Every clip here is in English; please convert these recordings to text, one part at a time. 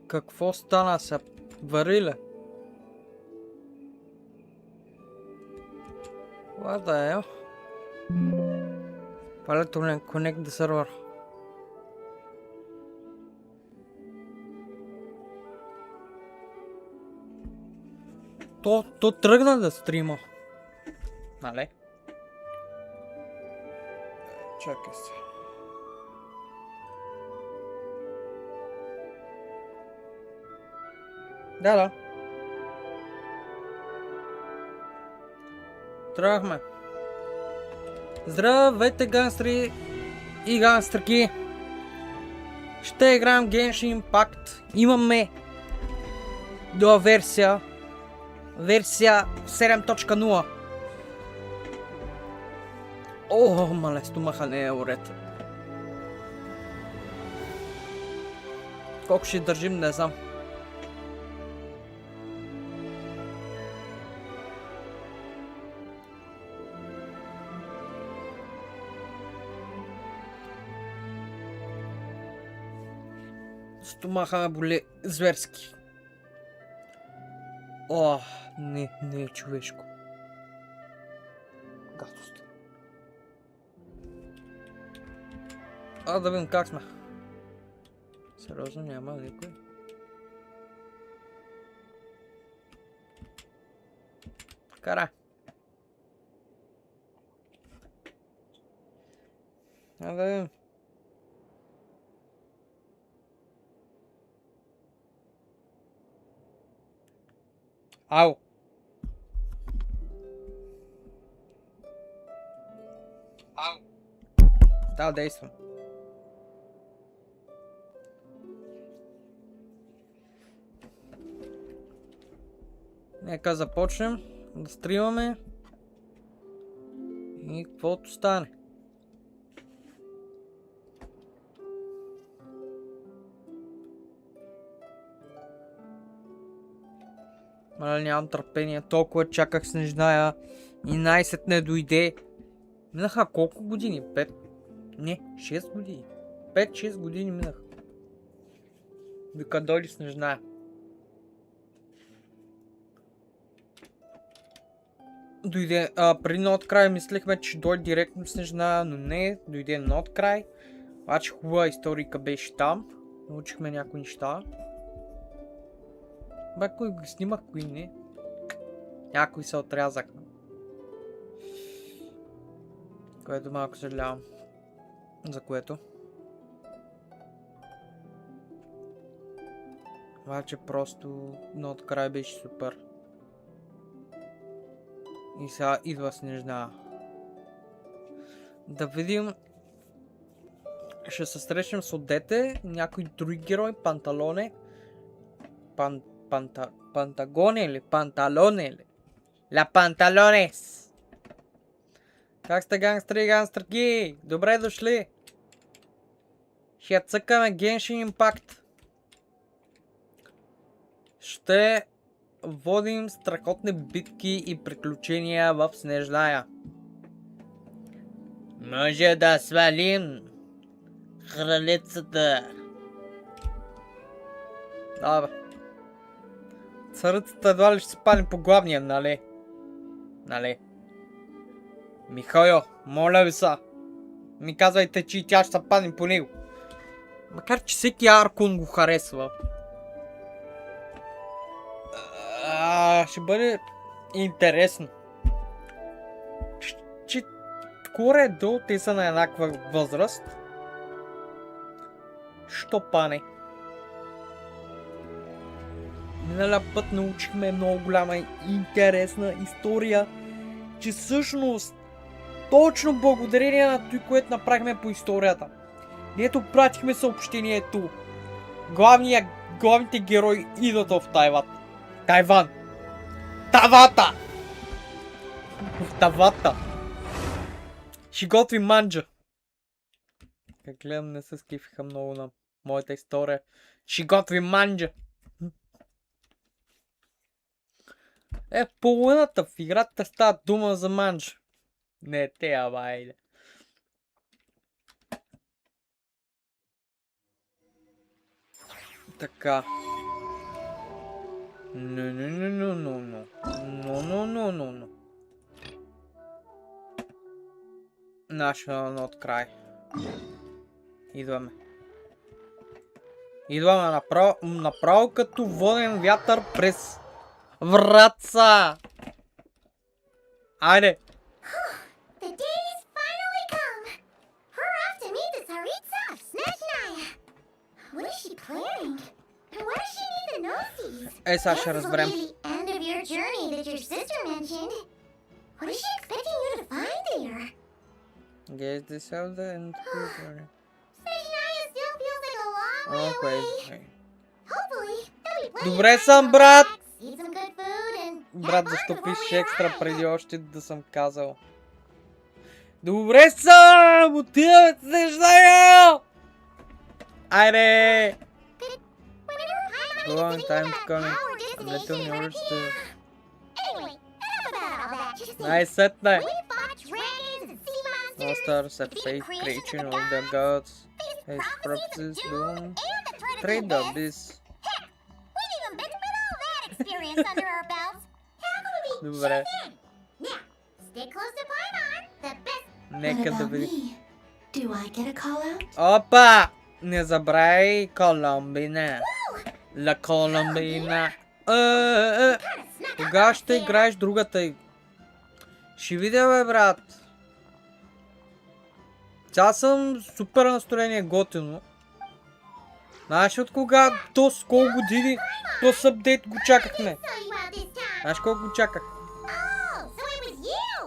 Какво стана са? Вари ли? What the hell? Палето connect the server. То тръгна да стрима. Нали? Чакай се. Да. Тръгнахме. Здравейте, гангстери и гангстерки. Ще играем Genshin Impact. Имаме нова версия 7.0. О, мале, стомаха не е уред. Колко ще държим, не знам. Стомаха ме боли зверски. О, не е човешко. Гадост. Да видим как сме. Сериозно няма никой. Карай. Да видим. Ау! Да, действам. Нека започнем да стримаме и каквото стане. Мале, нямам търпение, толкова чаках Снежная и най-сетне дойде. Минаха колко години? 5? Не, 6 години. 5-6 години минаха. Докато дойде Снежная. Дойде, преди на открай мислехме, че дойде директно Снежная, но не, дойде на открай. Обаче хубава историка беше там. Научихме някои неща. Кой го снимах, кои не. Някои се отрязах. Което малко съжалявам. За което. Обаче просто на открай беше супер. И сега идва Снежна. Да видим. Ще се срещнем с Одете, някой други герой, Панталоне. Пантагоне или Панталоне или? Ла Панталонес! Как сте, гангстери и гангстерки? Добре дошли! Ще цъкаме Genshin Impact. Ще водим страхотни битки и приключения в Снежная. Може да свалим кралицата. Да, бе. Царицата едва ли ще се пали по главния, нали? Нали? Михайо, моля ви са. Ми казвайте, че и тя ще се падне по него. Макар че всеки Аркон го харесва. Ще бъде интересно. Че горе-долу те са на еднаква възраст. Що пане? Миналия път научихме много голяма и интересна история, че всъщност точно благодарение на това, което направихме по историята. Ето пратихме съобщението. Главните герои идват в Тайван. Тавата! В тавата. Ще готви манджа. Как гледам, не се скифиха много на моята история. Ще готви манджа. Половината в играта става дума за манджа. Не, те, айде. Така. Но. Нашия от край. Идваме. Идваме направо като воден вятър през вратца. Айде. The day's finally come. We're off to meet the Tsaritsa of Snezhnaya. What is she planning? And why does she need the nosies? Ей, сега ще разберем. This will be the end of your journey that your sister mentioned. What is she expecting you to find there? Guess this out the end of the journey. Snezhnaya still feels like a long way away. Hopefully, there'll be plenty Добре of time съм, to брат! relax, eat some good food, and Брат, have fun защо before we пише екстра arrive. преди още да съм казал? Добре съм! Отиваме се Снежная! Айде! Long time coming. I'm little nervous too. Anyway, enough about all that. Just think, Най-сетне! we fought dragons and sea monsters, Monsters at fate, creation of the gods. His prophecies bloom. Trade of this. we've even been with all that experience under our belts. How can we be Добре. chicken? Now, stick close to Paimon, the best. Нека да видим. Do I get a call out? Опа! Не забравяй Колумбина. Ла Колумбина. Кога ще играеш другата игра? Ще видя, бе, брат. Сега съм супер настроение готино. Знаеш от кога? То с колко години? То с апдейт го чакахме. Знаеш колко го чаках? Oh, so it was you!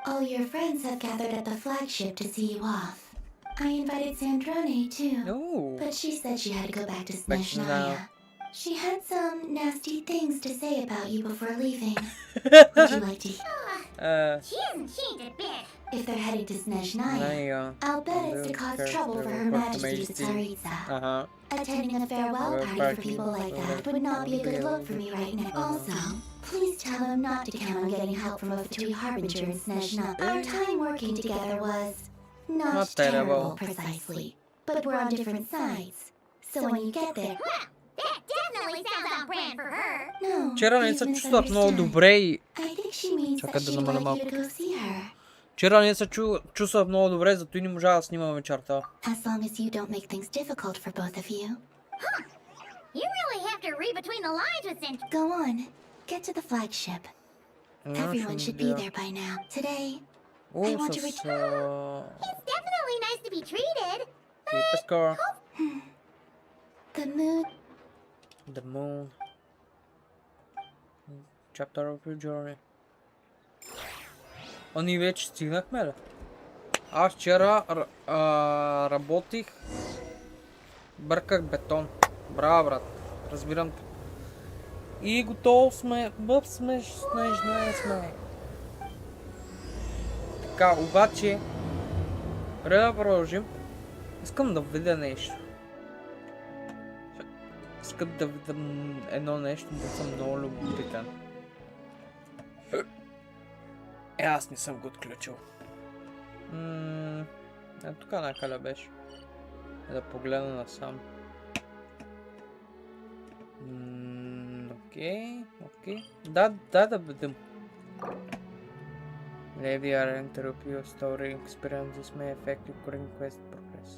All your friends have gathered at the flagship to see you off. I invited Sandrone too, No. but she said she had to go back to Back to Snezhnaya. now. She had some nasty things to say about you before leaving. Would you like to hear? She hasn't changed a bit. If they're heading to Snezhnaya, I'll bet it's to cause trouble for Her Majesty the Tsaritsa. Uh-huh. Attending a farewell party for people like that would not be a good look for me right now. Also, please tell them not to count on getting help from a Fatui Harbinger in Snezhnaya. Our time working together was not Not terrible, terrible. precisely, but we're on different sides. So when you get there, Well, that definitely sounds on brand for her. no, Вчера не you've се чувствах много misunderstood. добре и... I think she means Чакай that да she'd намаля like малко. you to go see her, Вчера не се чувствах много добре, зато и не можа да снимам вечерта. as long as you don't make things difficult for both of you. You really have to read between the lines with Sin. Go on, get to the flagship. Everyone should be there by now. Today, О, I want to с... It's definitely nice to be treated. Keep a score. the mood. The moon. Chapter of your journey. Ние вече стигнахме ли? Аз вчера работих. Бърках бетон. Браво, брат. Разбирам те. И готово сме. Снежная сме. Така, обаче... Преди да продължим, искам да видя нещо. Искам да видя едно нещо, да съм много любопитен. Аз не съм го отключил. Тук накъде беше. Да погледна насам. Окей. Да видим. Maybe our entropy of story experiences may affect your current quest progress.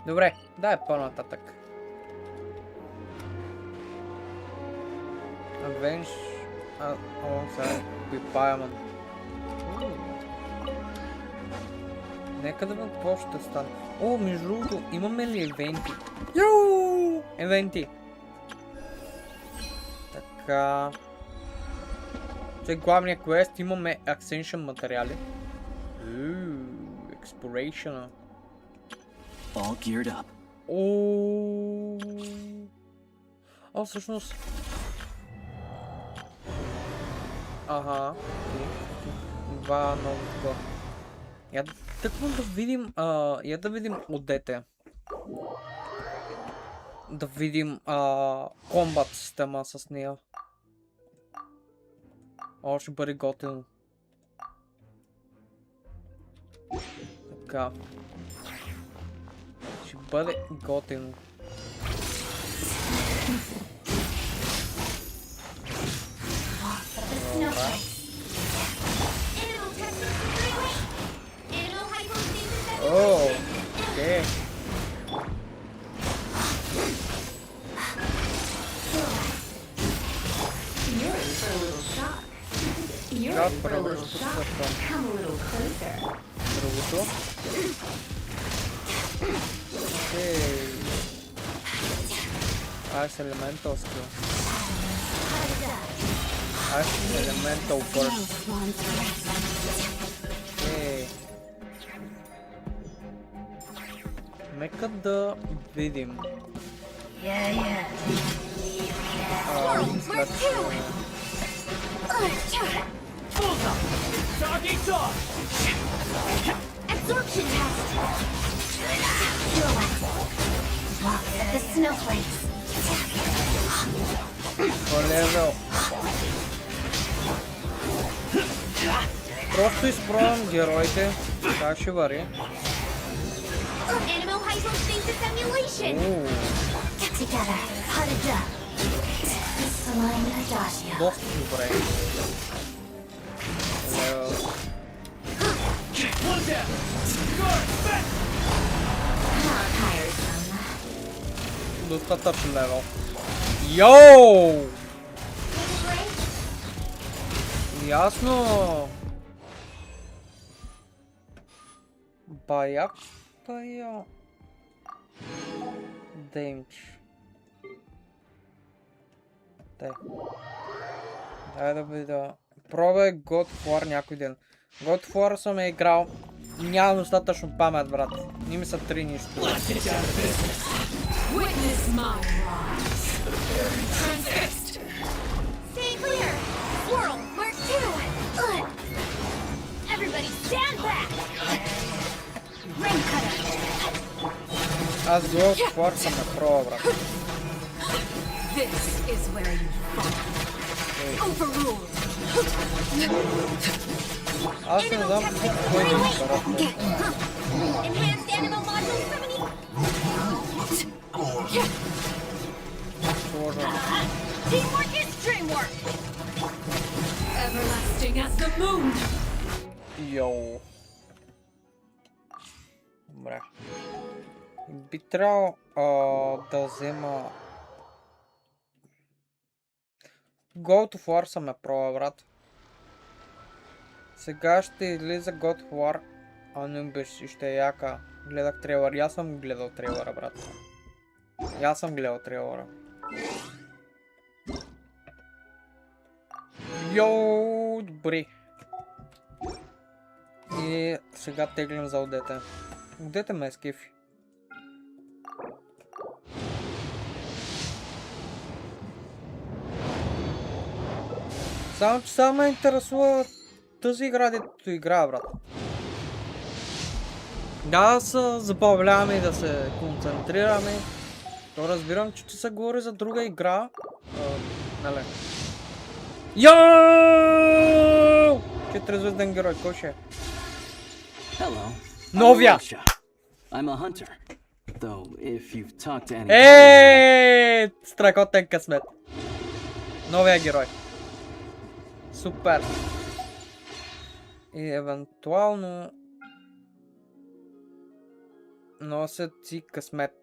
Добре, да е по-нататък. Adventure alongside Repairman. Нека да видим какво ще стане. О, между другото, имаме ли евенти? Йоу! Евенти! Така... След главния квест имаме Ascension материали. Exploration. All geared up. О, всъщност... Ага. Два нови такова. Я тъквам да видим... Я да видим отдете. Да видим комбат система с нея. О, ще бъде готино. Така. Ще бъде готино. О, окей. Да, превръща се в другото. Окей. Аз elemental skill. Аз elemental burst. Окей. Нека да видим. Absorption test. The snowflakes. Левел. Просто изпробвам героите. Как ще вари? Animal hypostasis emulation. Get together. Hada. Align Adagio. Доста добре. Левел. Достатъчно левел. Йоу! Ясно! Баяк тая. Демидж. Дай да видя. Пробвай God of War някой ден. God of War съм играл. Нямам достатъчно памет, брат. Не ми са 3 нищо. Stay clear. Swirl. Mark 2. Everybody stand back. Rain cutter. Аз God of War съм направил, брат. This is where you fall. Overruled. Аз не знам кой ми брат. Enhanced animal module summoning. Сложно. Teamwork is dreamwork. Everlasting as the moon. Йоу. Добре. Би трябвало да взема... God of War съм направил, брат. Сега ще излиза God of War Anubis и ще е яка. Гледах трейлър. Аз съм гледал трейлъра, брат. Аз съм гледал трейлъра. Йоу, добре. И сега теглим за одете. Одете ме скифи. Само че само ме интересува тази игра, дето играя, брат. Да се забавляваме и да се концентрираме. То разбирам, че се говори за друга игра. Нали? Йоу! 4-звезден герой, кой ще е? Hello. Новия! I'm a hunter. Though if you've talked to any Страхотен късмет. Новия герой. Супер. И евентуално носят си късмет.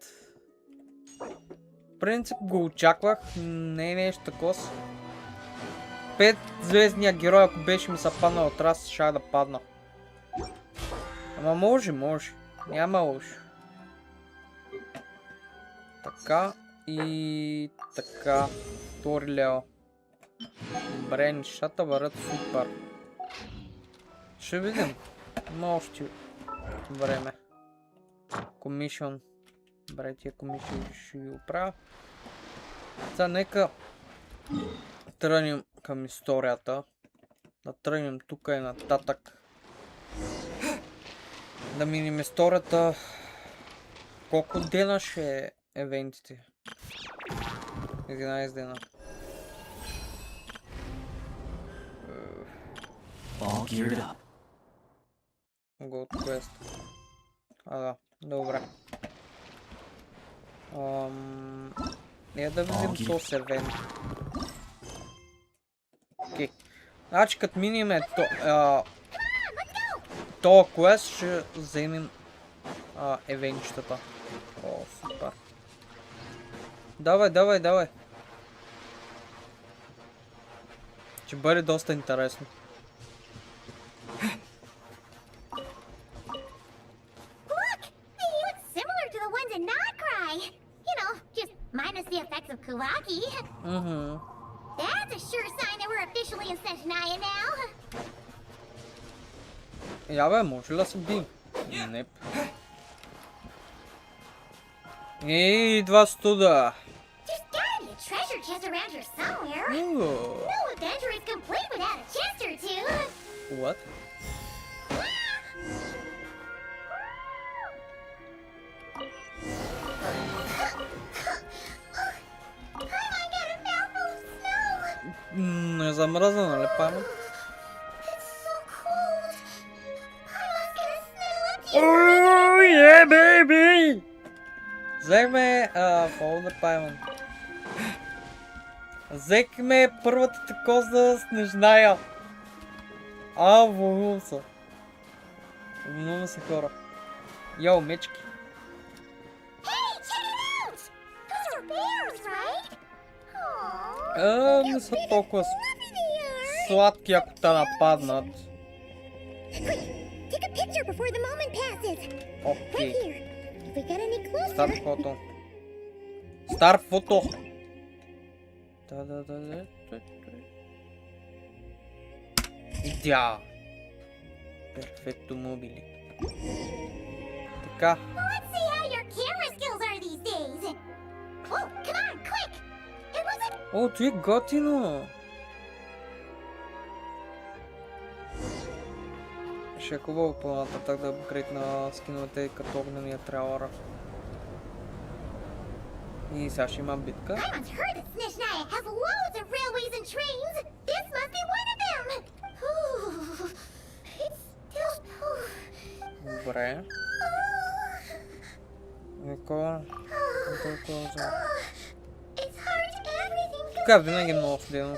В принцип го очаквах, не е нещо такова. 5-звездния герой, ако беше ми се паднал от раз, ще да падна. Ама може. Няма лошо. Така и така. Втори лео. Добре, нещата върват супер. Ще видим. Има още време. Комишън. Добре, тия комишън ще ги оправя. Сега нека тръгнем към историята. Да тръгнем тук и нататък. Да минем историята. Колко дена ще е евентите? 11 дена. all geared up. Gold Quest. Да, добре. Не да видим то сервент. Окей. Значи като миниме то квест ще вземем евенчетата. О, супер. Давай. Ще бъде доста интересно. Look! They look similar to the ones in Nodcry. You know, just minus the effects of Kulaki. That's a sure sign that we're officially in Snezhnaya now. Я бе, може ли да се бим? Неп. Идва студа. There's gotta be a treasure chest around here somewhere. Ooh. No adventure is complete without a chest or two. What? I got a mouthful of snow. Не замръзна, нали памет? It's so cold. Paimon's gonna snuggle up to you. Oh yeah, baby! Взехме Фолдър Пайман. Взехме първата такоза Снежная. Вълнувам се. Вълнувам се, хора. Йоу, мечки. Hey, check it out! Those are bears, right? Aww. Не са толкова Fluffy they are. сладки, ако те нападнат. Quick, take a picture before the moment passes. Right Окей. here. If we get any closer. Стар фото. Стар фото. Да. Идеал. Перфекто мобили. Така. Let's see how your camera skills are these days. Oh, come on, quick! It wasn't. О, това е готино. Ще е хубаво по-нататък да апгрейд на скиновете като огнения трейлъра. И сега ще има битка. Paimon's heard that Snezhnaya has loads of railways and trains. This must be one of them. Ooh, it's still. Добре. Никога. Толкова за... It's hard. Everything. Тук е винаги много студено. Oh,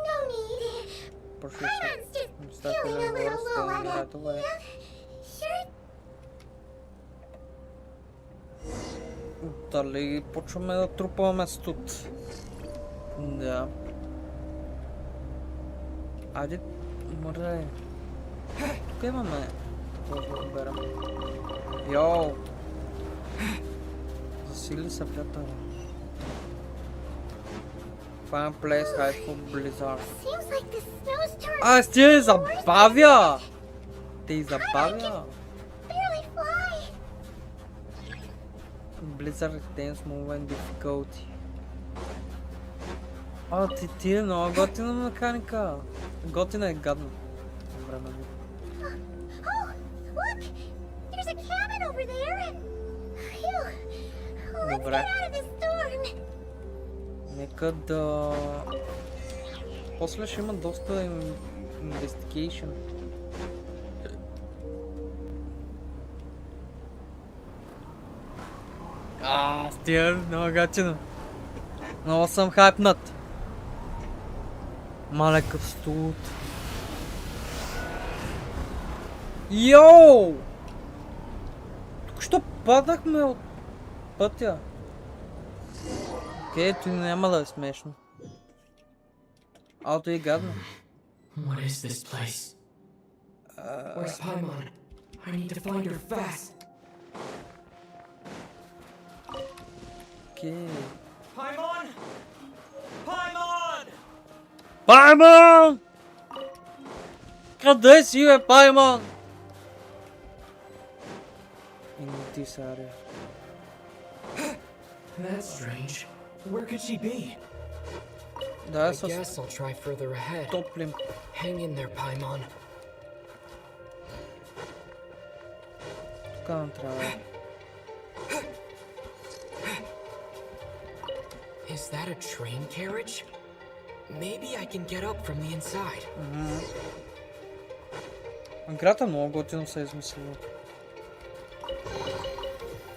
no need. Прошли се. Paimon's just Мистака feeling да a говоря little low on студено. it. Това е. Sure. Дали почваме да трупаваме студ? Да. Айде, мърде. Тук имаме. Какво да берем? Йоу! Засили се пятъра. Find place hide for blizzard. Seems like the snow's turned. Аз ти забавя! Ти забавя! Barely fly. Blizzard retains movement difficulty. Ти е много готина механика. Готина е гадно. Временно. Oh, look! There's a cabin over there. Phew. Let's Добре. get out of this storm. Нека да... После ще има доста investigation. Стига, много гатино. Много съм хайпнат. Малекъв студ. Йоу! Тук що паднахме от пътя. Окей, ти няма да е смешно. Ауто е гадно. What is this place? Where's Paimon? I need to find her fast. Окей. Paimon! Paimon! Паймон! Къде си, бе, Паймон? Ти саря. That's strange. Where could she be? Да, I с guess I'll try further ahead. топлим. Hang in there, Paimon. Тук не трябва. Is that a train carriage? Maybe I can get up from the inside. Играта много готино се е измислила.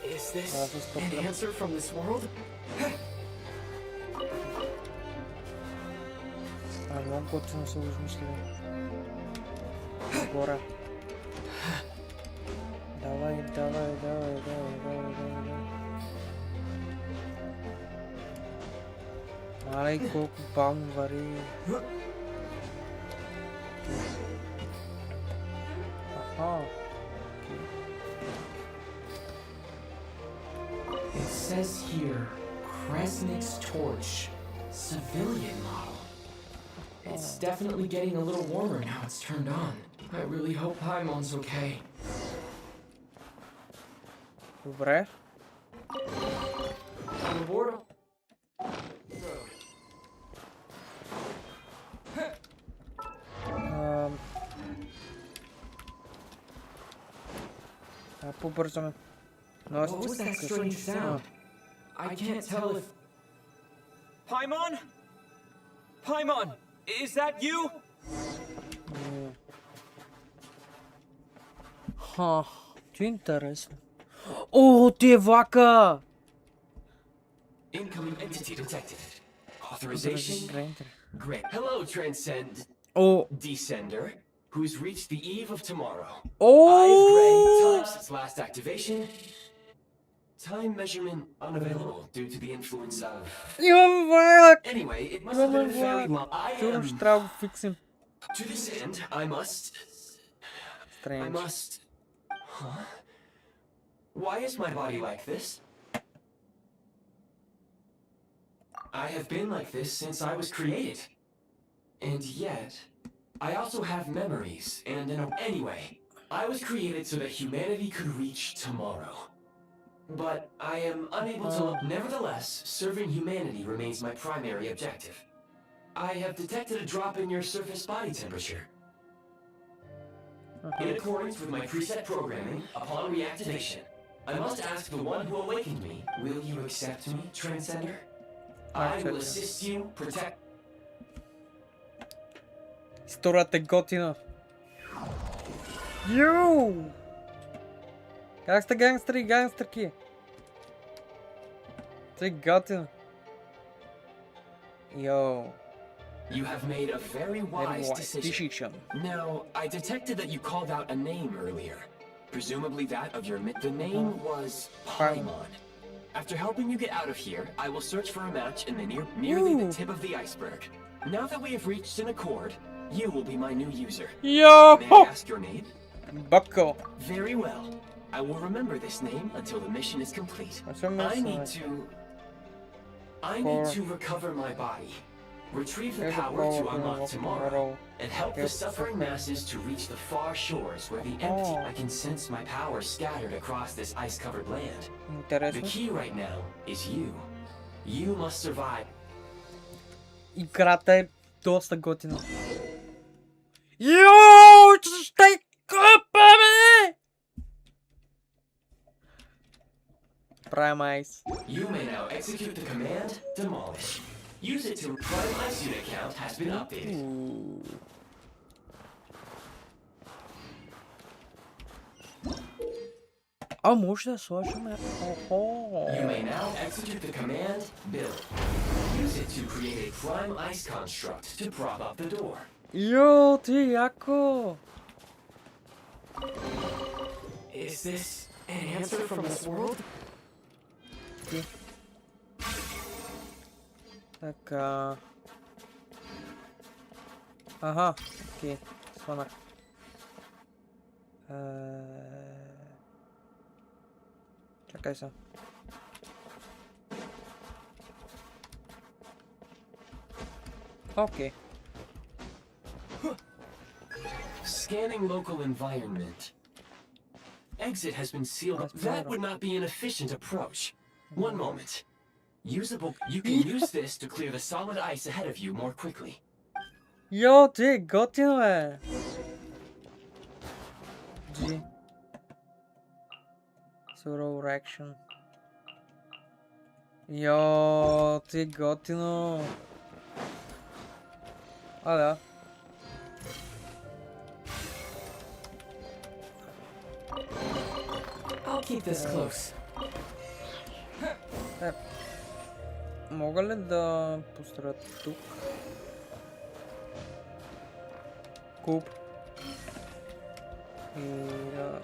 Is Is this Das ist doch an klar. answer from this world? Много готино са го измислили. Горе. Давай. Малей, колко бавно вари. Аха. It says here, Kresnik's torch, civilian model. It's definitely getting a little warmer now it's turned on. I really hope Paimon's okay. Добре. Aboard. По-бързо. What was that strange sound? I can't tell if... Paimon? Paimon, is that you? Ха, това е интересно. О, ти е влака! Incoming entity detected. Authorization Great. Hello, Transcend О, Descender, who's reached the eve of tomorrow. о! Eye of Gray, time since last activation. Time measurement unavailable due to the influence of... Имам влак! Anyway, it must have been very well. Сигурно ще трябва да го фиксим. To this end, I must... Странge. Huh? Why is my body like this? I have been like this since I was created. And yet, I also have memories, and anyway, I was created so that humanity could reach tomorrow. But I am unable to... Nevertheless, serving humanity remains my primary objective. I have detected a drop in your surface body temperature. In accordance with my preset programming, upon reactivation, I must ask the one who awakened me, will you accept me, Transcender? I will assist you, protect... Историята е готина. Йоу! Как сте гангстери и гангстерки? Това е готина. Йоу. You have made a very wise decision. Now, I detected that you called out a name earlier. Presumably that of your The name was Paimon. After helping you get out of here, I will search for a match in the nearly the tip of the iceberg. Now that we have reached an accord, you will be my new user. Yo! May I ask your name? Bucko. Very well. I will remember this name until the mission is complete. I need to recover my body. Retrieve the power to unlock tomorrow, and help the suffering masses to reach the far shores where the empty... I can sense my power scattered across this ice-covered land. The key right now is you. You must survive. Играта е доста готина. Йоу! Ще купаме! Prime Ice. You may now execute the command, Demolish. Use it to... Prime Ice unit count has been updated. А, може да сложим... Охо! You may now execute the command, Build. Use it to create a prime ice construct to prop up the door. Йоу, ти е яко! Is this an answer from this world? Така... Аха, окей, сванах. Чакай се. Окей. Scanning local environment. Exit has been sealed. That would not be an efficient approach. One moment. Usable. You can use this to clear the solid ice ahead of you more quickly. Йо, ти е готино, бе! G. Thorough reaction. Йо, ти е готино! А, да. I'll keep this close. Мога ли да построя тук? Куб. И да...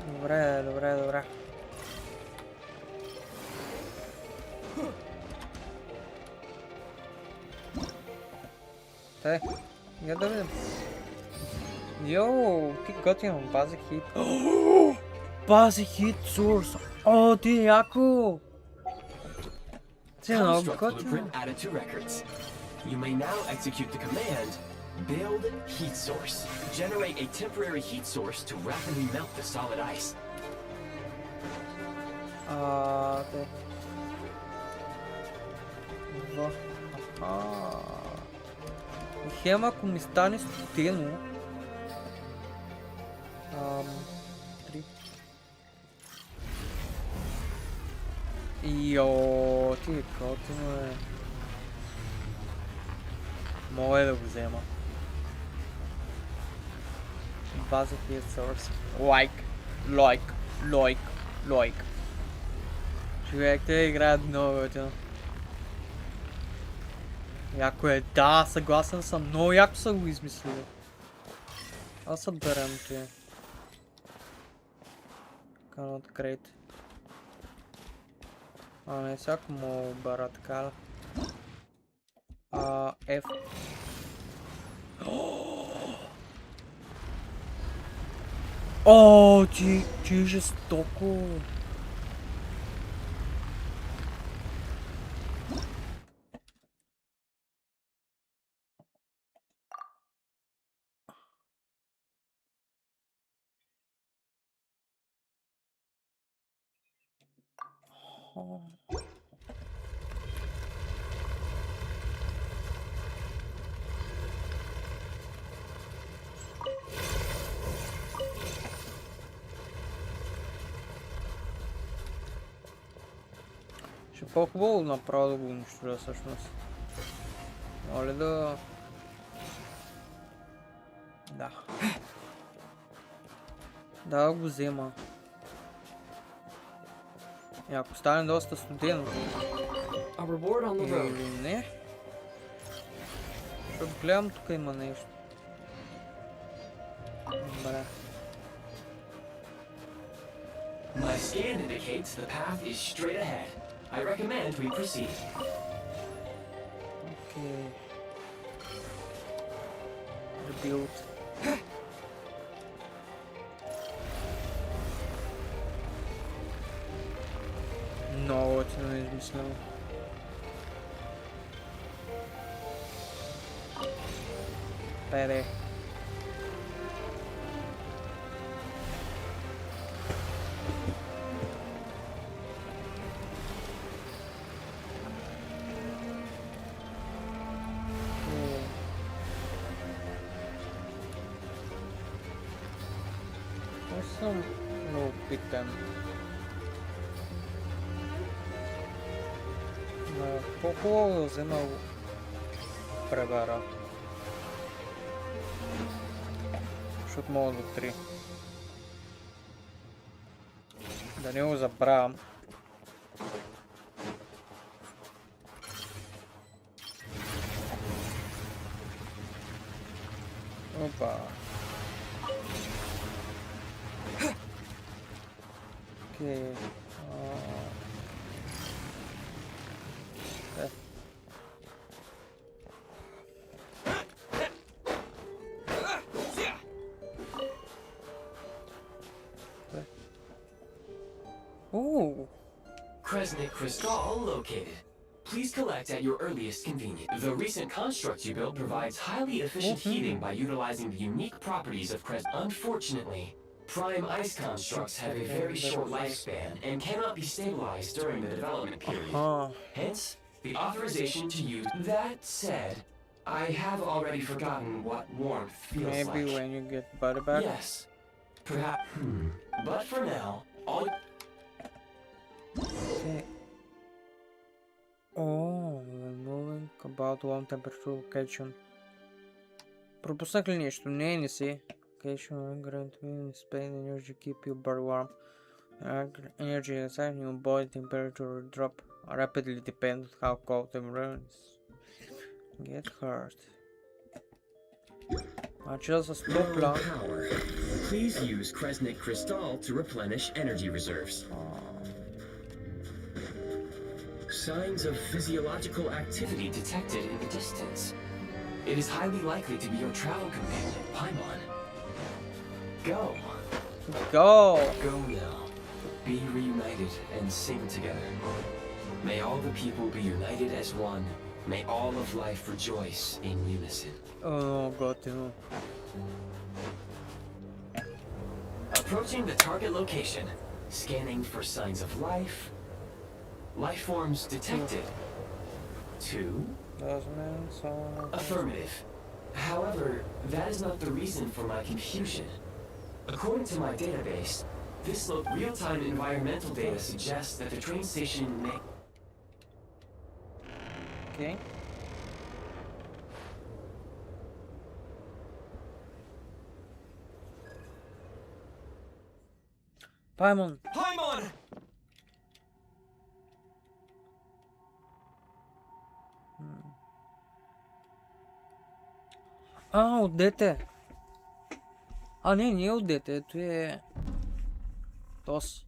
Добре, добре, добре. Я да видим. Йоу, ти готино, бази хит. Бази хит source. О, ти е яко! Ти е много Construct готино. blueprint added to records. You may now execute the command build heat source. Generate a temporary heat source to rapidly melt the solid ice. Те. Хем, ако ми стане студено. 3. Йоо, ти е готино е. Мога да го взема. База Heat Source. Лайк. Човек, те играят много готино. Яко е, да, съгласен съм. Много яко са го измислили. Аз съберем ти. Cannot create. Не, всяко мога бара така. F. О, ти е жестоко. Ще по-хубаво направо да го унищожа всъщност. Моля да... Да. Да го взема. И ако стане доста студено. Или не. Защото гледам, тук има нещо. Добре. My scan indicates the path is straight ahead. I recommend we proceed. Окей. Rebuild. Много ти не измислено. Пере. Аз съм много питен. По-хубаво да взема пребара. Защото мога до 3. Да не го забравям. Опа. Окей. Ooh. Kresnik crystal located. Please collect at your earliest convenience. The recent construct you built provides highly efficient heating by utilizing the unique properties of Kresnik. Unfortunately, prime ice constructs have a very short lifespan and cannot be stabilized during the development period. Hence, the authorization to use. That said, I have already forgotten what warmth feels like. Maybe when you get butter back. Yes. Perhaps. But for now, all. Okay. Oh, moving about warm temperature location. Пропуснах ли нещо? Не си. Location, grant wind, spend energy, keep you very warm. Energy inside your body temperature drop rapidly depends on how cold the environment is. Get hurt. Начал со стопла. Power. Please use Kresnik Crystal to replenish energy reserves. Signs of physiological activity detected in the distance. It is highly likely to be your travel companion, Paimon. Go. Go! Go now. Be reunited and sing together. May all the people be united as one. May all of life rejoice in unison. Oh, got to. Approaching the target location. Scanning for signs of life. Life forms detected. 2. Affirmative. However, that is not the reason for my confusion. According to my database, this real-time environmental data suggests that the train station may... Okay. Paimon. Paimon! От дете. Не от дете. Ето е... Този.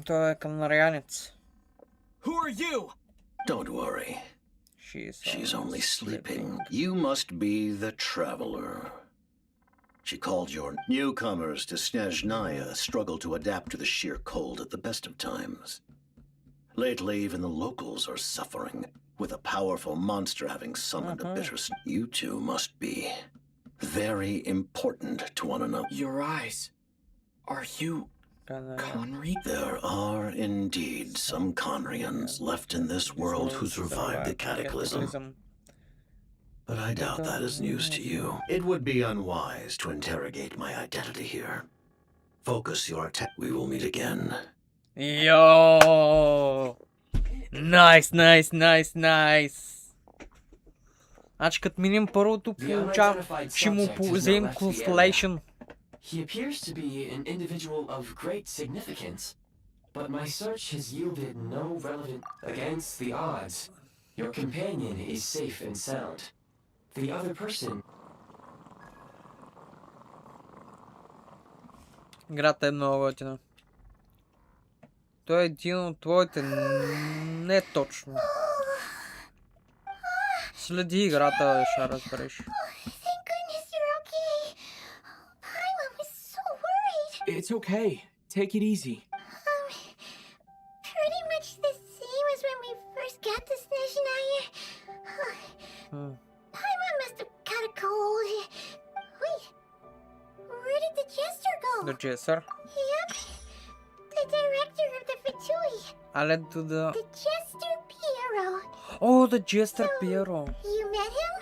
Той е канарианец. Who are you? Don't worry. She's only sleeping. You must be the traveler. She called your newcomers to Snezhnaya struggle to adapt to the sheer cold at the best of times. Lately, even the locals are suffering, with a powerful monster having summoned a bitter... You two must be very important to one another. Your eyes. Are you Conry? There are indeed some Conrians left in this world who survived the cataclysm. But I doubt that is news to you. It would be unwise to interrogate my identity here. Focus your attack. We will meet again. Йооо! Найс! Значи като минем първото получавам, ще му вземем Constellation. He appears to be an individual of great significance, but my search has yielded no relevant... Against the odds, your companion is safe and sound. The other person... Играта е много готина. Той е един от твоите... Не точно. Следи играта, ще разбереш. Thank goodness you're okay. Paimon was so worried. It's okay. Take it easy. Pretty much the same as when we first got to Snezhnaya. Paimon must have got a cold. Wait, where did the jester go? The jester? Yep, the director of the Fatui. I led to the... The jester Piero. Oh, the jester Piero. You met him?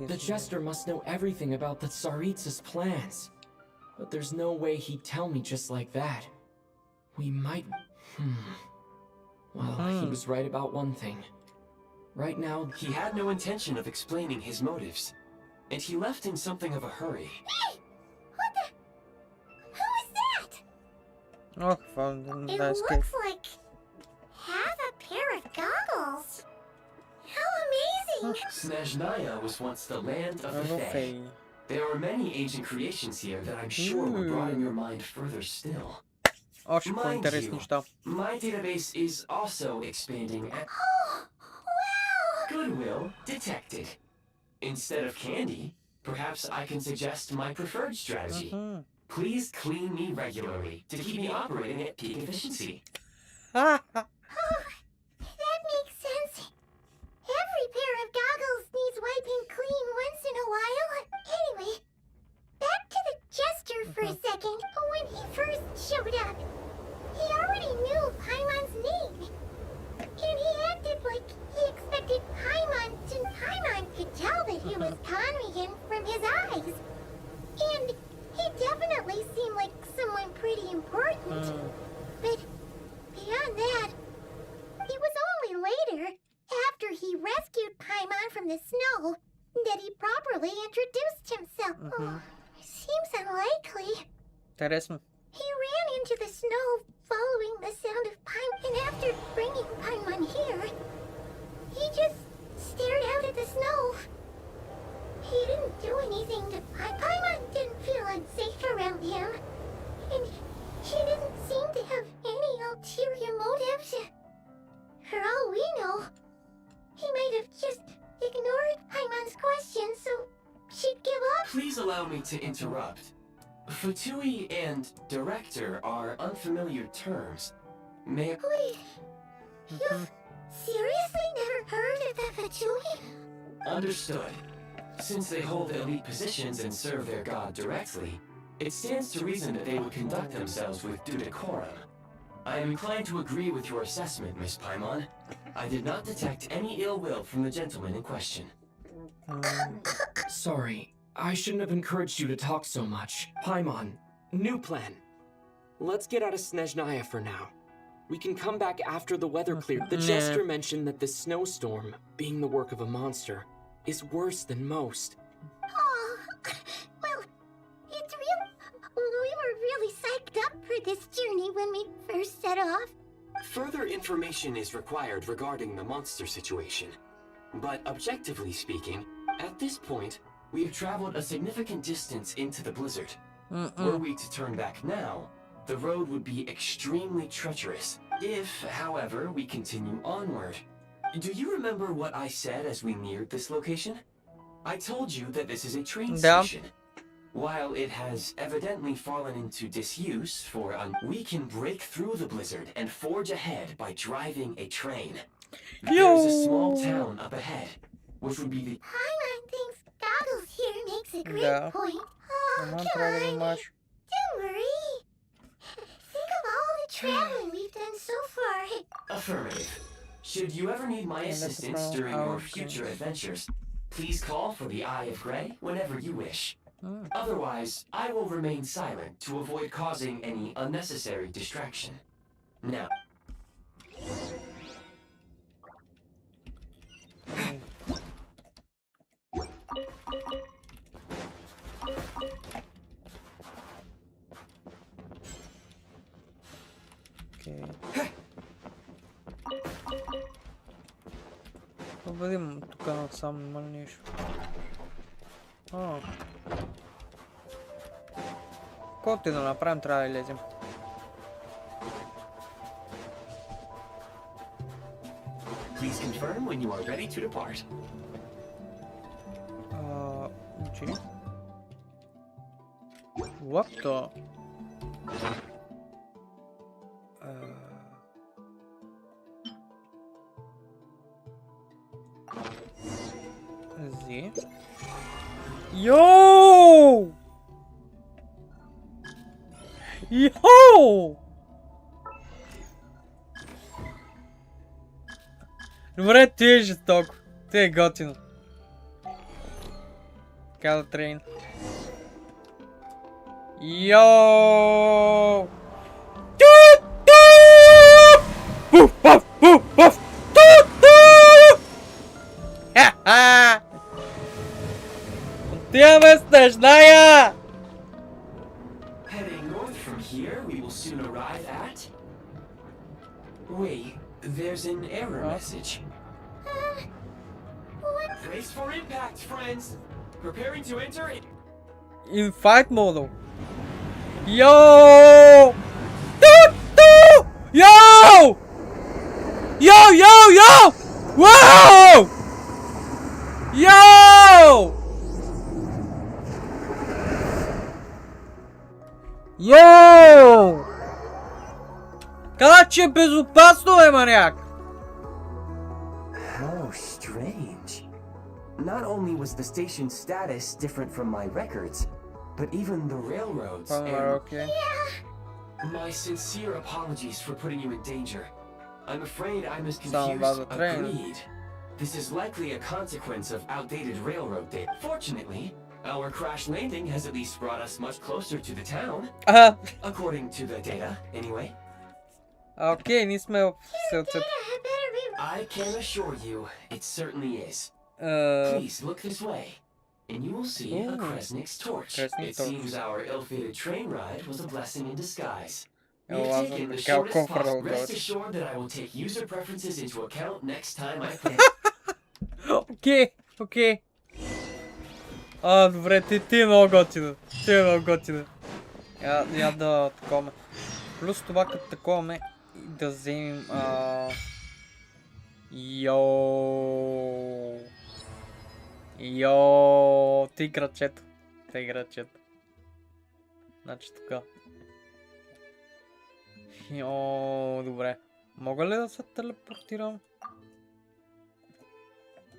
The jester must know everything about the Tsaritsa's plans. But there's no way he'd tell me just like that. We might... Well, he was right about one thing. Right now... He had no intention of explaining his motives, and he left in something of a hurry. Hey! What the... Who is that? Oh, found It nice looks like... half a pair of goggles. How amazing! Snezhnaya was once the land of the Fae. Fae. There are many ancient creations here that I'm sure will broaden your mind further still. Още Mind по-интересни you, неща. my database is also expanding at... Oh, wow! Goodwill detected. Instead of candy, perhaps I can suggest my preferred strategy. Please clean me regularly to keep me operating at peak efficiency. That makes sense. Every pair of goggles needs wiping clean once in a while. Anyway, back to the jester for a second. When he first showed up, he already knew Paimon's name. And he acted like he expected Paimon could tell that he was Conrian from his eyes. And he definitely seemed like someone pretty important. But beyond that, it was only later, after he rescued Paimon from the snow, unlikely. Интересно. He ran into the snow following the sound of Paimon, and after bringing Paimon here, he just stared out at the snow. He didn't do anything to Paimon didn't feel unsafe around him, and she didn't seem to have any ulterior motives. For all we know, he might have just ignored Paimon's questions so she'd give up. Please allow me to interrupt. Fatui and director are unfamiliar terms. May I... Wait, you've seriously never heard of the Fatui? Understood. Since they hold elite positions and serve their god directly, it stands to reason that they would conduct themselves with due decorum. I am inclined to agree with your assessment, Miss Paimon. I did not detect any ill will from the gentleman in question. Sorry, I shouldn't have encouraged you to talk so much. Paimon, new plan. Let's get out of Snezhnaya for now. We can come back after the weather cleared. The jester mentioned that this snowstorm, being the work of a monster, is worse than most. Oh, well, it's real. We were really psyched up for this journey when we first set off. Further information is required regarding the monster situation. But objectively speaking, at this point, we have traveled a significant distance into the blizzard. Were we to turn back now, the road would be extremely treacherous. If, however, we continue onward. Do you remember what I said as we neared this location? I told you that this is a train station. While it has evidently fallen into disuse we can break through the blizzard and forge ahead by driving a train. There's a small town up ahead, which would be the... Paimon thinks Goggles here makes a great point. Oh, Kai, don't worry. Think of all the traveling we've done so far. Affirmative. Should you ever need my assistance during your future adventures, please call for the Eye of Grey whenever you wish. Otherwise, I will remain silent to avoid causing any unnecessary distraction. Now. Okay. Видим тук сам мальниш. Каквото да направим, трябва да лезем. Please confirm when you are ready to depart. Ничего. What the? Z. Yo! Yo! Добре, ти е жестоко. Ти е готино. Кал трейн. Йоу! Ха-ха! Отиваме с Снежная! Heading north from here, we will soon arrive at... Wait, there's an error message. What? Brace for impact, friends! Preparing to enter it. In fight mode. Yo! Yo! Yo, yo, yo! Whoa! Yo! Yo! Каза, че е безопасно, бе, маняк! How strange. Not only was the station's status different from my records, but even the railroads and... Okay. My sincere apologies for putting you in danger. I'm afraid I'm as Sound about confused. the train. Agreed. This is likely a consequence of outdated railroad data. Fortunately, our crash landing has at least brought us much closer to the town. According to the data, anyway. Okay, ние сме в селцето. I can assure you, it certainly is. Please look this way. and you will see a Kresnik's torch. Kresnik It torch. seems our ill-fated train ride was a blessing in disguise. We Evo have vas taken the kao shortest kofar da possible. Rest dođeš. assured that I will take user preferences into account next time I play. Окей, окей. Добре, ти е много готино. Ти е много готино. Я да таковаме. Плюс това като таковаме и да вземем... Йоу, ти крачето. Значи така. Йоу, добре. Мога ли да се телепортирам?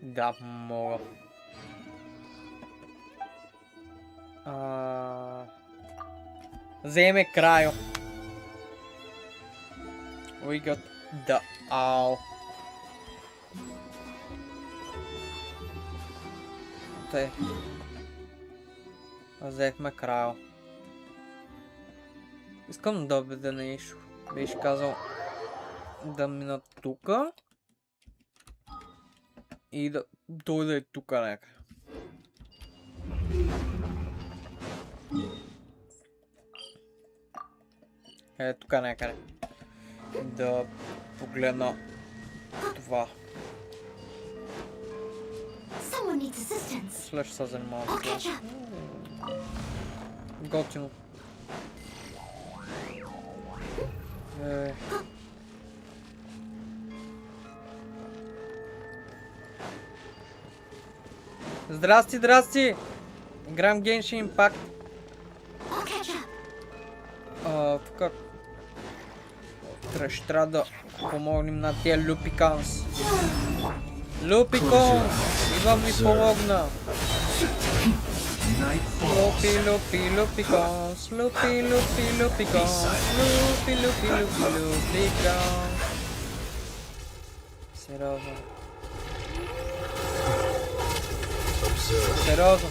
Да, мога. Вземе крайо. We got the owl. Те. Взехме крайо. Искам да видя нещо. Беше казал да мина тука. И да дойде тука някъде. Тука някъде. Да погледна това. След ще се занимавам с това. Готино. Здрасти, здрасти! Играем Genshin Impact. Тук... Ще трябва да помогнем на тия Люпиканс. Люпиконс! Идвам ми помогна! Люпиконс! Люпиконс! Люпиконс! Сериозно. Сериозно.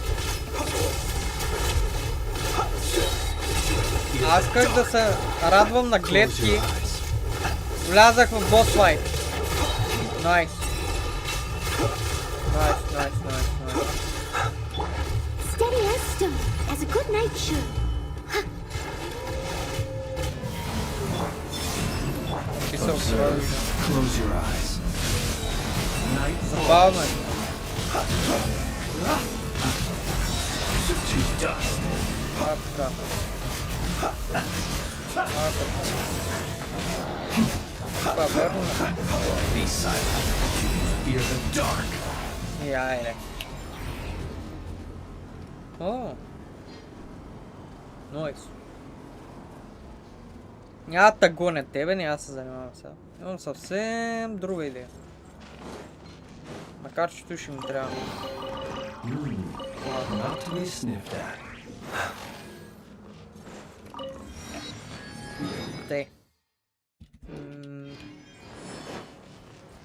Аз исках да се радвам на гледки. Влязах в бос файт. Найс. Найс. Steady as stone, as a good knight should. She's so slow. Close your eyes. Забавно е. To dust. Be silent. Fear the dark. Айде. О. Найс. Няма да гоня тебе, няма да се занимавам сега. Имам съвсем друга идея. Макар че той ще ми трябва. Not to be sniffed at. Те.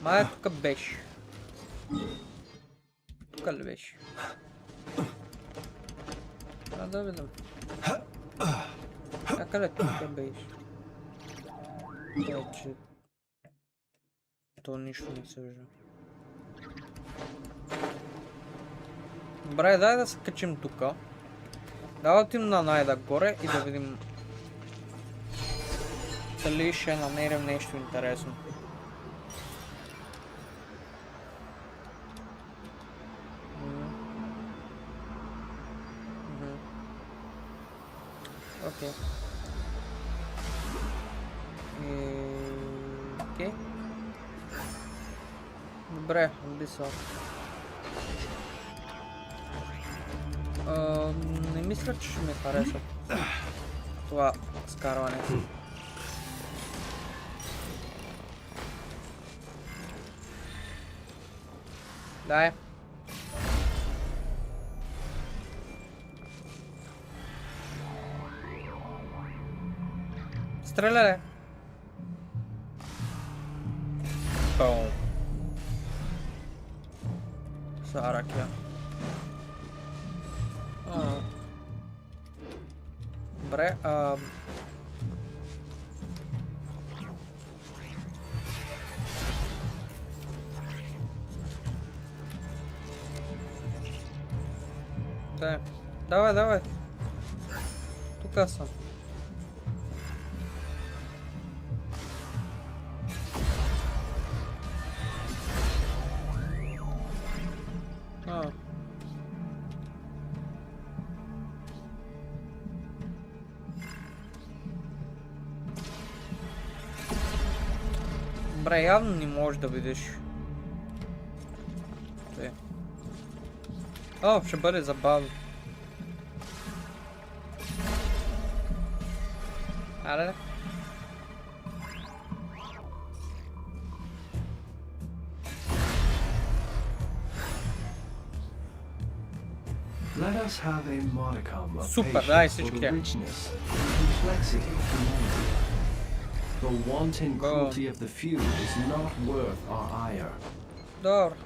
Май тук беше. Тук ли беше? Да видим. Къде тук беше? Че... То нищо не се вижда. Добре, дай да се качим тука. Да отим на най-горе и да видим дали ще намерим нещо интересно. Окей. Окей. Добре, обисал. Не мисля, че ще ми хареса това скарване. Дай. Стреляй. Бум. Саракия. Добре, Да. Давай, давай. Тук съм. Добре, явно не можеш да видиш. О, ще бъде забавно. Аре. Let us have a modicum of Супер, дай patience всички for тях. the richness and complexity of humanity. The wanton cruelty of the few is not worth our ire. Добре.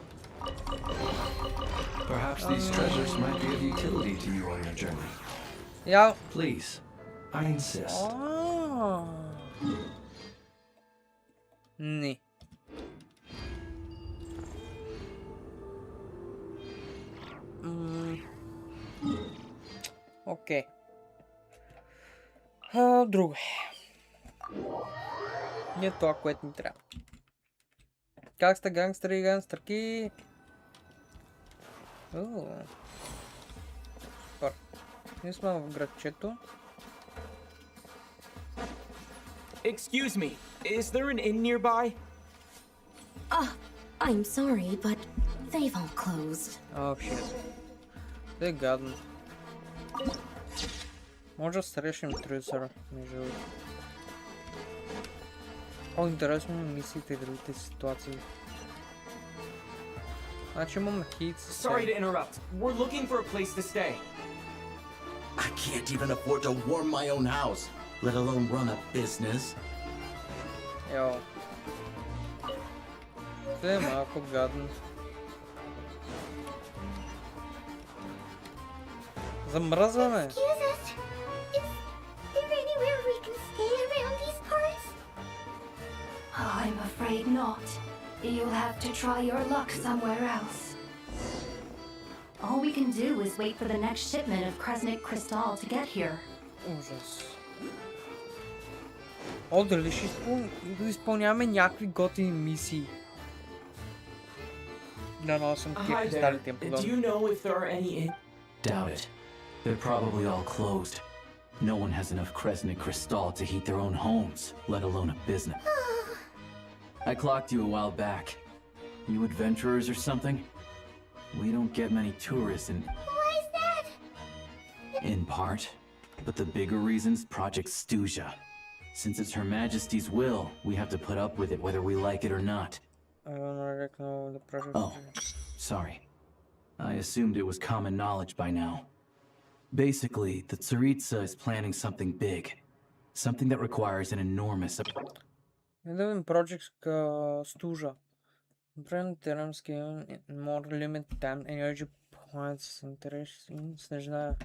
Perhaps these treasures might be of utility to you on your journey. Я... Please, I insist. Не. Окей. Друго. Не това, което ни трябва. Как сте гангстери и гангстерки? Супер. Ние сме в градчето. Excuse me, is there an inn nearby? I'm sorry, but they've all closed. Oh, shit. Те гадно. Може да срещнем трюсера, между другото. О, интересно ми мислите и другите ситуации. Значи имаме хит. Sorry to interrupt. We're looking for a place to stay. I can't even afford to warm my own house, let alone run a business. Йо. Те е малко гадно. Замръзваме. Excuse us. Is there anywhere we can stay around these parts? I'm afraid not. You'll have to try your luck somewhere else. All we can do is wait for the next shipment of Kresnik Crystal to get here. Ужас. О, дали ще изпълняваме някакви готини мисии? Да носим тия Hi кристалите there. им Do подобно. you know if there are any inn? Doubt it. They're probably all closed. No one has enough Kresnik Crystal to heat their own homes, let alone a business. I clocked you a while back. You adventurers or something? We don't get many tourists Why is that? in part. But the bigger reason's Project Stuja. Since it's Her Majesty's will, we have to put up with it whether we like it or not. Oh, sorry. I assumed it was common knowledge by now. Basically, the Tsaritsa is planning something big. Something that requires an enormous... Living projects Stuja. Brand Teramsky more limited time energy points interest in Snezhnaya.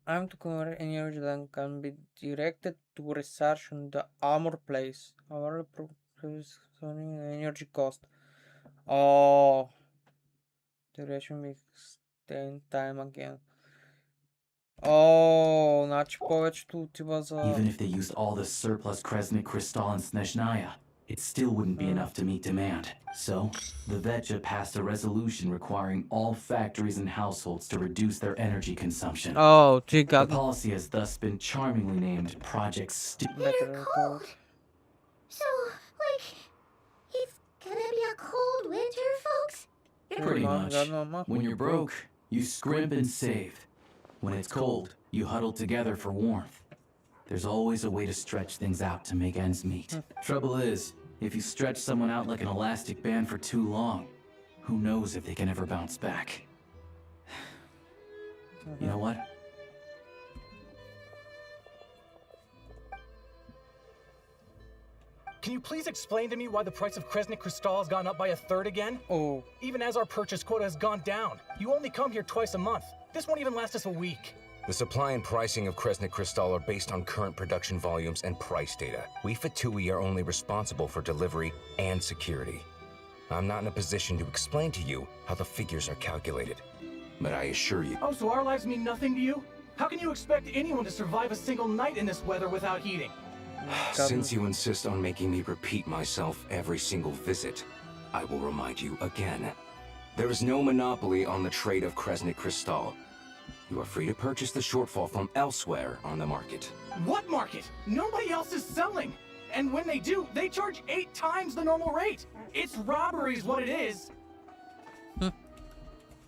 I'm to convert energy that can be directed to research on the armor place. Our energy cost. Oh, duration will extend time again. Oh, значи повечето отива за... Even if they used all the surplus Kresnik Crystal in Snezhnaya, it still wouldn't be enough to meet demand. So, the Vecha passed a resolution requiring all factories and households to reduce their energy consumption. Oh, ты The policy has thus been charmingly named Project They're cold. So, like, it's gonna be a cold winter, folks? Pretty much. When you're broke, you scrimp and save. When it's cold, you huddle together for warmth. There's always a way to stretch things out to make ends meet. Trouble is, if you stretch someone out like an elastic band for too long, who knows if they can ever bounce back. You know what? Can you please explain to me why the price of Kresnik Crystal has gone up by 1/3 again? Oh. Even as our purchase quota has gone down. You only come here twice a month. This won't even last us a week. The supply and pricing of Kresnik Crystal are based on current production volumes and price data. We Fatui are only responsible for delivery and security. I'm not in a position to explain to you how the figures are calculated. but I assure you... Oh, so our lives mean nothing to you? How can you expect anyone to survive a single night in this weather without heating? Since you insist on making me repeat myself every single visit, I will remind you again. There is no monopoly on the trade of Kresnik Crystal. You are free to purchase the shortfall from elsewhere on the market. What market? Nobody else is selling! And when they do, they charge 8 times the normal rate! It's robbery is what it is!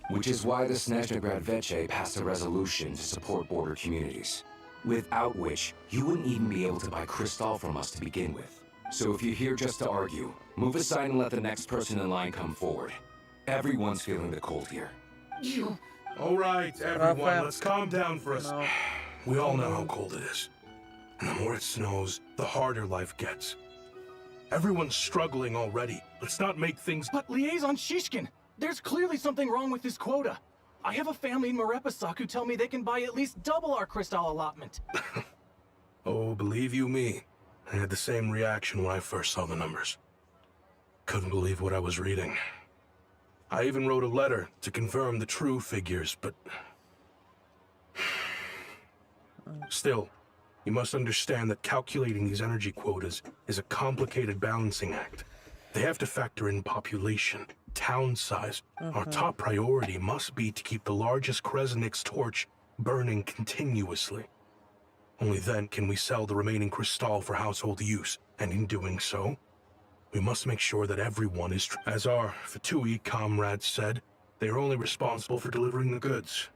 Which is why the Snezhnegrad Veche passed a resolution to support border communities, without which you wouldn't even be able to buy crystal from us to begin with. So if you're here just to argue, move aside and let the next person in line come forward. Everyone's feeling the cold here. You... All right, everyone, let's calm down for a second. We all know how cold it is. And the more it snows, the harder life gets. Everyone's struggling already. Let's not make things... But Liaison Shishkin, there's clearly something wrong with this quota. I have a family in Marepasak who tell me they can buy at least double our crystal allotment. Oh, believe you me, I had the same reaction when I first saw the numbers. Couldn't believe what I was reading. I even wrote a letter to confirm the true figures, but... Still, you must understand that calculating these energy quotas is a complicated balancing act. They have to factor in population, town size. Our top priority must be to keep the largest Kresnik's torch burning continuously. Only then can we sell the remaining crystal for household use, and in doing so, we must make sure that everyone is... As our Fatui comrades said, they are only responsible for delivering the goods.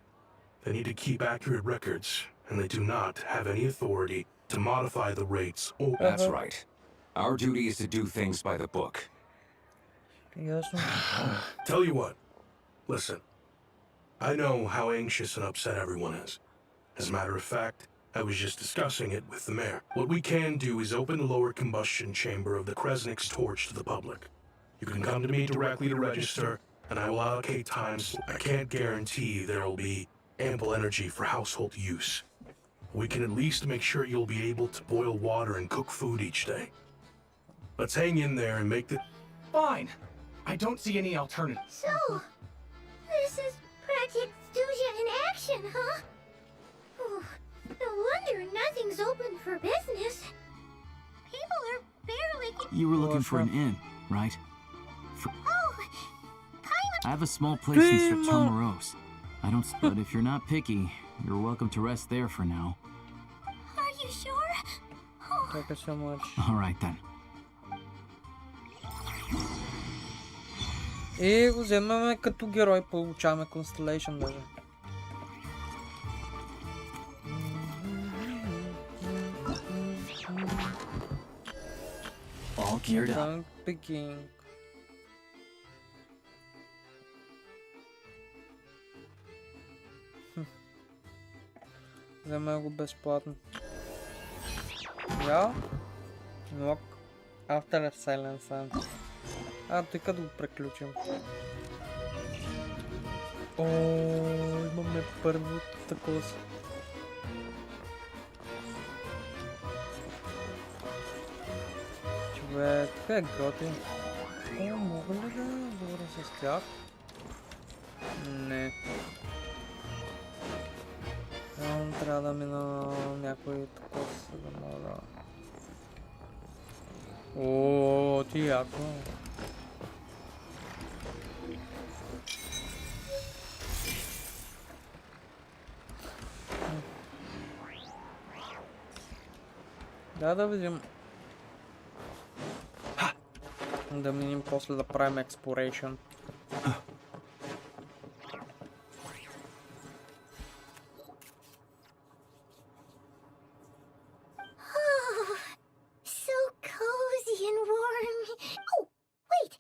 They need to keep accurate records, and they do not have any authority to modify the rates or... That's right. Our duty is to do things by the book. Tell you what, listen. I know how anxious and upset everyone is. As a matter of fact, I was just discussing it with the mayor. What we can do is open the lower combustion chamber of the Kresnik's torch to the public. You can come to me directly to register, and I will allocate times. I can't guarantee there will be ample energy for household use. We can at least make sure you'll be able to boil water and cook food each day. Let's hang in there and make the... Fine. I don't see any alternative. So, this is Project Stuja in action, huh? Oh, no wonder nothing's open for business. People are barely... You were looking for an inn, right? Oh, I have a small place in Sertomaros. I don't... But if you're not picky, you're welcome to rest there for now. Are you sure? Oh. Thank you so much. All right then. И го вземаме като герой, получаваме Constellation даже. All geared up. Picking. Вземаме го безплатно. Я? Lock after a silence sound. Тъй като го преключим. О, имаме първо такова. Човек, как готин. О, мога ли да говоря с тях? Не. Трябва да мина някой такова, за да мога да... О, ти яко. Да видим. Да минем после да правим exploration. So cozy and warm. Oh, wait.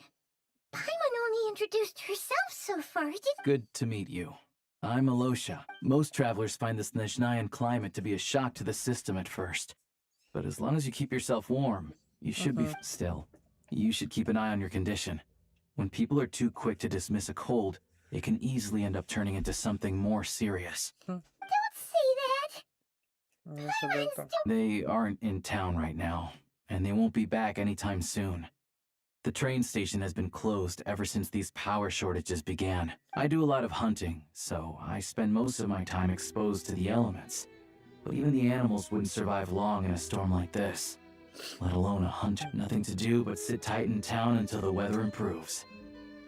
Paimon only introduced herself so far. Good to meet you. I'm Alosha. Most travelers find the Snezhnayan climate to be a shock to the system at first. But as long as you keep yourself warm, you should be still. You should keep an eye on your condition. When people are too quick to dismiss a cold, it can easily end up turning into something more serious. Don't say that. They aren't in town right now, and they won't be back anytime soon. The train station has been closed ever since these power shortages began. I do a lot of hunting, so I spend most of my time exposed to the elements. But even the animals wouldn't survive long in a storm like this. Let alone a hunter. Nothing to do but sit tight in town until the weather improves.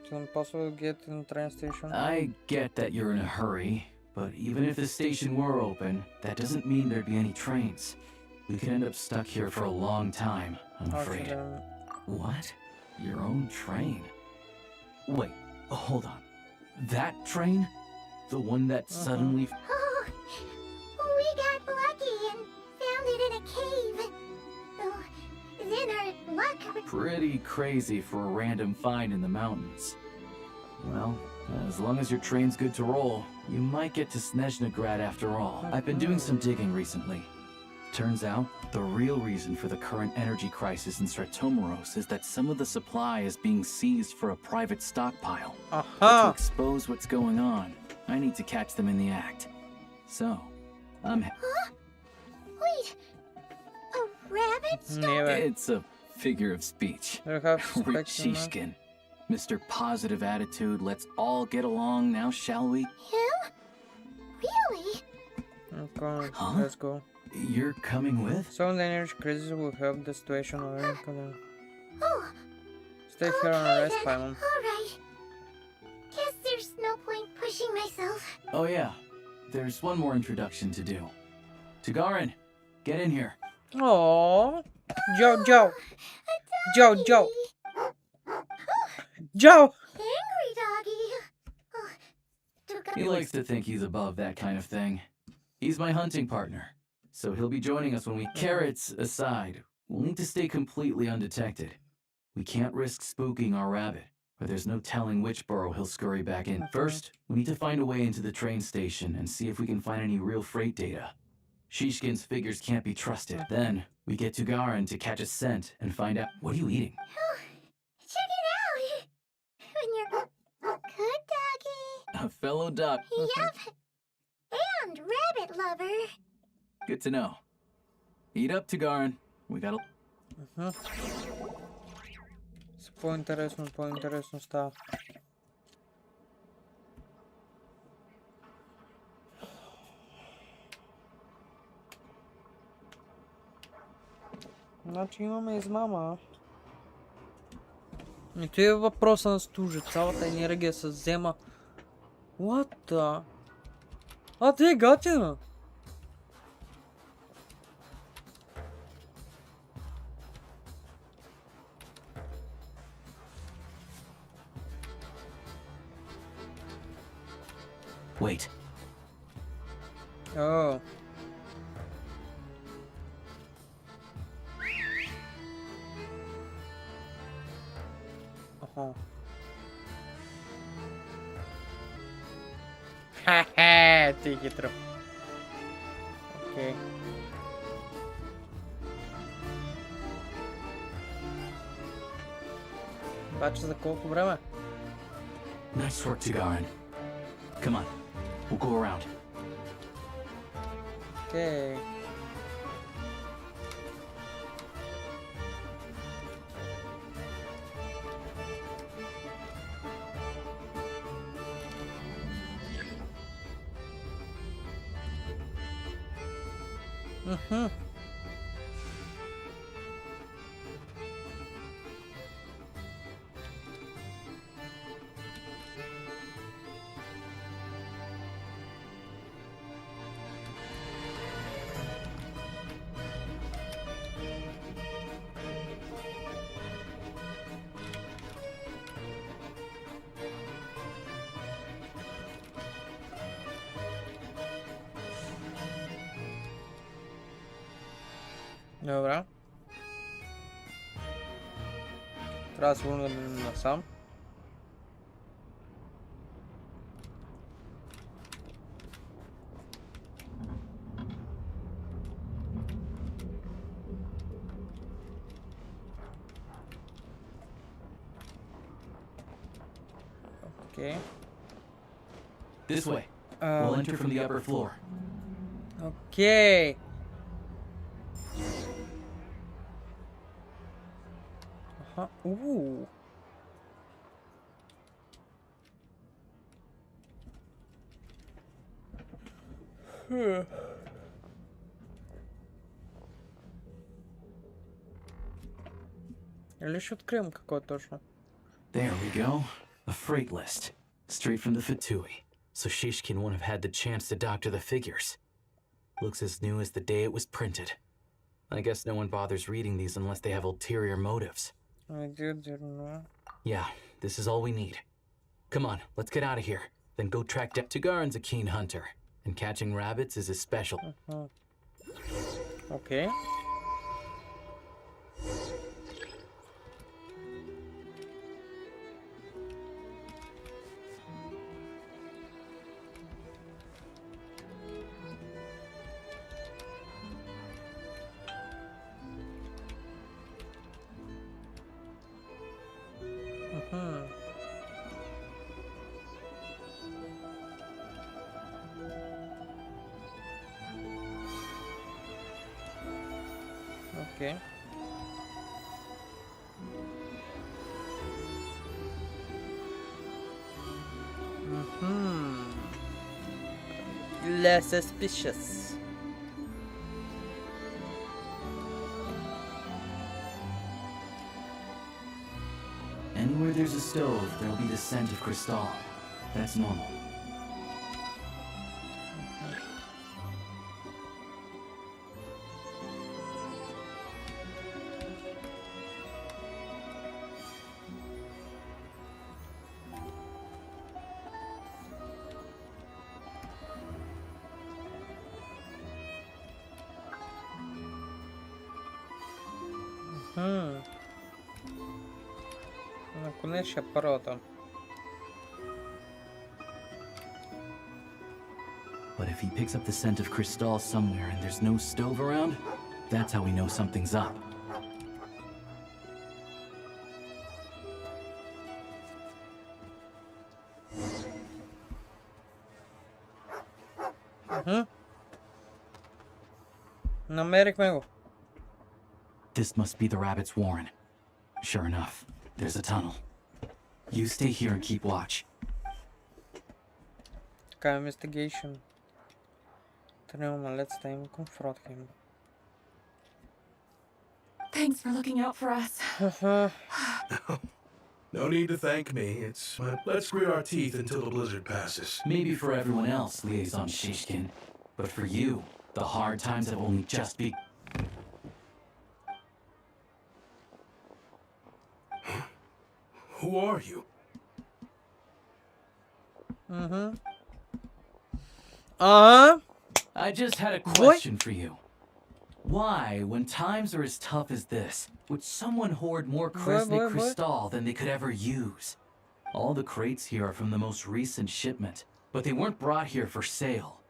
It's impossible to get in the train station. I get that you're in a hurry, but even if the station were open, that doesn't mean there'd be any trains. We could end up stuck here for a long time, I'm afraid. What? Your own train? Wait, hold on. That train? The one that suddenly... Oh, we got lucky and found it in a cave. Oh, then our luck... Pretty crazy for a random find in the mountains. Well, as long as your train's good to roll, you might get to Snezhnegrad after all. I've been doing some digging recently. Turns out, the real reason for the current energy crisis in Stratomaros is that some of the supply is being seized for a private stockpile. But to expose what's going on, I need to catch them in the act. So, I'm... Huh? Wait, a rabbit stole? It's a figure of speech. Shishkin. Mr. Positive Attitude, let's all get along now, shall we? Him? Really? Okay, Huh? let's go. You're coming with? So the energy crisis will help the situation or Oh. Stay here on a rest, Paimon. Alright. Guess there's no point pushing myself. Oh yeah, there's one more introduction to do. Tagarin, get in here. Aww. Joe. Joe. Joe. Angry doggy. Oh, He likes to think he's above that kind of thing. He's my hunting partner, so he'll be joining us when we... Carrots aside, we'll need to stay completely undetected. We can't risk spooking our rabbit, or there's no telling which burrow he'll scurry back in. First, we need to find a way into the train station and see if we can find any real freight data. Shishkin's figures can't be trusted. Then, we get to Garin to catch a scent and find out... What are you eating? check it out. When you're good doggy. A fellow duck. Yep. And rabbit lover. Good to know. Eat up, Tagarin. We gotta... По-интересно става. Значи имаме измама. И това е въпроса на стужа. Цялата енергия се взема. What the... А, те е готина! Wait. Oh. Ха-ха, ти хитро. Окей. Обаче за колко време? Nice work, Tagarin. Come on, we'll go around. Okay. Добре. Трябва да се върнем насам. Okay. This way. We'll enter from the upper floor. Okay. Ага. У-у-у. Или что-то крем какой-то тоже. There we go. A freight list. Straight from the Fatui. So Shishkin won't have had the chance to doctor the figures. Looks as new as the day it was printed. I guess no one bothers reading these unless they have ulterior motives. Yeah, this is all we need. Come on, let's get out of here. Then go track down. Tigarin's a keen hunter, and catching rabbits is his special. Okay. Okay. Less suspicious. Anywhere there's a stove, there'll be the scent of Cristal. That's normal. Наконече апарата. But if he picks up the scent of Cristal somewhere and there's no stove around, that's how we know something's up. Намерихме го. This must be the rabbit's warren. Sure enough, there's a tunnel. You stay here and keep watch. Така, investigation. Let's time confront him. Thanks for looking out for us. No need to thank me. Let's grit our teeth until the blizzard passes. Maybe for everyone else, Liaison Shishkin. But for you, the hard times have only just begun. Who are you? I just had a question for you. Why, when times are as tough as this, would someone hoard more Kresnik Cristal than they could ever use? All the crates here are from the most recent shipment, but they weren't brought here for sale.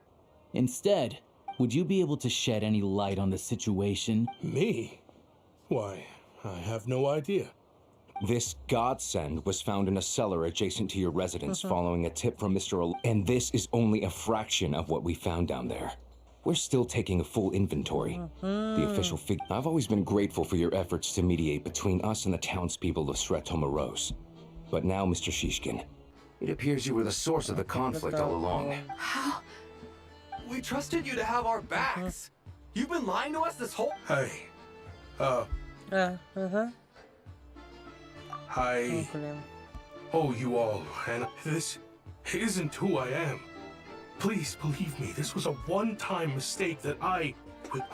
Instead, would you be able to shed any light on the situation? Me? Why, I have no idea. This godsend was found in a cellar adjacent to your residence following a tip from Mr. And this is only a fraction of what we found down there. We're still taking a full inventory. The official figure. I've always been grateful for your efforts to mediate between us and the townspeople of Sretomaros. But now, Mr. Shishkin, it appears you were the source of the conflict all along. How? We trusted you to have our backs. You've been lying to us this whole... Hey. I owe you all, and this isn't who I am. Please believe me, this was a one-time mistake that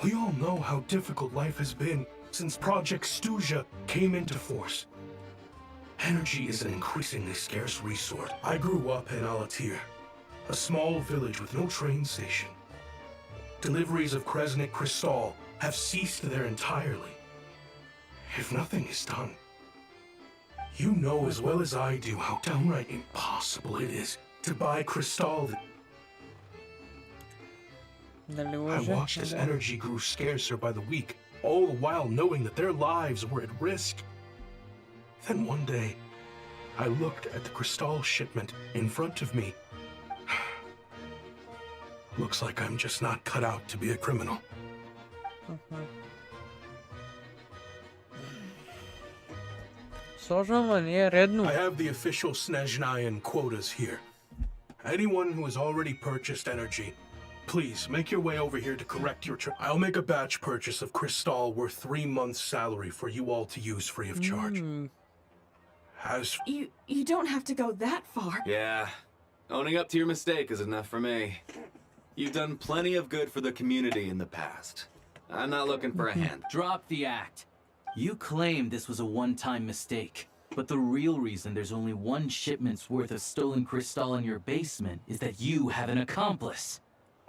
we all know how difficult life has been since Project Stuja came into force. Energy is an increasingly scarce resource. I grew up in Alatir, a small village with no train station. Deliveries of Kresnik Cristal have ceased there entirely. If nothing is done, you know as well as I do how downright impossible it is to buy Cristal. I watched as energy grew scarcer by the week, all the while knowing that their lives were at risk. Then one day, I looked at the Cristal shipment in front of me. Looks like I'm just not cut out to be a criminal. Сложно, не е редно. I have the official Snezhnayan quotas here. Anyone who has already purchased energy, please make your way over here to correct your I'll make a batch purchase of crystal worth 3 months' salary for you all to use free of charge. As You don't have to go that far. Yeah. Owning up to your mistake is enough for me. You've done plenty of good for the community in the past. I'm not looking for a hand. Drop the act. You claim this was a one-time mistake, but the real reason there's only one shipment's worth of stolen crystal in your basement is that you have an accomplice.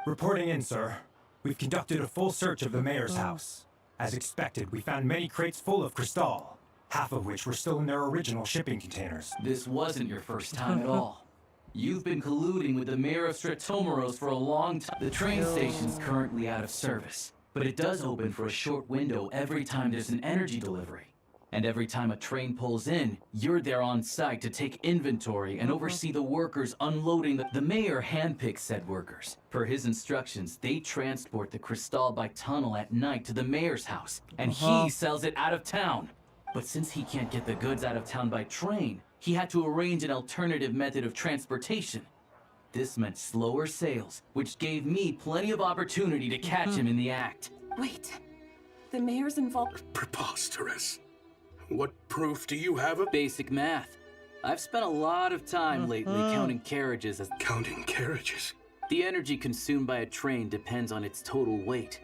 Reporting in, sir. We've conducted a full search of the mayor's house. As expected, we found many crates full of crystal, half of which were still in their original shipping containers. This wasn't your first time at all. You've been colluding with the mayor of Stratomeros for a long time. The train station's currently out of service, but it does open for a short window every time there's an energy delivery. And every time a train pulls in, you're there on site to take inventory and oversee the workers unloading the mayor handpicks said workers. Per his instructions, they transport the crystal by tunnel at night to the mayor's house, and he sells it out of town. But since he can't get the goods out of town by train, he had to arrange an alternative method of transportation. This meant slower sales, which gave me plenty of opportunity to catch him in the act. Wait. The mayor's involved. Preposterous. What proof do you have of Basic math. I've spent a lot of time lately counting carriages as... Counting carriages? The energy consumed by a train depends on its total weight.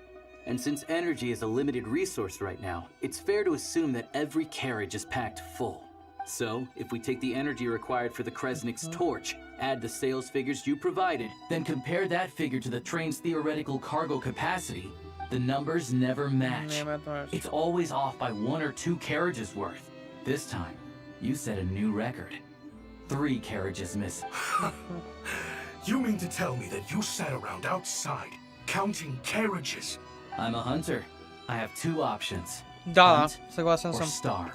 And since energy is a limited resource right now, it's fair to assume that every carriage is packed full. So, if we take the energy required for the Kresnik's torch, add the sales figures you provided, then compare that figure to the train's theoretical cargo capacity, the numbers never match. It's always off by 1 or 2 carriages worth. This time, you set a new record. 3 carriages missing. You mean to tell me that you sat around outside, counting carriages? I'm a hunter. I have 2 options. Да, Hunt согласен or съм. starve.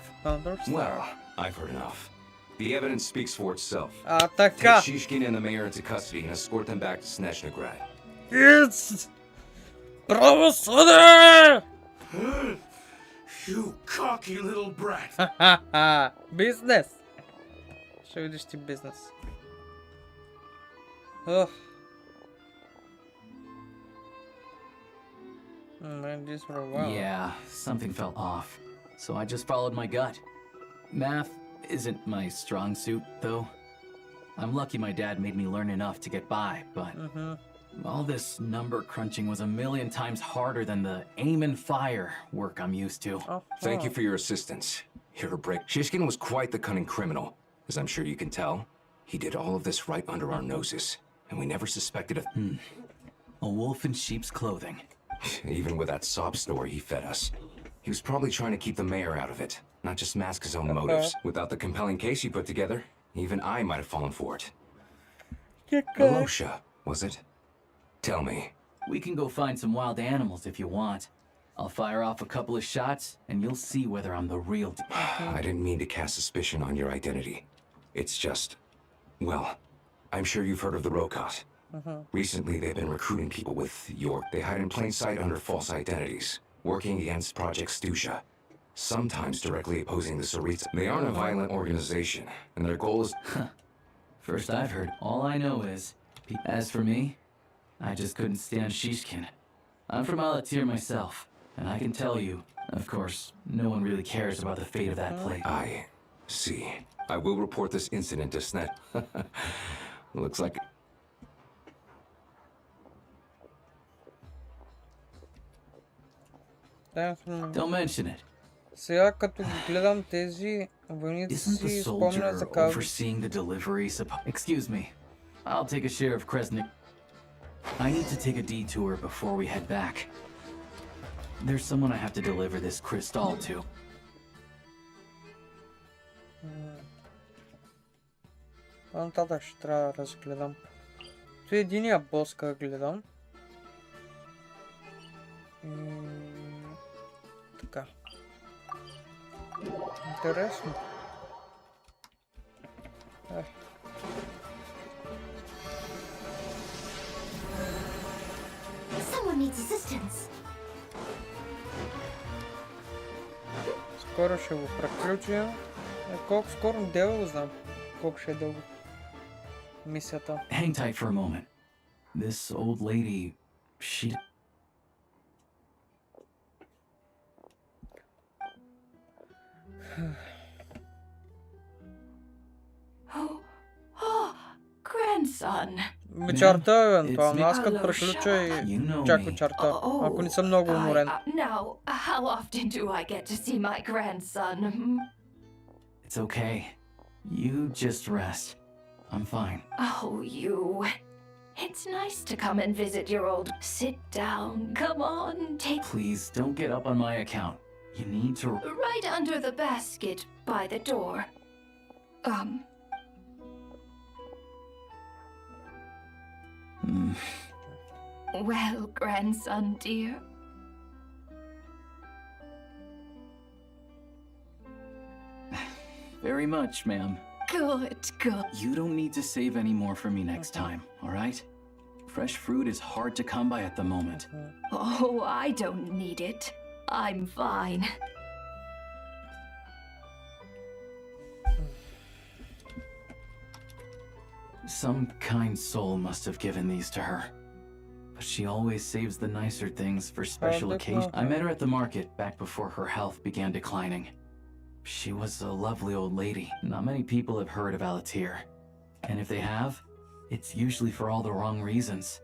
Well, I've heard enough. The evidence speaks for itself. А така. Take Shishkin and the mayor into custody and escort them back to Snezhnograd. Yes! Правосудие! You cocky little brat! Ха-ха-ха! Бизнес! Ще видиш ти бизнес. Ugh. Man, this for a while. Yeah, something felt off. So I just followed my gut. Math isn't my strong suit, though. I'm lucky my dad made me learn enough to get by, but all this number crunching was a million times harder than the aim and fire work I'm used to. Thank you for your assistance. Here to break. Shishkin was quite the cunning criminal, as I'm sure you can tell. He did all of this right under our noses, and we never suspected a wolf in sheep's clothing. Even with that sob story he fed us. He was probably trying to keep the mayor out of it, not just mask his own motives. Without the compelling case you put together, even I might have fallen for it. Alosha, was it? Tell me. We can go find some wild animals if you want. I'll fire off a couple of shots, and you'll see whether I'm the real I didn't mean to cast suspicion on your identity. It's just... well, I'm sure you've heard of the Rokot. Recently, they've been recruiting people with your... They hide in plain sight under false identities, working against Project Stusha, sometimes directly opposing the Tsaritsa. They aren't a violent organization, and their goal is... First I've heard. All I know is... As for me, I just couldn't stand Shishkin. I'm from Alatir myself, and I can tell you, of course, no one really cares about the fate of that place. I see. I will report this incident to Snet. Looks like... Don't mention it. Сега като гледам тези войници Isn't the си спомня за soldier как... overseeing the delivery Excuse me. I'll take a share of Kresnik. I need to take a detour before we head back. There's someone I have to deliver this crystal to. Нататък ще трябва да разгледам. Това е единия бос, как гледам. Така. Интересно. Someone needs assistance. Скоро ще го приключим. Колко скоро дела знам. Колко ще е дълго мисията. Hang tight for a moment. This old lady, she... Grandson. Вечерта, евентуално. Аз като приключа и чак вечерта, ако не съм много уморен. Now, how often do I get to see my grandson? It's okay. You just rest. I'm fine. Oh, you. It's nice to come and visit your old... Sit down. Come on, take... Please, don't get up on my account. You need to... Right under the basket by the door. Well, grandson dear. Very much, ma'am. Good, good. You don't need to save any more for me next time, alright? Fresh fruit is hard to come by at the moment. Oh, I don't need it. I'm fine. Some kind soul must have given these to her. But she always saves the nicer things for special occasions. I met her at the market back before her health began declining. She was a lovely old lady. Not many people have heard of Alatir. And if they have, it's usually for all the wrong reasons.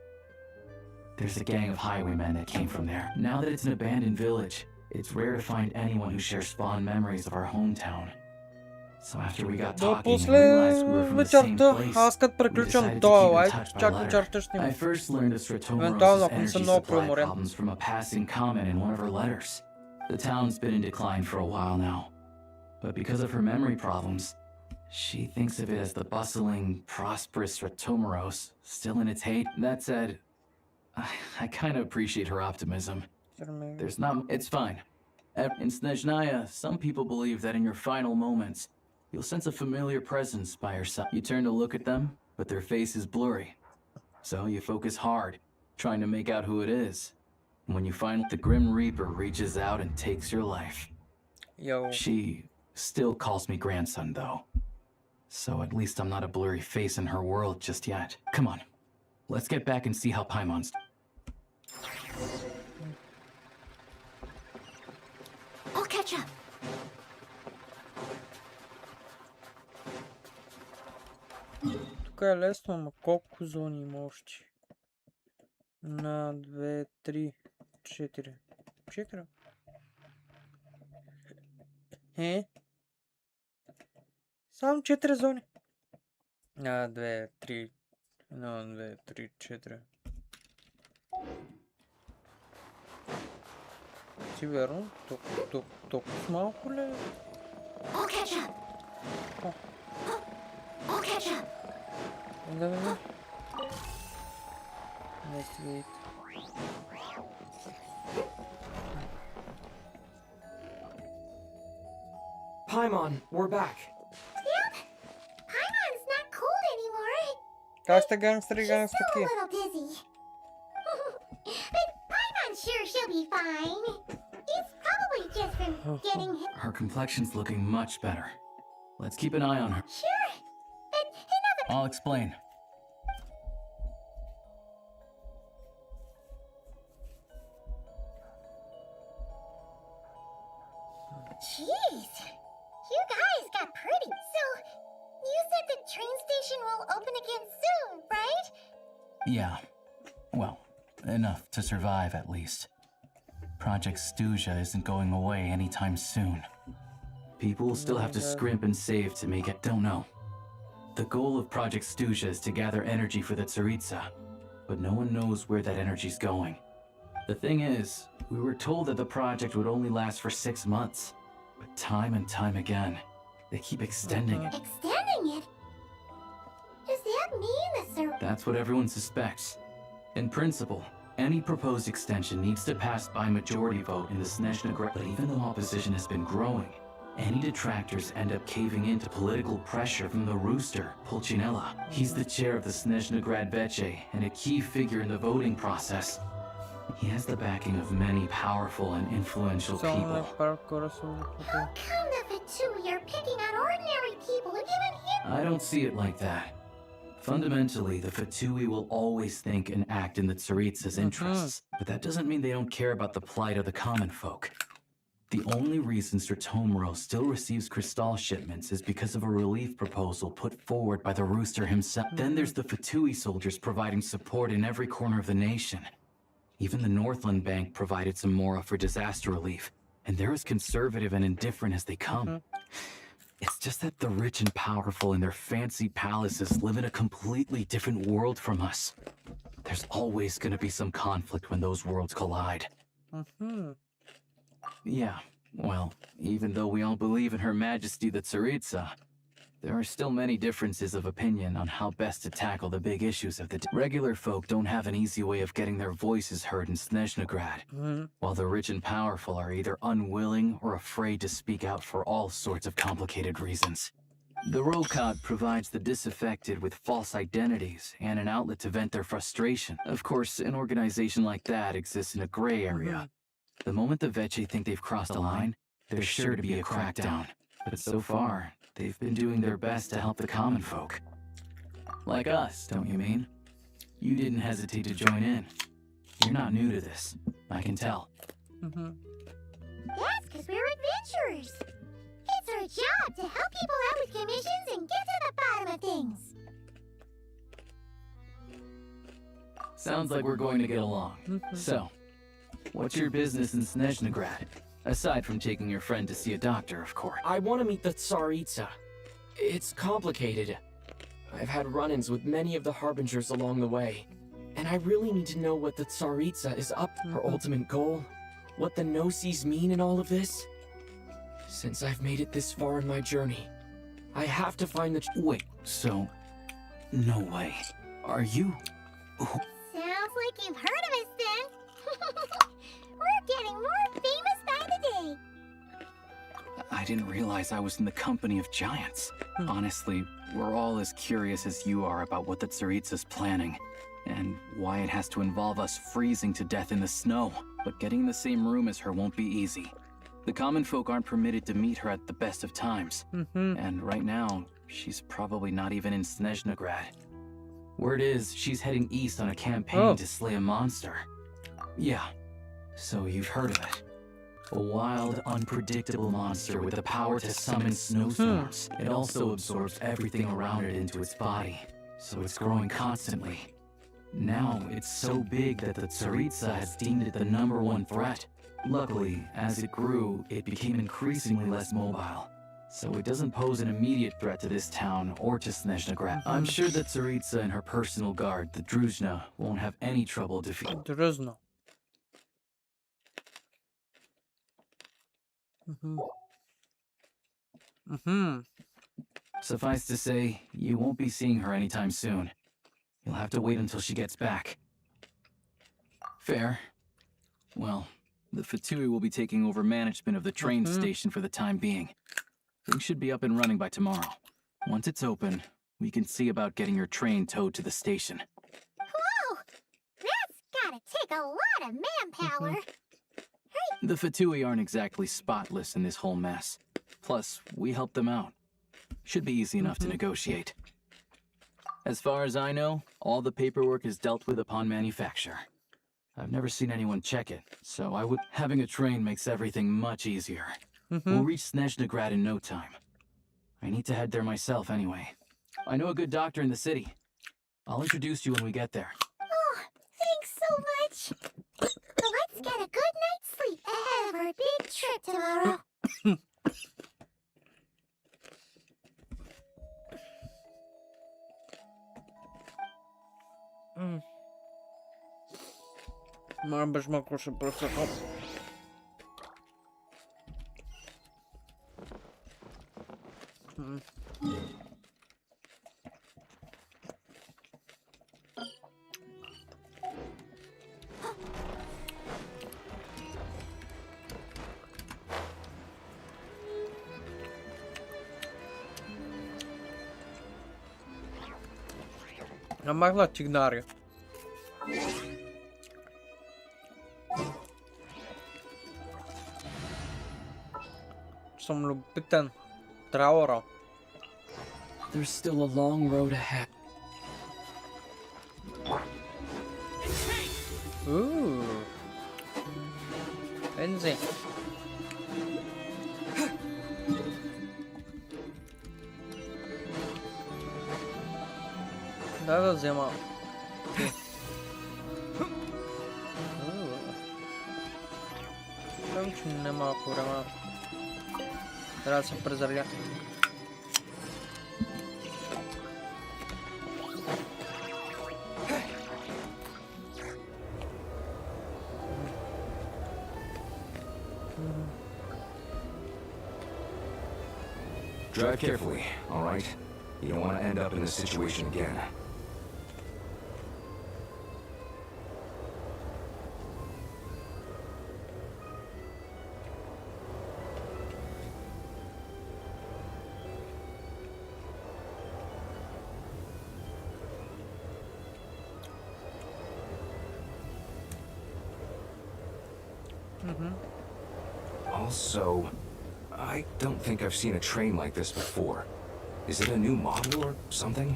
There's a gang of highwaymen that came from there. Now that it's an abandoned village, it's rare to find anyone who shares fond memories of our hometown. So after we got talking and realized we were from the same place, аз като we приключвам decided to това keep in лайф, touch by чак letter. вечерта ще I има. first learned of Stratomoros's Евентуално, ако не energy съм много supply преуморен. problems from a passing comment in one of her letters. The town's been in decline for a while now. But because of her memory problems, she thinks of it as the bustling, prosperous Stratomoros, still in its heyday. That said, I kind of appreciate her optimism. There's not... It's fine. In Snezhnaya, some people believe that in your final moments, you'll sense a familiar presence by your side. You turn to look at them, but their face is blurry. So you focus hard, trying to make out who it is. And when you find the Grim Reaper reaches out and takes your life. Yo. She still calls me grandson, though. So at least I'm not a blurry face in her world just yet. Come on, let's get back and see how Paimon's... I'll catch up. Тук е лесно, ама колко зони има още? 1, 2, 3, 4. 4? Само 4 зони. 1, 2, 3. 1, 2, 3, 4. Ти верно? Тук малко ли? I'll catch up. I'll catch up. Да. Let's wait. Paimon, we're back. Yep. Paimon's not cold anymore. Как сте гангстери, She's still a гангстки? little dizzy. But Paimon's sure she'll be fine. It's probably just from getting hit. Her complexion's looking much better. Let's keep an eye on her. Sure. But enough of... I'll explain. Jeez. You guys got pretty. So, you said the train station will open again soon, right? Yeah. Well, enough to survive at least. Project Stuja isn't going away anytime soon. People will still have to scrimp and save to make it. Don't know. The goal of Project Stuja is to gather energy for the Tsaritsa, but no one knows where that energy's going. The thing is, we were told that the project would only last for 6 months, but time and time again, they keep extending it. Extending it? Does that mean the That's what everyone suspects. In principle, any proposed extension needs to pass by majority vote in the Snezhnegrad. But even though opposition has been growing, any detractors end up caving into political pressure from the rooster, Pulcinella. He's the chair of the Snezhnegrad Veche and a key figure in the voting process. He has the backing of many powerful and influential people. How come the Fatui are picking on ordinary people who given him. I don't see it like that. Fundamentally, the Fatui will always think and act in the Tsaritsa's interests, but that doesn't mean they don't care about the plight of the common folk. The only reason Sir Tomoro still receives Crystal shipments is because of a relief proposal put forward by the Rooster himself. Then there's the Fatui soldiers providing support in every corner of the nation. Even the Northland Bank provided some mora for disaster relief, and they're as conservative and indifferent as they come. It's just that the rich and powerful in their fancy palaces live in a completely different world from us. There's always gonna be some conflict when those worlds collide. Yeah, well, even though we all believe in Her Majesty the Tsaritsa, there are still many differences of opinion on how best to tackle the big issues of the day. Regular folk don't have an easy way of getting their voices heard in Snezhnograd, while the rich and powerful are either unwilling or afraid to speak out for all sorts of complicated reasons. The Rokot provides the disaffected with false identities and an outlet to vent their frustration. Of course, an organization like that exists in a gray area. The moment the Veche think they've crossed a line, there's sure to be a crackdown. But so far, they've been doing their best to help the common folk. Like us, don't you mean? You didn't hesitate to join in. You're not new to this, I can tell. That's because we're adventurers. It's our job to help people out with commissions and get to the bottom of things. Sounds like we're going to get along. So, what's your business in Snezhnograd? Aside from taking your friend to see a doctor, of course. I want to meet the Tsaritsa. It's complicated. I've had run-ins with many of the Harbingers along the way, and I really need to know what the Tsaritsa is up to, her ultimate goal, what the no-sees mean in all of this. Since I've made it this far in my journey, I have to find the... Wait, so... No way. Are you... Sounds like you've heard of us then. We're getting more famous by the day. I didn't realize I was in the company of giants. Honestly, we're all as curious as you are about what the Tsaritsa's planning, and why it has to involve us freezing to death in the snow. But getting in the same room as her won't be easy. The common folk aren't permitted to meet her at the best of times, and right now, she's probably not even in Snezhnograd. Word is, she's heading east on a campaign to slay a monster. Yeah, so you've heard of it. A wild, unpredictable monster with the power to summon snowstorms. It also absorbs everything around it into its body, so it's growing constantly. Now, it's so big that the Tsaritsa has deemed it the #1 threat. Luckily, as it grew, it became increasingly less mobile, so it doesn't pose an immediate threat to this town or to Snezhnograd. I'm sure that Tsaritsa and her personal guard, the Druzhna, won't have any trouble defeating. Druzhna. Suffice to say, you won't be seeing her anytime soon. You'll have to wait until she gets back. Fair. Well, the Fatui will be taking over management of the train station for the time being. Things should be up and running by tomorrow. Once it's open, we can see about getting your train towed to the station. Whoa! That's gotta take a lot of manpower. The Fatui aren't exactly spotless in this whole mess. Plus, we helped them out. Should be easy enough to negotiate. As far as I know, all the paperwork is dealt with upon manufacture. I've never seen anyone check it, so having a train makes everything much easier. We'll reach Snezhnograd in no time. I need to head there myself anyway. I know a good doctor in the city. I'll introduce you when we get there. Oh, thanks so much. Let's get a good night's sleep ahead of our big trip tomorrow. Mam bez makusza просто хоп. А могла Тигнари. Som любителен траура. There's still a long road ahead. Enzi. Да взема. Че нема време. Трябва да се презърля. Drive carefully, all right? You don't want to end up in this situation again. Also, I don't think I've seen a train like this before. Is it a new model or something?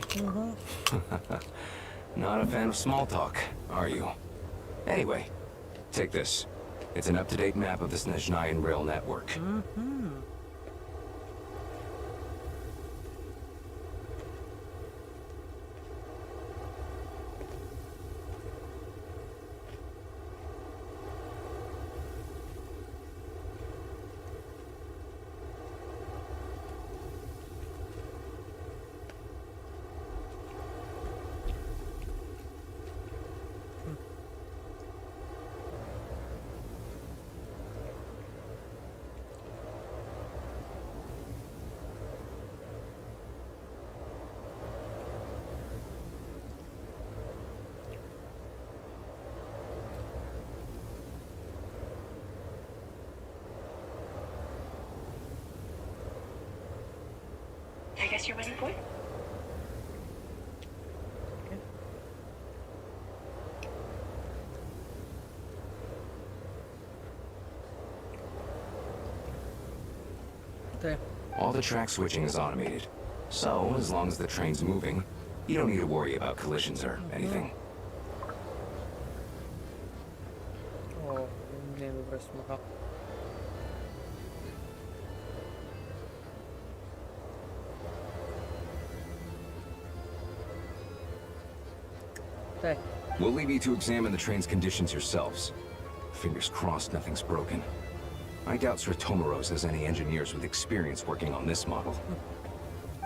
Not a fan of small talk, are you? Anyway, take this. It's an up-to-date map of the Snezhnayan rail network. I guess you're ready for it? Okay. All the track switching is automated. So, as long as the train's moving, you don't need to worry about collisions or anything. Oh, не добре смаха. Okay. We'll leave you to examine the train's conditions yourselves. Fingers crossed nothing's broken. I doubt Sir Tomaros has any engineers with experience working on this model.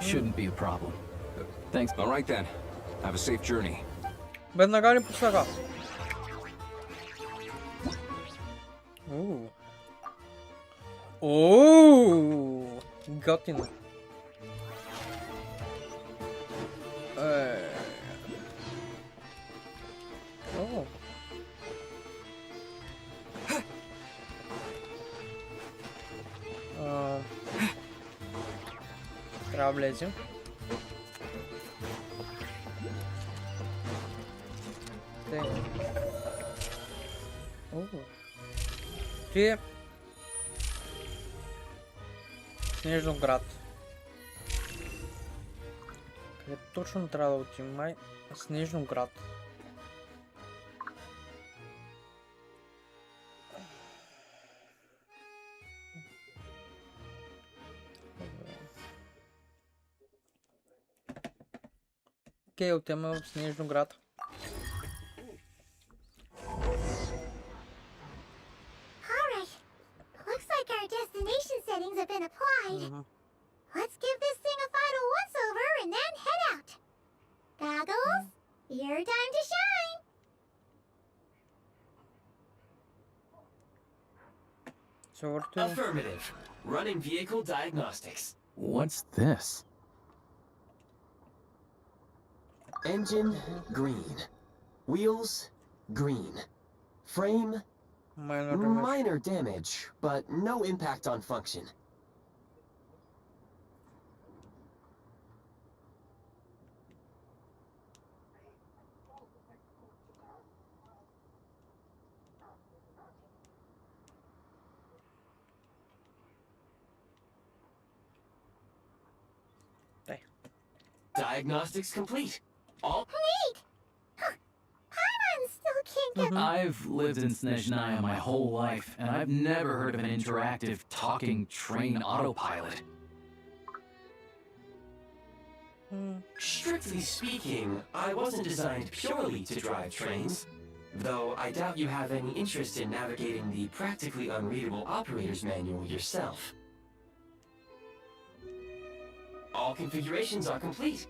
Shouldn't be a problem. Thanks. All right then. Have a safe journey. Веднага ли посага? Готино. Трябва да влезем. Ти Снежноград. Къде точно трябва да отидем? Май Снежноград. Окей, отиваме в Снежноград. Settings have been applied. Let's give this thing a final once-over and then head out. Goggles, your time to shine. Affirmative. Running vehicle diagnostics. What's this? Engine, green. Wheels, green. Frame, minor damage, but no impact on function. Diagnostics complete. All. Wait! Paimon still can't get. I've lived in Snezhnaya my whole life, and I've never heard of an interactive, talking train autopilot. Strictly speaking, I wasn't designed purely to drive trains. Though I doubt you have any interest in navigating the practically unreadable operator's manual yourself. All configurations are complete.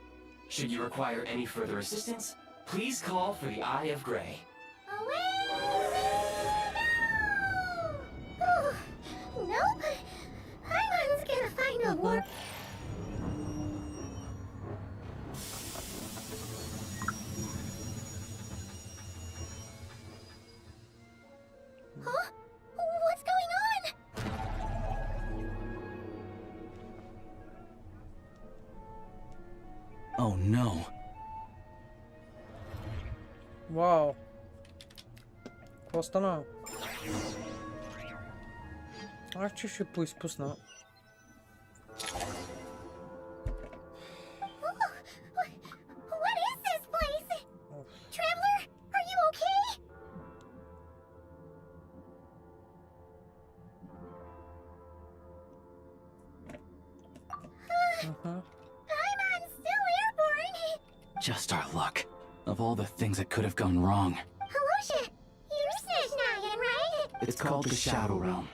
Should you require any further assistance, please call for the Eye of Grey. Oh, nope. Paimon's gonna find a warp. Huh? What's going on? Oh no. Wow. Просто чуть-чуть пусть вкусно. What is this place? Traveler, are you okay? Paimon's still airborne. Just our luck. Of all the things that could have gone wrong. Halosha, you're Snezhnayan, right? It's called the Shadow Realm.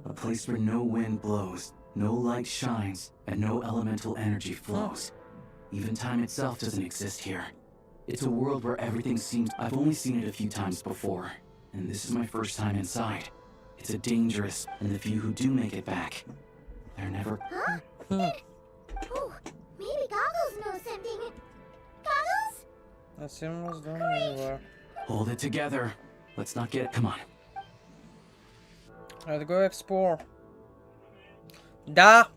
A place where no wind blows, no light shines, and no elemental energy flows. Even time itself doesn't exist here. It's a world where everything seems... I've only seen it a few times before, and this is my first time inside. It's a dangerous, and the few who do make it back, they're never... Huh? Oh, maybe Goggles knows something. Goggles? That's almost done anywhere. Hold it together. Let's not get... Come on. Let's go explore. Да.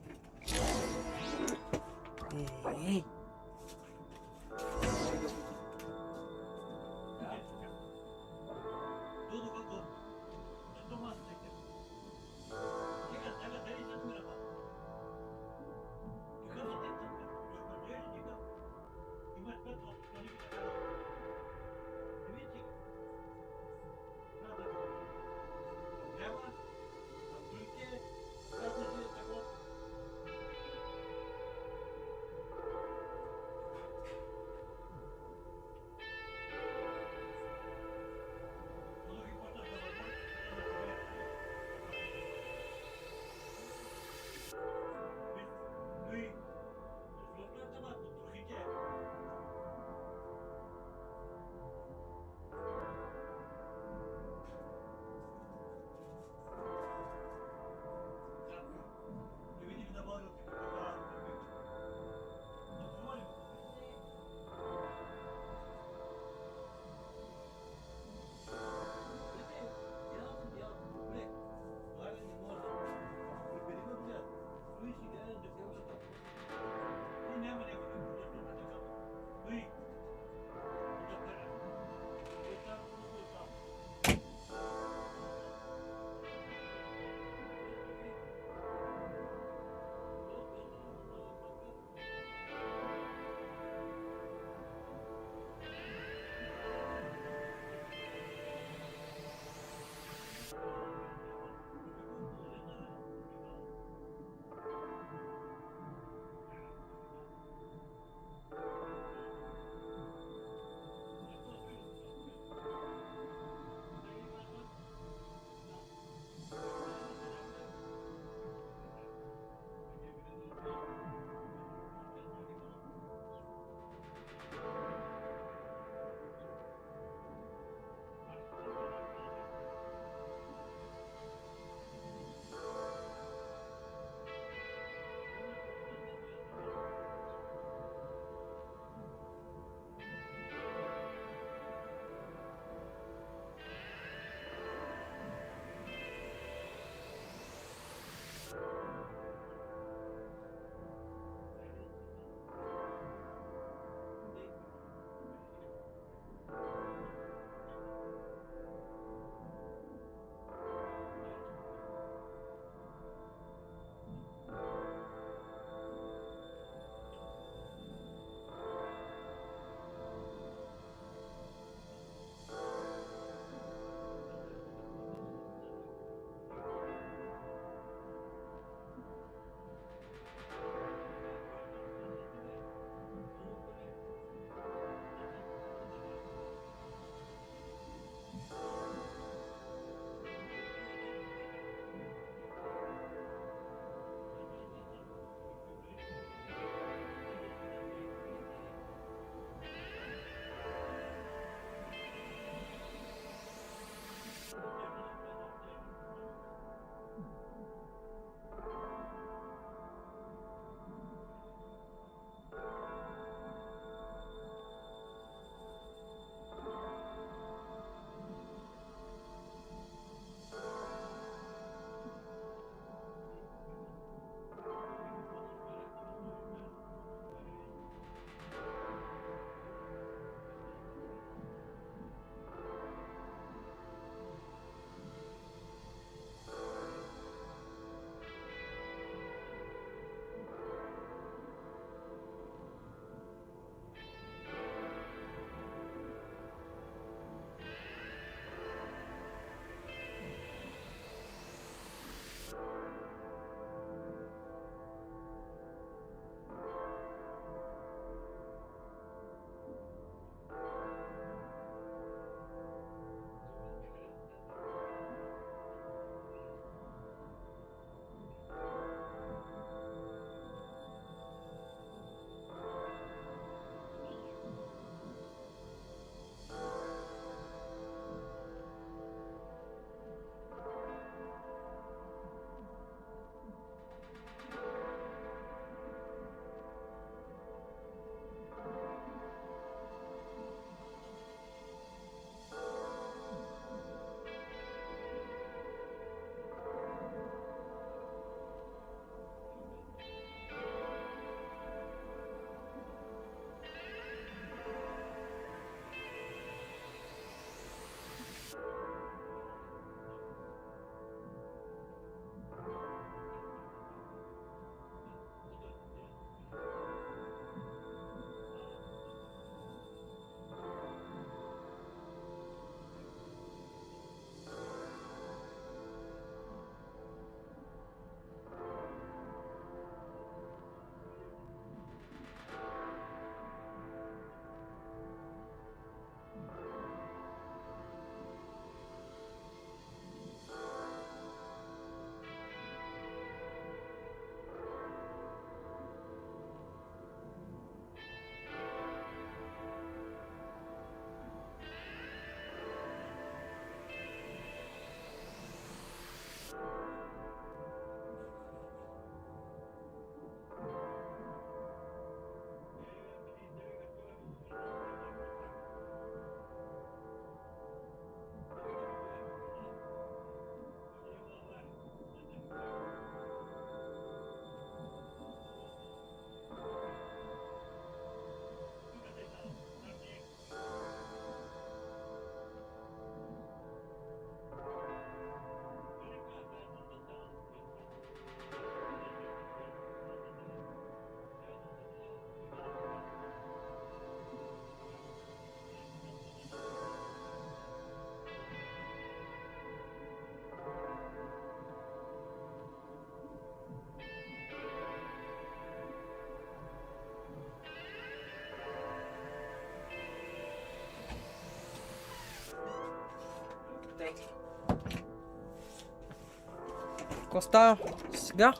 Какво става сега?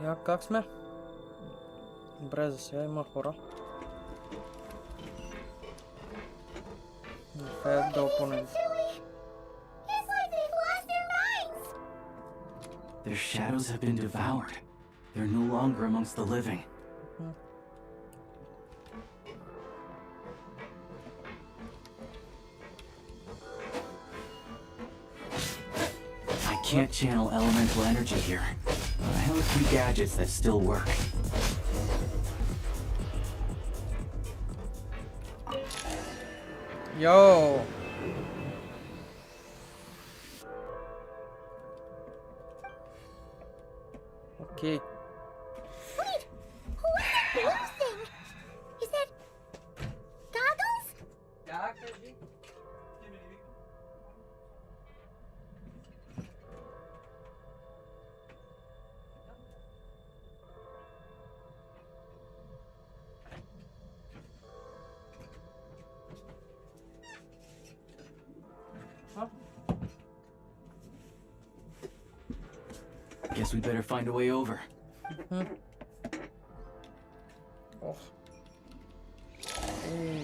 Я как сме? Добре, за сега има хора. Fed the opponent. Their shadows have been devoured. They're no longer amongst the living. I can't channel elemental energy here. I have a few gadgets that still work. Yo! Okay. Wait! What's that blue thing? Is that... goggles? Guess we better find a way over. Oh.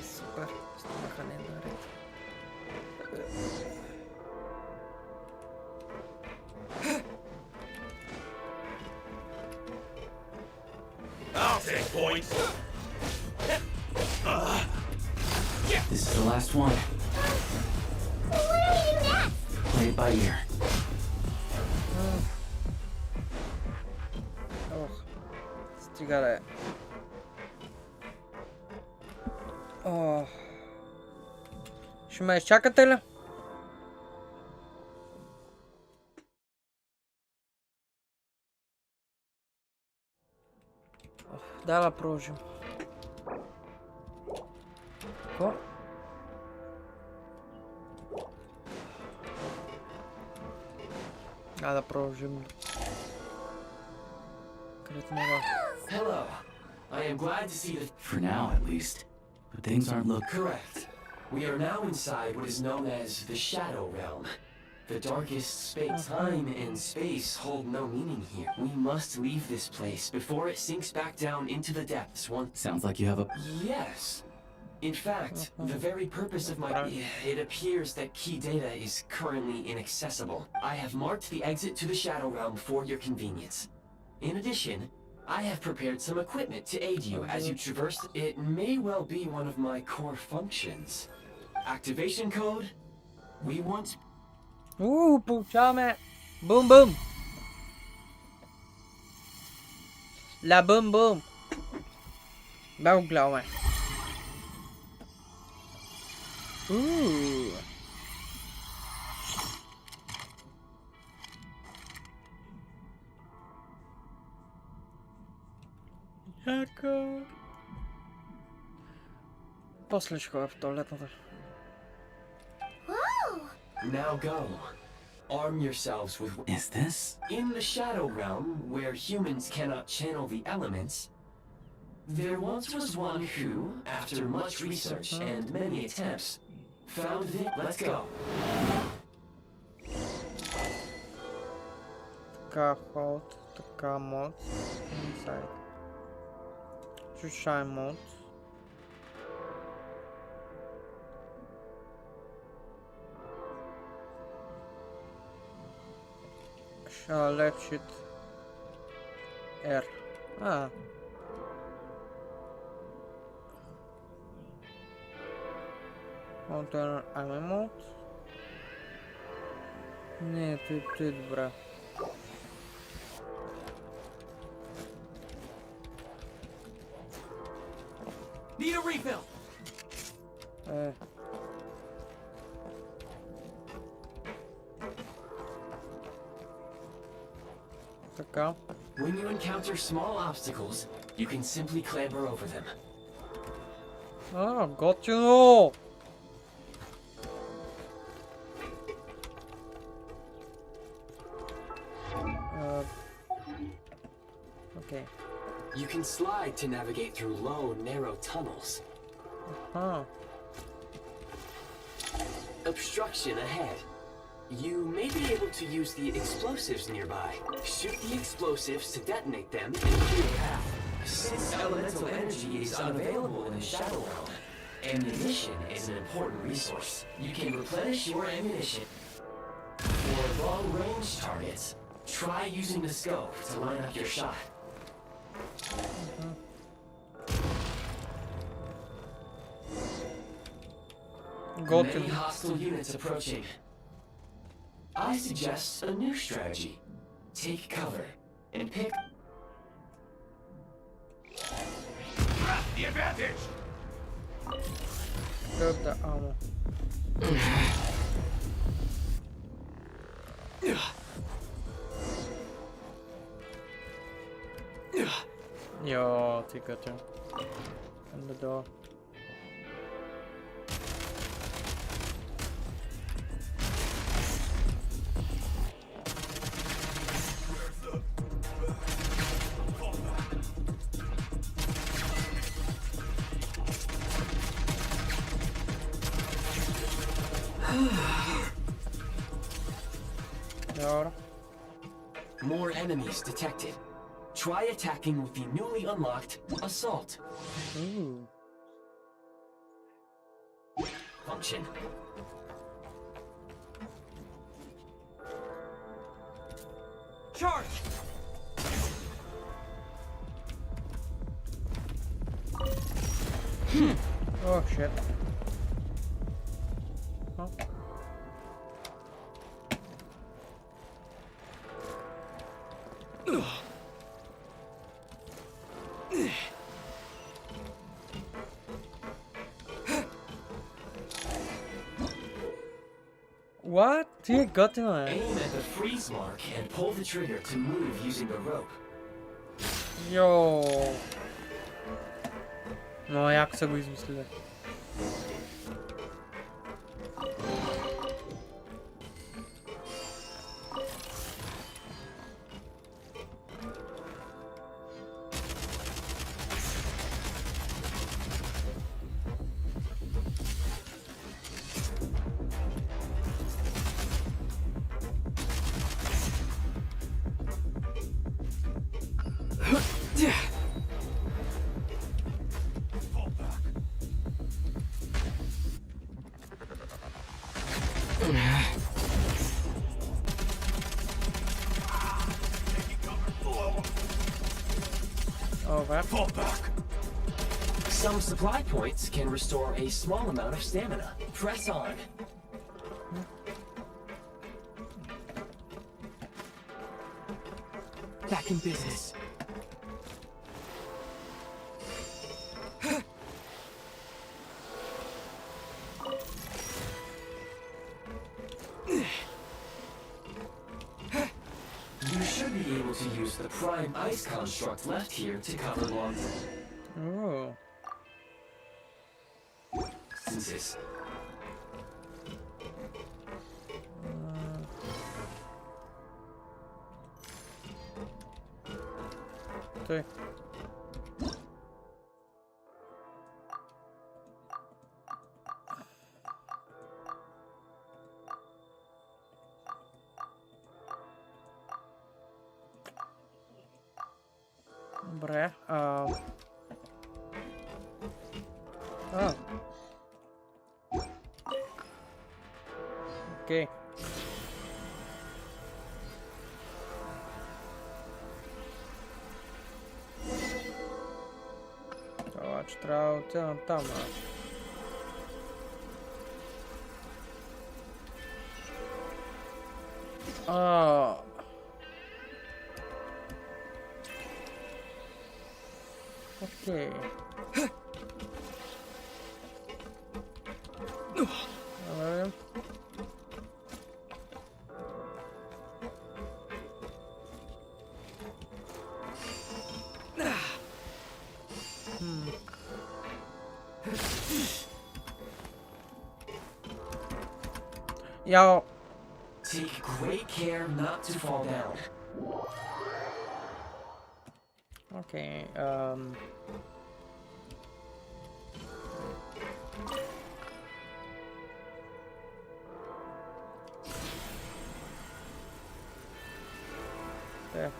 Super. Станаха не наред. I'll take points. This is the last one. What do we do next? Play it by ear. Стига да е. О. Ще ме изчакате ли? Дай да продължим. Какво? Дай да продължим. Hello. I am glad to see that... For now, at least. But things aren't looking... Correct. We are now inside what is known as the Shadow Realm. The darkest space. Time and space hold no meaning here. We must leave this place before it sinks back down into the depths once... Sounds like you have a... Yes. In fact, the very purpose of my... It appears that key data is currently inaccessible. I have marked the exit to the Shadow Realm for your convenience. In addition, I have prepared some equipment to aid you as you traverse. It may well be one of my core functions. Activation code. We want... Получаваме бум бум. Ла бум бум. Бе го гледаме. Яко. После ще ходя в туалетната. Now go. Arm yourselves with... Is this? In the Shadow Realm, where humans cannot channel the elements, there once was one who, after much research and many attempts, found it. Let's go. Така ход, така мод. Inside. Чушай мод. Left shift R. Container ammo. Не, ты добра. Need a refill. Така. When you encounter small obstacles, you can simply clamber over them. Готино! Okay. You can slide to navigate through low, narrow tunnels. obstruction ahead. You may be able to use the explosives nearby. Shoot the explosives to detonate them and clear a path. Since elemental energy is unavailable in the Shadow Realm, ammunition is an important resource. You can replenish your ammunition. For long-range targets, try using the scope to line up your shot. Many hostile units approaching. I suggest a new strategy. Take cover and pick. Grab the advantage! Grab the ammo. Ja, tycker att jag ändå då. More enemies detected. Try attacking with the newly unlocked Assault. Ooh. Function. Charge! Oh shit. Huh? What? You got in there. Aim at the freeze mark and pull the trigger to move using a rope. Yo. No, jak se go izmislili? Fall back. Some supply points can restore a small amount of stamina. Press on. Back in business. You should be able to use the prime ice construct left here to cover long. Oh. Since Okay. Добре. Окей. Това, че трябва да отидем там, Окей. Добре. Yo. Take great care not to fall down. Okay, There.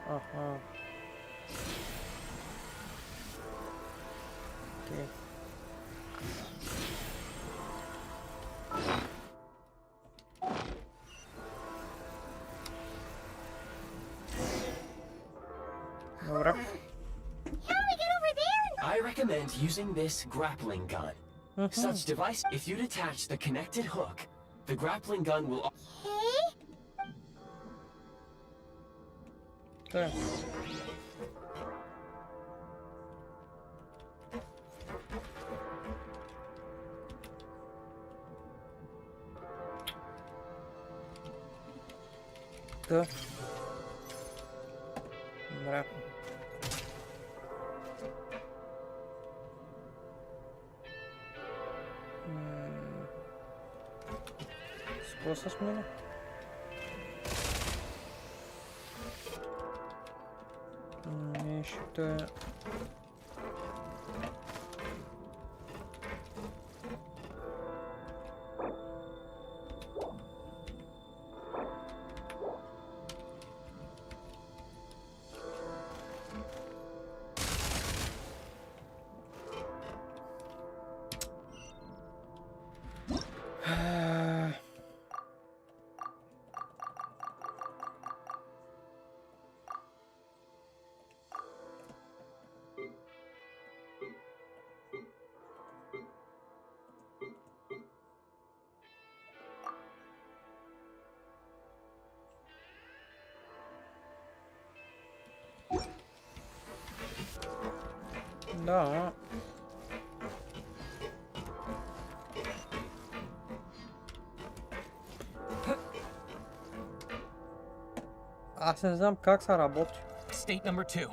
Ага. Окей. Добре. I recommend using this grappling gun. Such device, if you detach the connected hook, the grappling gun will... Так. Да. Добре. С мене? Не считаю. Да. Аз не знам как се работи. State number 2.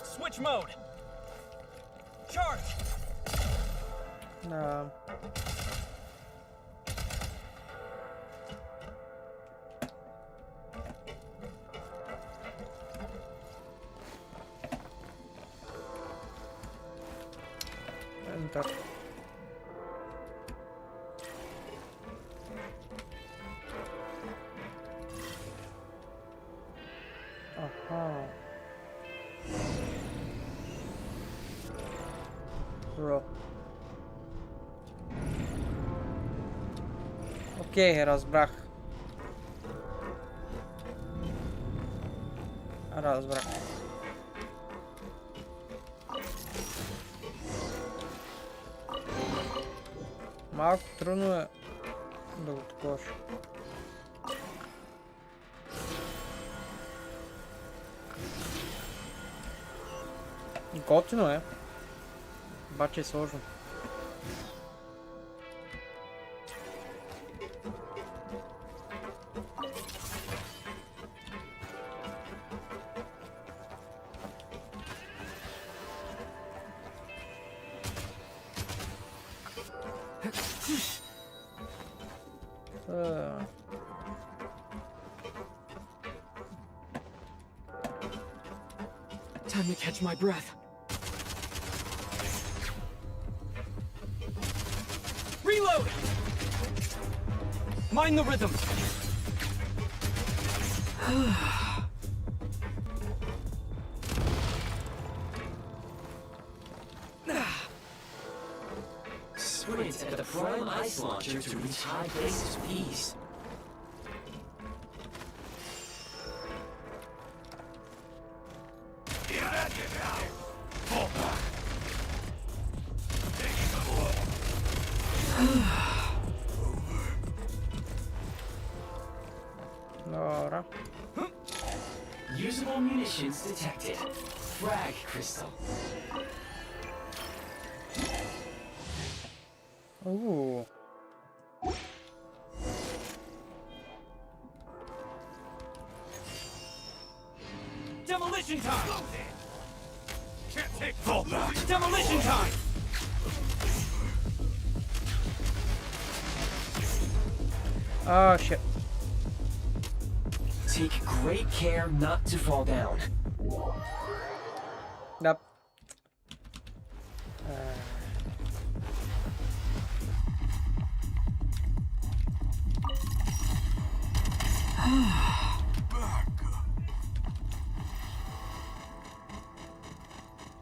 Switch mode. Charge. Да. Enter. Ага. Бро. Окей, разбрах. Разбрах. Малко трудно е да го такош. Готино е. Обаче е сложно. Time to catch my breath. Reload! Mind the rhythm. Sprint at the prime ice launcher to reach high base of peace. Dobra. Usable munitions detected. Frag crystal. Ooh. Demolition time! Can't take fall back! Demolition time! Oh shit. Take great care not to fall down. Yep.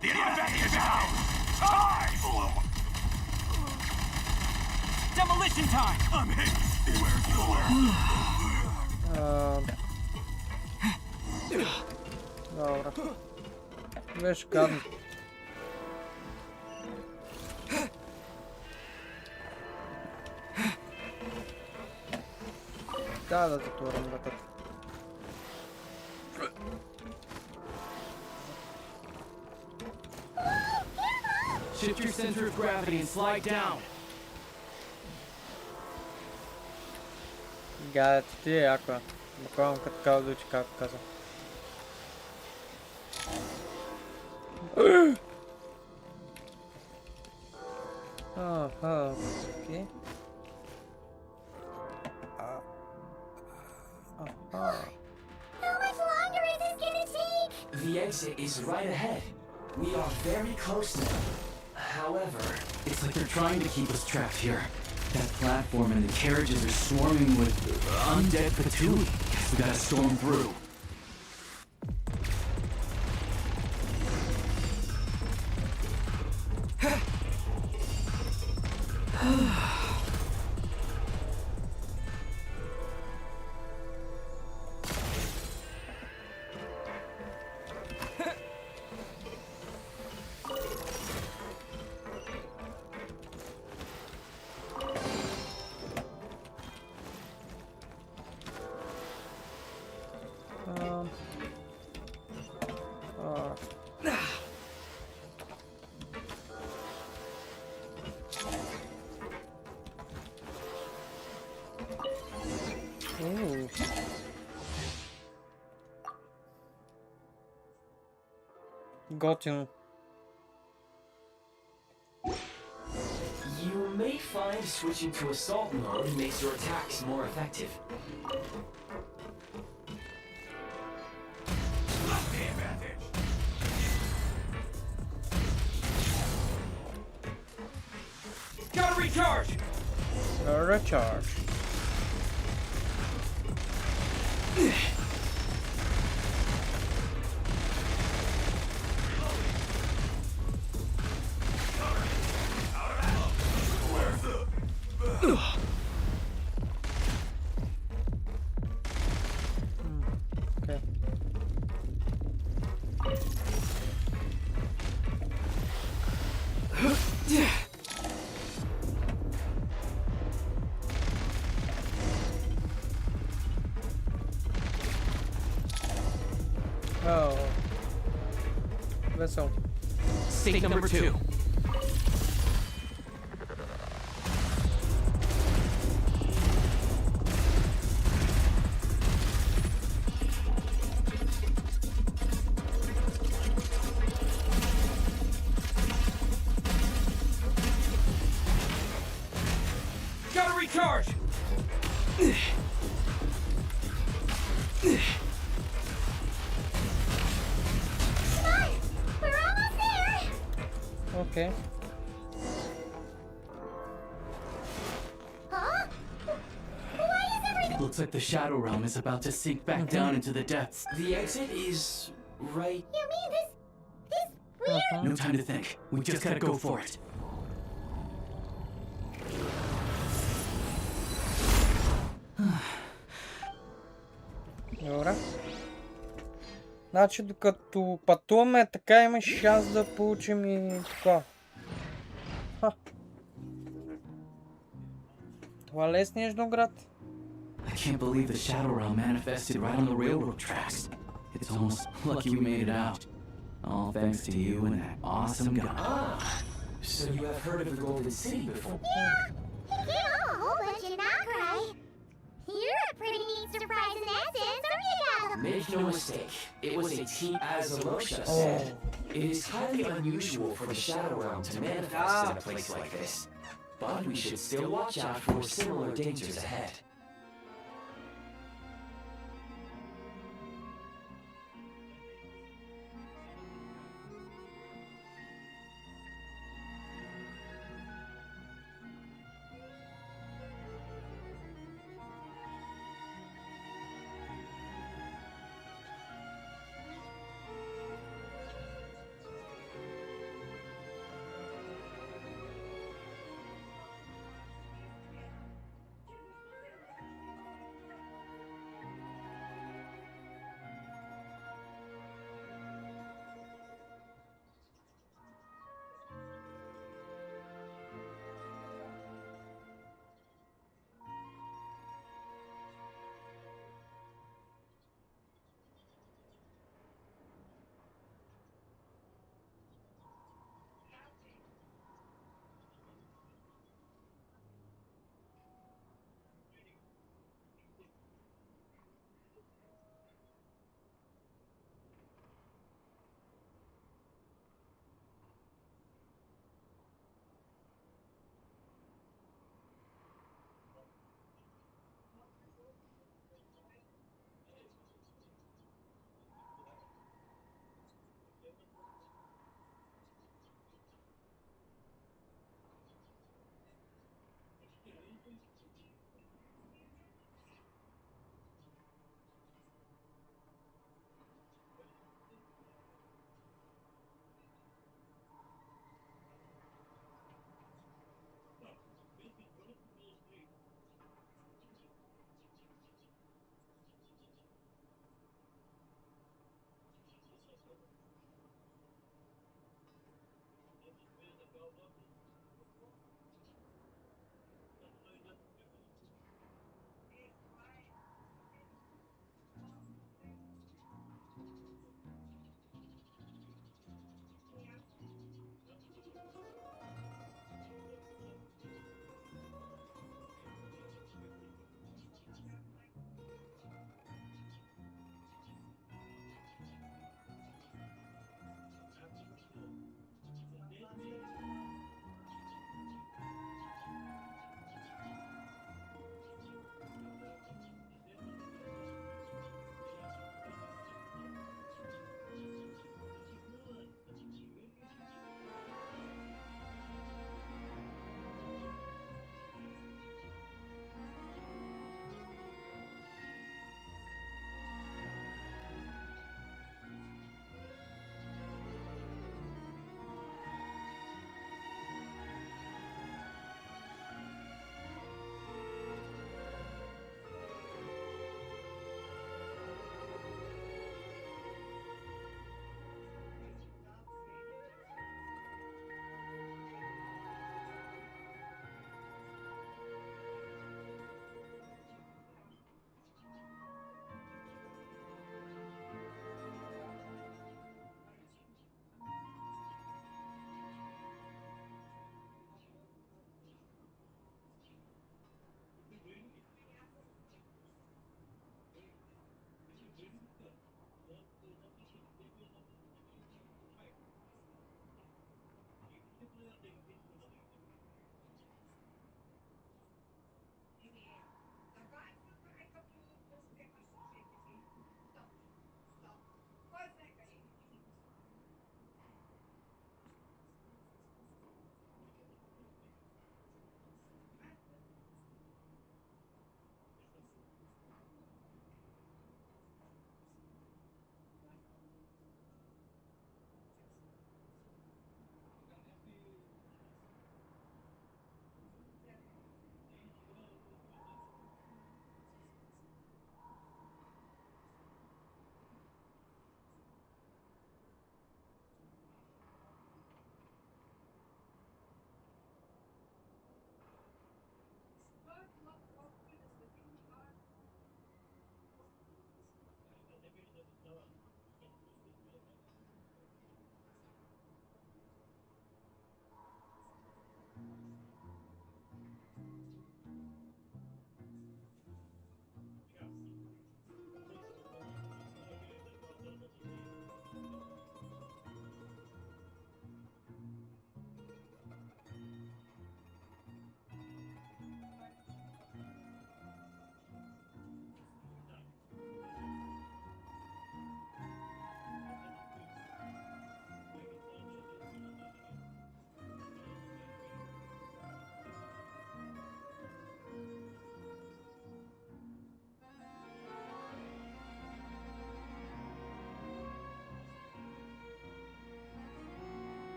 The effect is out! Time! Demolition time! I'm hit! Where's the Dobra. Wiesz, gadam. Да, затворим этот. Shift your center of gravity and slide down. Гадат, ти е яко. Буквално като калдучи, както каза. Окей. How much longer is this gonna take? The exit is right ahead. We are very close now. However, It's like they're trying to keep us trapped here. That platform and the carriages are swarming with undead patooey. Guess we gotta storm through. Готино. you may find switching to assault mode makes your attacks more effective. Gotta recharge! Recharge. Okay. Oh. Vessel. Stake number 2. Gotta recharge! Okay. Huh? Why is everything... Looks like the Shadow Realm is about to sink back down into the depths. The exit is right. You mean this weird... No time to think. We just gotta go for it. Добре. Значи докато пътуваме, така има шанс да получим и това. Това ли е Снежно град? I can't believe the Shadow Realm manifested right on the railroad tracks. It's almost lucky we made it out. All thanks to you and that awesome guy. Ah, so you have heard of the Golden City before? Yeah, you get a whole bunch of knock-cry. You're a pretty neat surprise in that sense, aren't you, Gotham? Make no mistake, it was a team, as Alosha said. It is highly unusual for the Shadow Realm to manifest in a place like this. But we should still watch out for similar dangers ahead.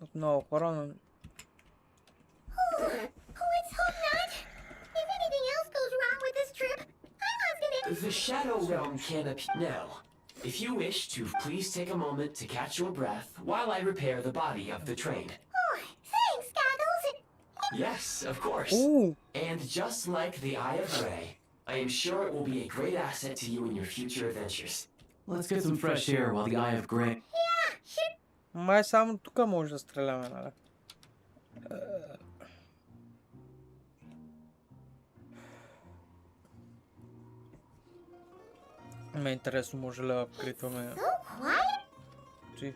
Отново хора, но... Oh, let's hope not. If anything else goes wrong with this trip, I'm gonna... The Shadow Realm can appear now. If you wish to, please take a moment to catch your breath while I repair the body of the train. Oh, thanks, Goggles. Yes, of course. Ooh. And just like the Eye of Ray, I am sure it will be a great asset to you in your future adventures. Let's get some fresh air while the Eye of Grey. Yeah, sure. Май само тука може да стреляме, нали? Ме е интересно, може ли да апгрейдваме... So quiet. Си.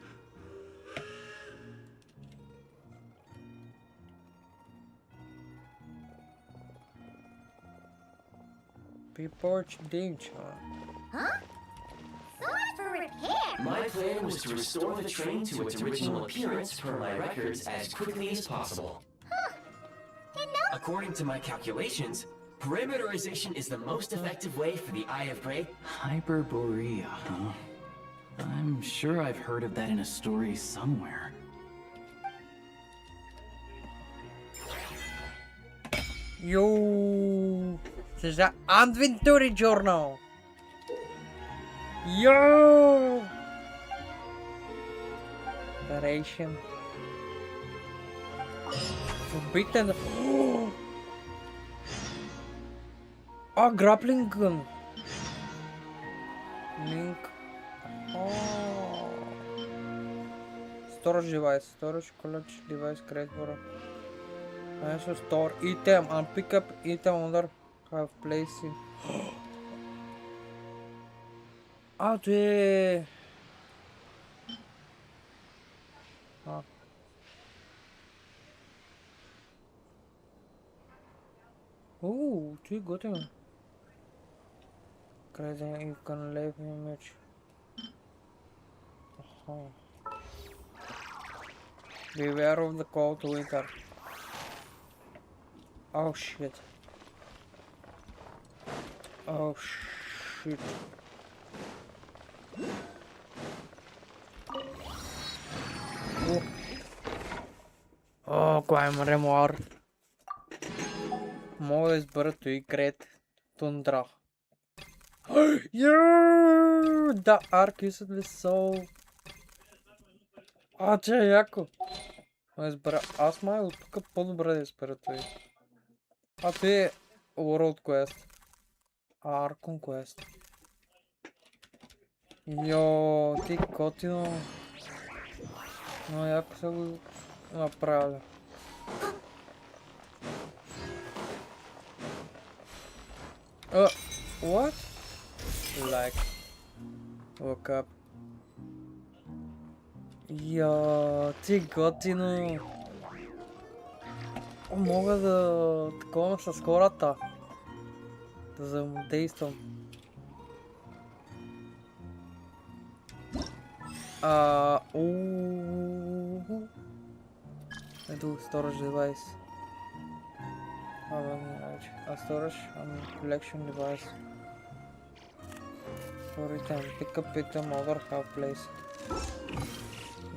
Припорч Динча. Huh? Sorry for repair. My plan was to restore the train to its original appearance per my records as quickly as possible. Huh. And no? According to my calculations, perimeterization is the most effective way for the Eye of Grey. Hyperborea, huh? I'm sure I've heard of that in a story somewhere. Yo, this is an adventure journal. Yo, operation. Forbidden. Oh, grappling gun. Link. Oh. Storage device. Storage college device. Great for. I should store item and pick up item under have place in. Ah, dude. Ah. Oh, too good. Crazy, you can leave image. Beware of the cold winter. Oh shit. Oh shit. Oh, qua è remor. Мога да избера той крет. Тундра. Yeah! The arc is the soul. А, че е яко. Да избера. Аз май от тук по-добре да избера той. А той е World Quest. Arc Conquest. Йо, ти котино. Но яко са го направили. What? Like, woke up. Йо, ти готино. Мога да такова с хората. Да взаимодействам. Ето storage device. A storage and collection device. For item, pick up item over half place.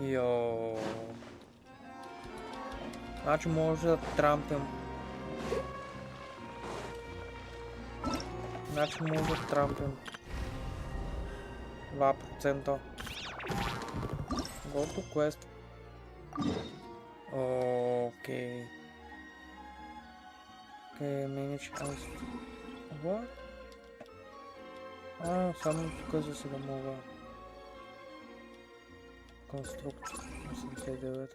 Йо. Значи може да трампим. Значи може да трампим. 2%. Go to quest. Okay. Okay, manage as... What? Само тук за сега мога. Конструкт 89.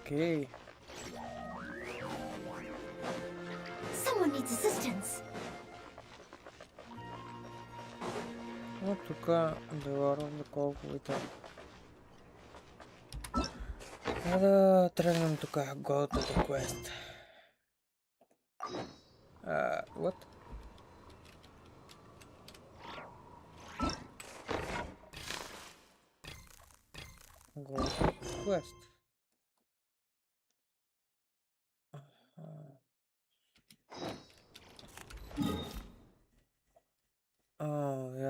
Okay. Someone needs assistance. Тук деварвам доколко да тръгнем тук. Go to the quest. What? Go to the quest.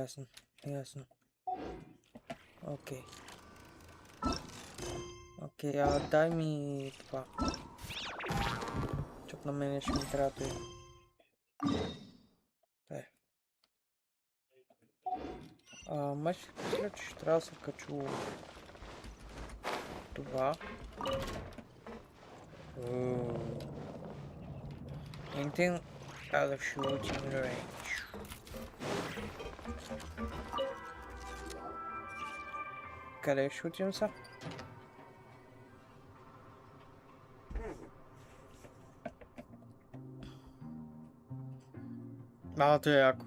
Ясно, ясно. Окей. Окей, дай ми това. Чуп на мене ще ми трябва да май ще мисля, че ще трябва да се качу това. Anything out of shooting range. Къде шутим са? Малото е яко.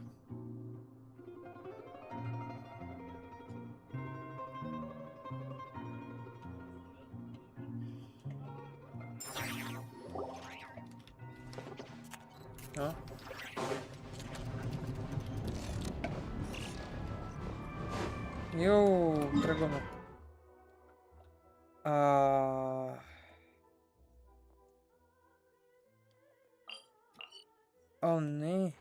Йоу, тръгваме. О, не.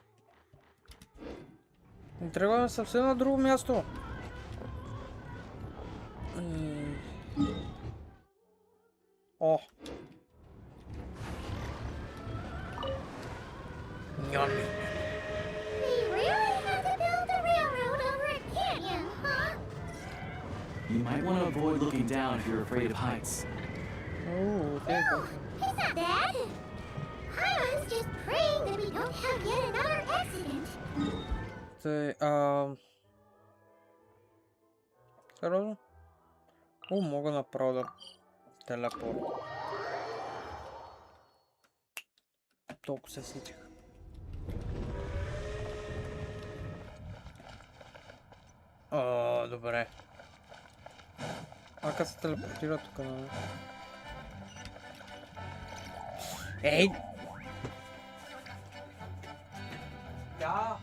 Тръгваме съвсем на друго място. О. Нями. You might want to avoid looking down if you're afraid of heights. Oh, there you go. It's not bad. I was just praying that we don't have yet another accident. Сериозно? О, мога направо да телепорт. Толкова се сетих. Добре. Как се телепортира тук, нали? Ей! Да!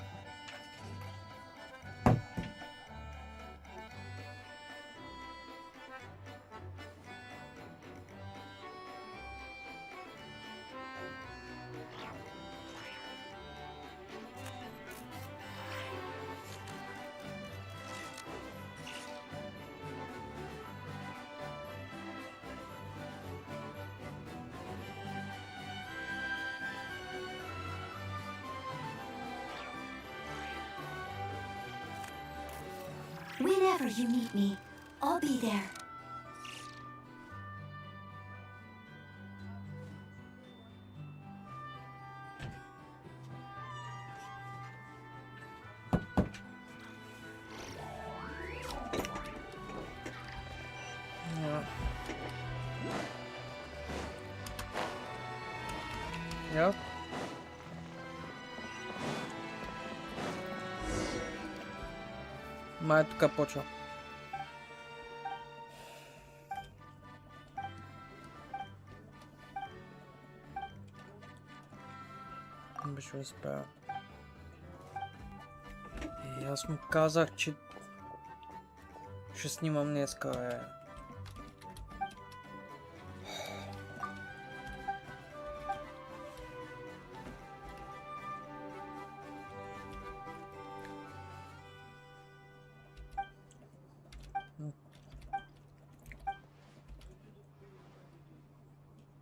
Whenever you need me, I'll be there. Yep. Май тук почва. Беше успя. Аз му казах, че ще снимам днеска, бе.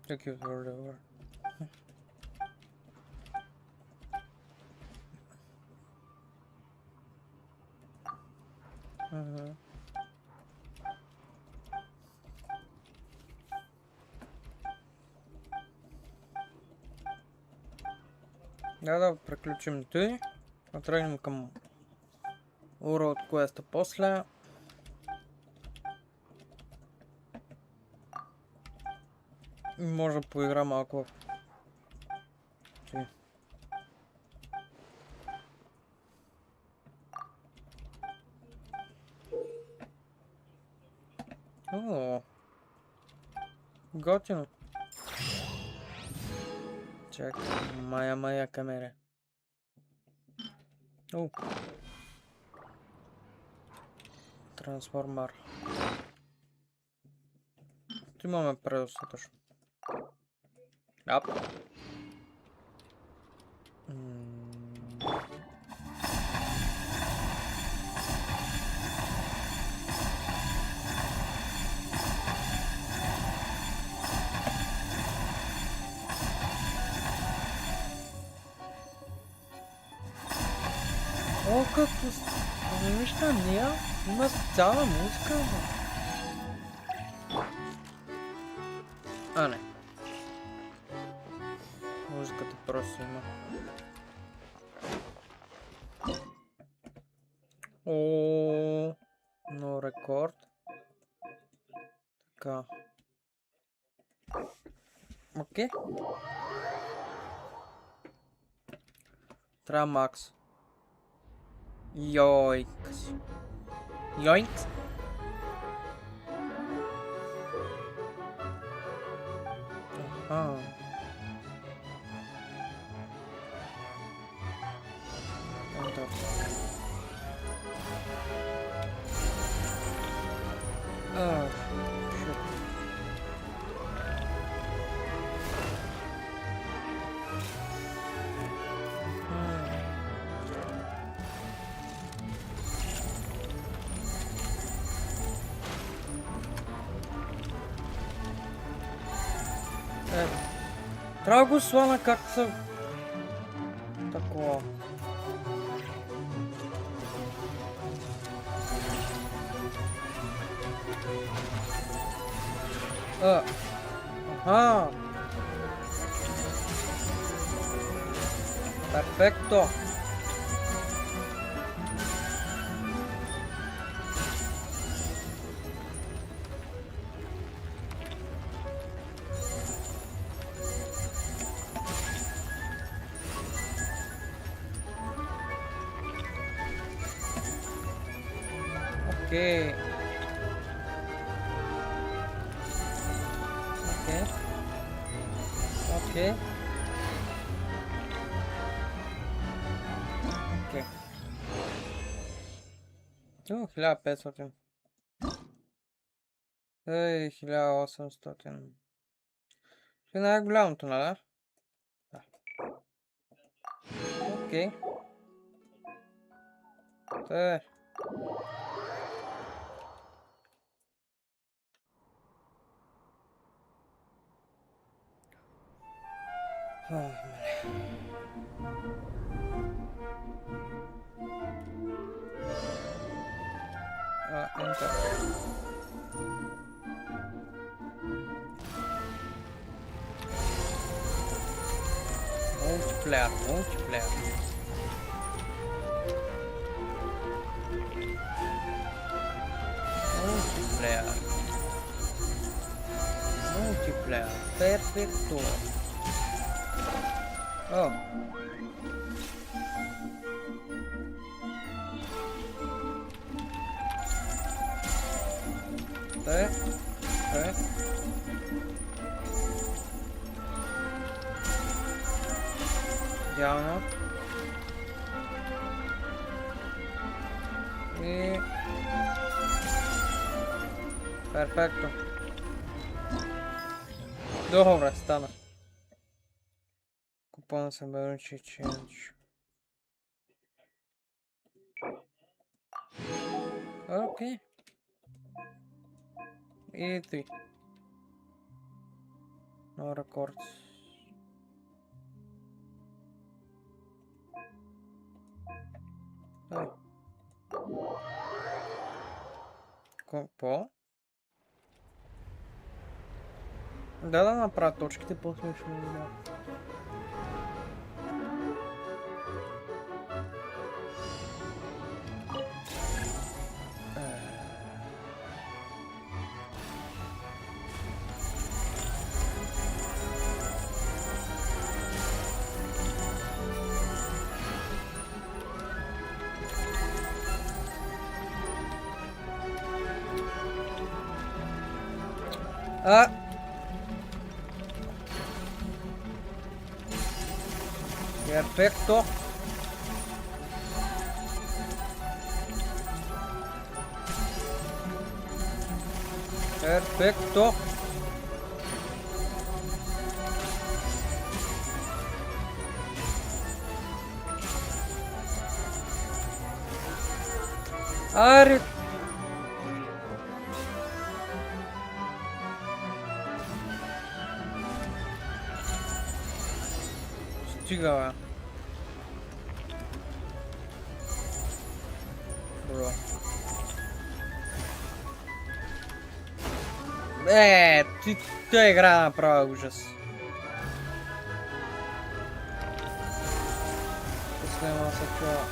Take you forever. Да приключим той. Тръгнем към World Quest после. Може да поигра малко. О, готино. Чакай, моя камера. О. Трансформер. Имаме предостатъчно. Ап. О, както... Виж на нея, има специална музика. А, не. Музиката просто има. О, но рекорд. Така. Окей. Трябва макс. Йойкс. Йойкс. Аха. Enter. Ah, shit. Трябва да го слана как са... Такова. Аха. Перфекто. Окей. Окей. Окей. 1500. 1800. Ще най-голямото, нали? Да. Окей. Те. Enter. Multiplayer. Multiplayer. Perfecto. Oh. Идеално. И... Перфекто. Добре, стана. Купон се беручи ченч. Окей. И ти. No records. По? Да направя точките, после ще ми видя. Perfecto. Perfecto. Аре. Стига, бе. Бро. Тя игра направо ужас. После има се чува.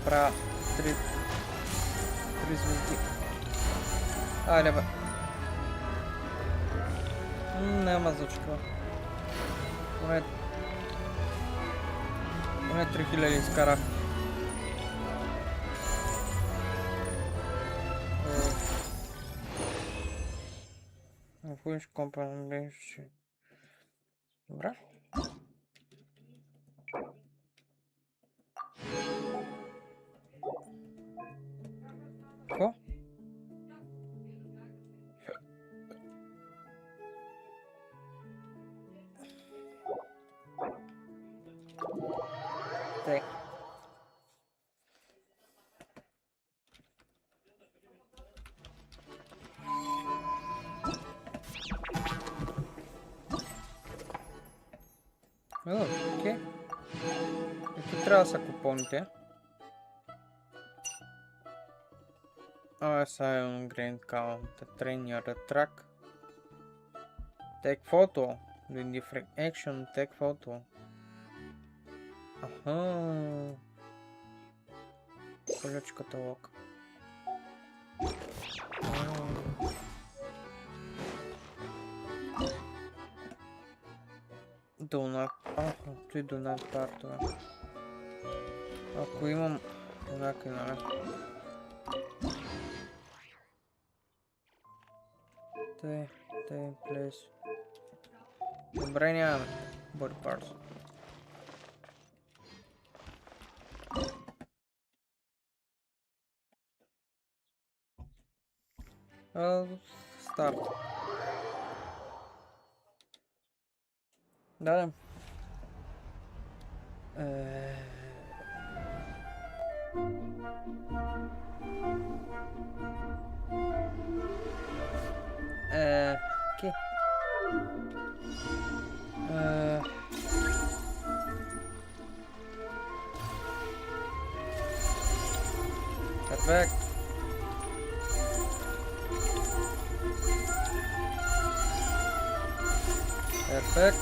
Правя 3 звезди. Айде бе. Няма зачка. Поне 3000 изкарах. Фуиш компания. Добре. Какво? Так. Окей. И тут трябва да са купоните. Asylum Grand Count, train your track. Take photo. Do different action, take photo. Аха. Ключ каталог. Донат. Ти донат партова. Ако имам еднакви, нали? Тъй, плейс. Добре, нямаме. Body parts. Старт. Да. Окей. Перфект. Перфект.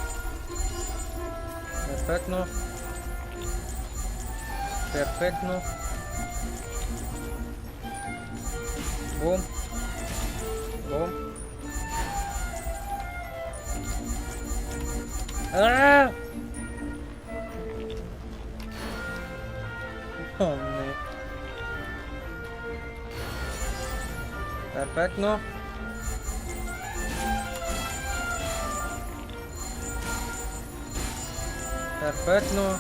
Перфектно. Перфектно. Бум. Бум. О, не. Перфектно. Перфектно.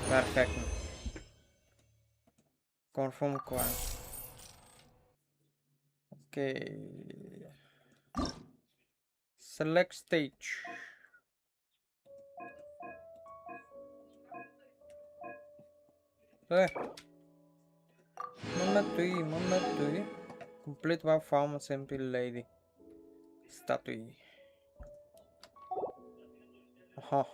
Перфектно. Confirm клан. Окей. Select stage. Моментуй. Complete one form simple lady. Статуи. Аха.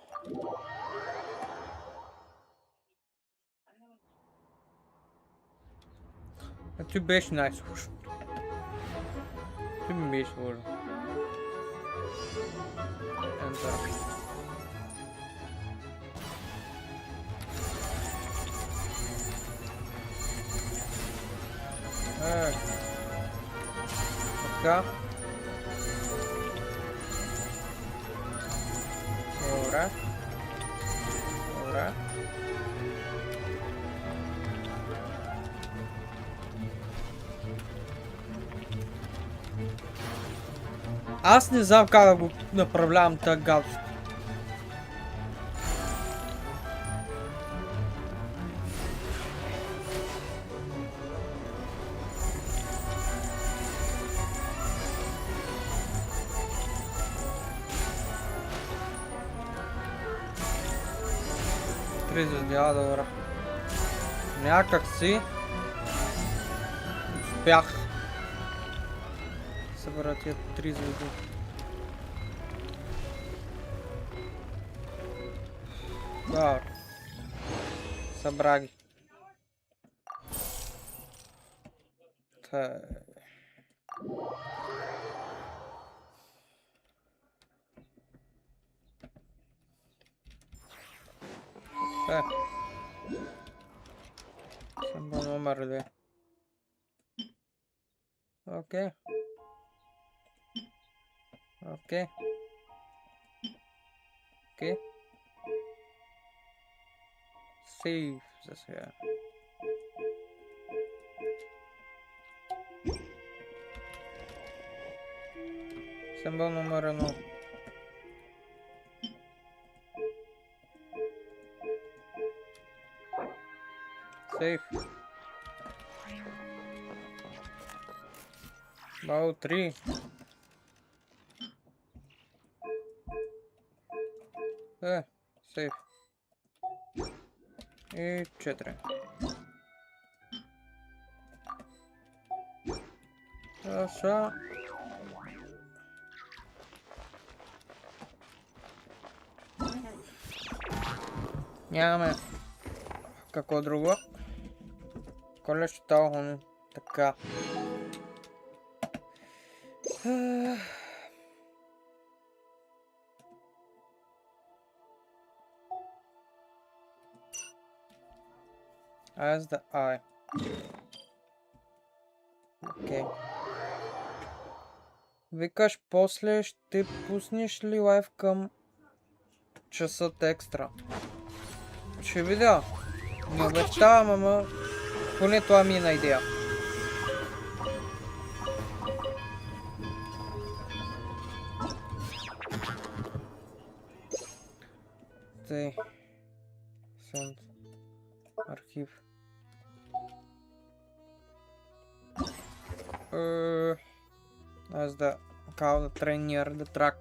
Ти беше най-слушно. Ти ми беше сложно. Enter. Така. Добре. Добре. Аз не знам как да го направлявам тази гадост. Добре. Някак си успях събера тия 3 звезди. Добре. Събра ги. Символ номер 2. Окей. Окей. Окей. Сейв за сега. Символ номер 1. Сейф. Бау 3. Сейф. И 4. Хорошо. Нямаме какво друго. Колещо талхон. Така. As the eye. Окей. Викаш, после ще пуснеш ли лайв към часът екстра? Ще видя. Не обещавам, ама поне това ми е на идея. Тъй. Сент. Архив. As the cow, the train near the track.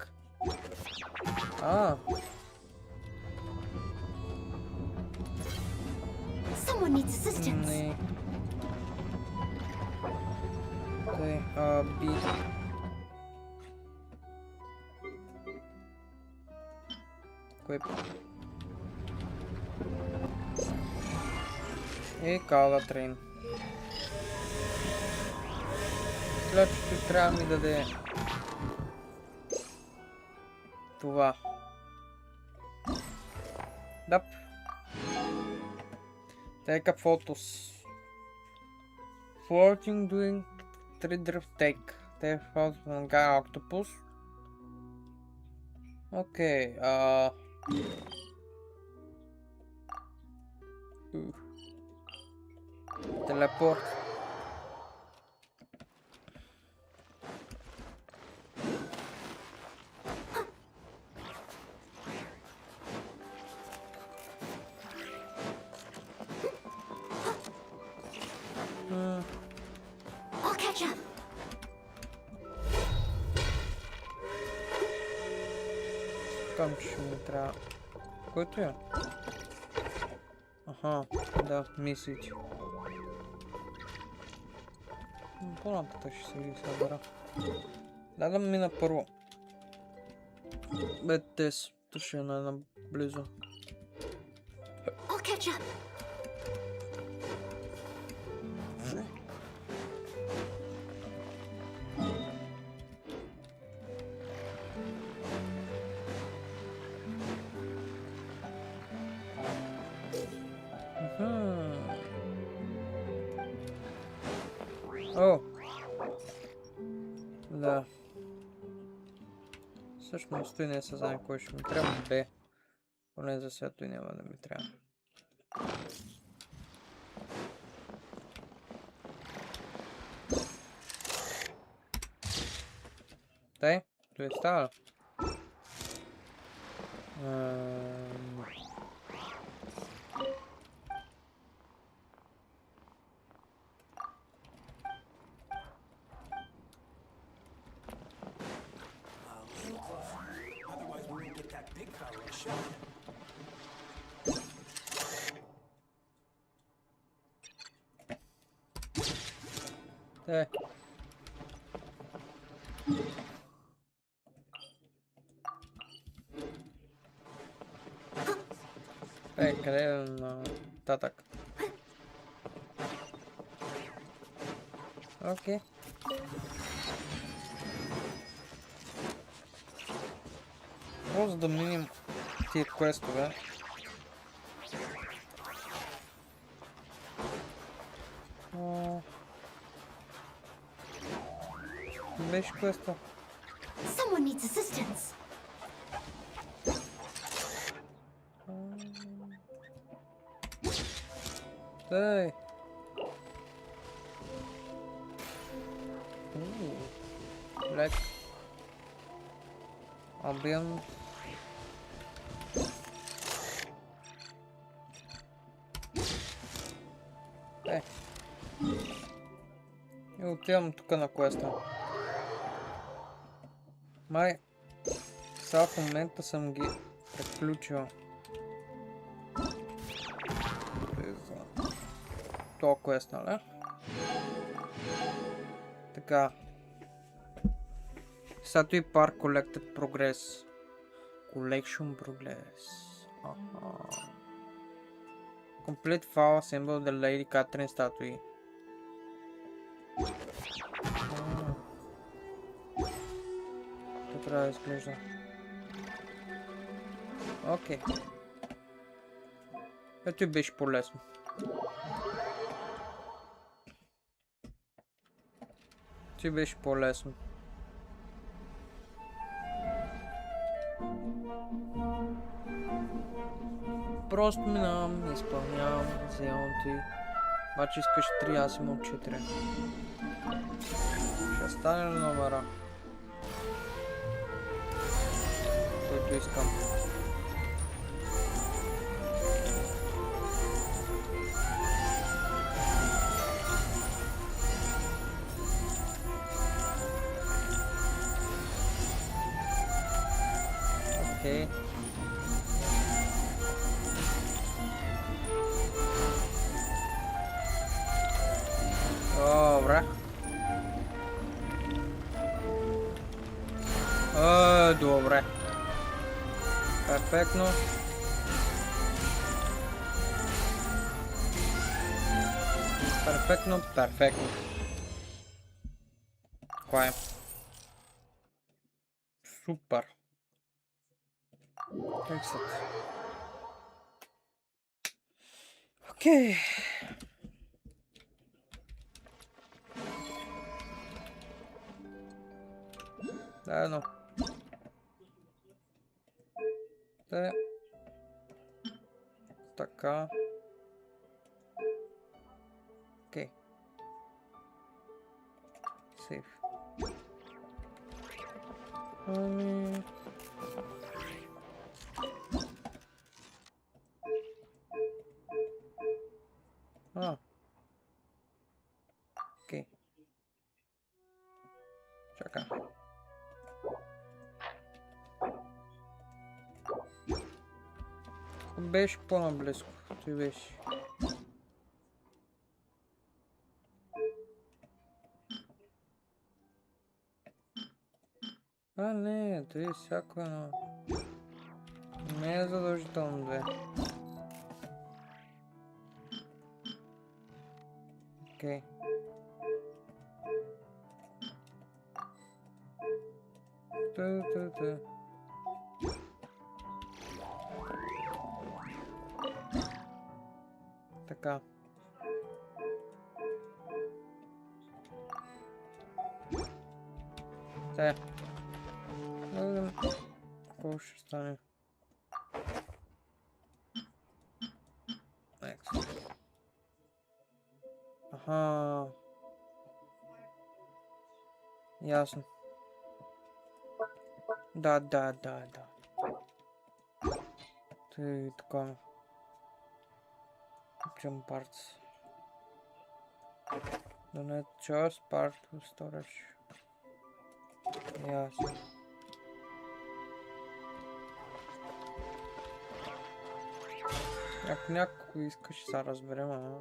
Someone needs assistance. Не. Тъй, би. Equip. И кала трейн. След че трябва ми даде това. Дап. Take a photos. Floating doing 3 drift take. Take photos on guy octopus. Окей, телепорт. I'll catch up. Там ще ми трябва. Който е? Аха, да, мислите. По-нататък ще се ги събера. Да мина първо. Бе, тез. То ще е наблизо. I'll catch up. О! Да. Всъщност той не съзнае кой ще ми трябва. Б. Поне за сега той няма да ми трябва. Дай, той е става. Къде е нататък? Окей. Просто да минем тия квестове. Беше квеста. Someone needs assistance. Ей. Лек. Амбиент. И отивам тук на квеста. Май, сега в момента съм ги приключил. Това квест, нали? Така. Сега и пар Collected Progress. Collection Progress. Complete file assemble the Lady Catherine statue. Това трябва да изглежда. Окей. Ето и беше по-лесно. Ти беше по-лесно. Просто минавам, изпълнявам, вземам ти. Обаче искаш 3, аз имам 4. Ще стане ли номера? Който искам. Окей. Добре. Добре. Перфектно. Перфектно, перфектно. Кой е? Супер. Excellent. Окей. Да, едно. Те. Така. Окей. Сейф. Окей. Чакай. Беше по-наблизко. Ти беше. Не, ти всяко едно. Не е задължително две. Окей. Та. Така. Те. Да видим какво ще стане. Аха. Ясно. Да. Ты така. Jump parts. Donate just part to storage. Ясно. Ако някой искаш, сега разберем, ама...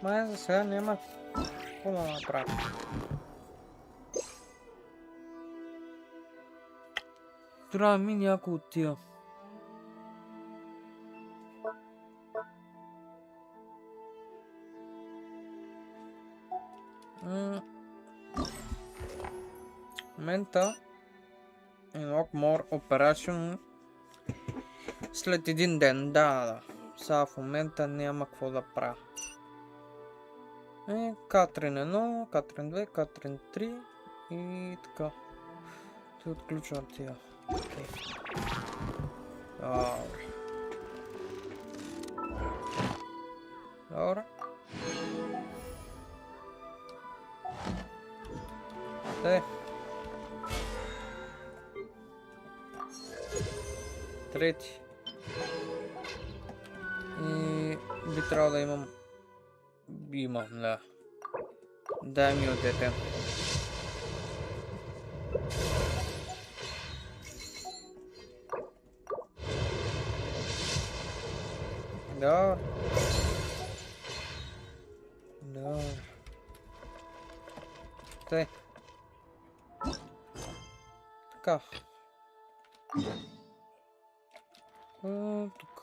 Май за сега няма какво да направя. Трябва ми някой от тия. момента Unlock More Operation след един ден. Да. Сега в момента няма какво да правя. Катрин 1, Катрин 2, Катрин 3 и така. Ти отключвам тия. Окей. Добре. Добре. Трети. И би трябвало да имам... Имам, да. Дай ми от дете. Да. Да. Тъй. Така. Тук.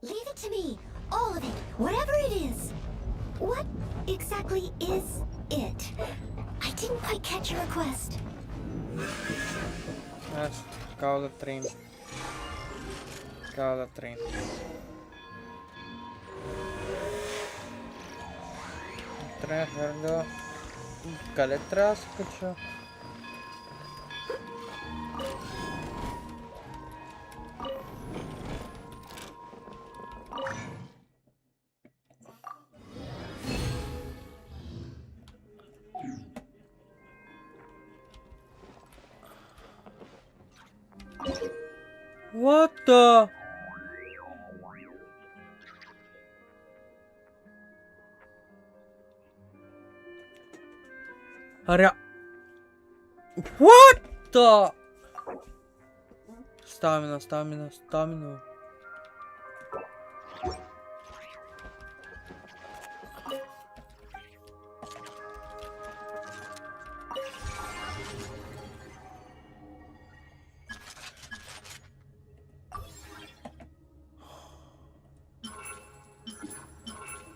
Leave it to me. All of it. Whatever it is. What exactly is it? I didn't quite catch your request. Let's call the train. Call the train. Трябва да... Къде трябва да се кача? What the? Аря. What the? Stamina, stamina, stamina.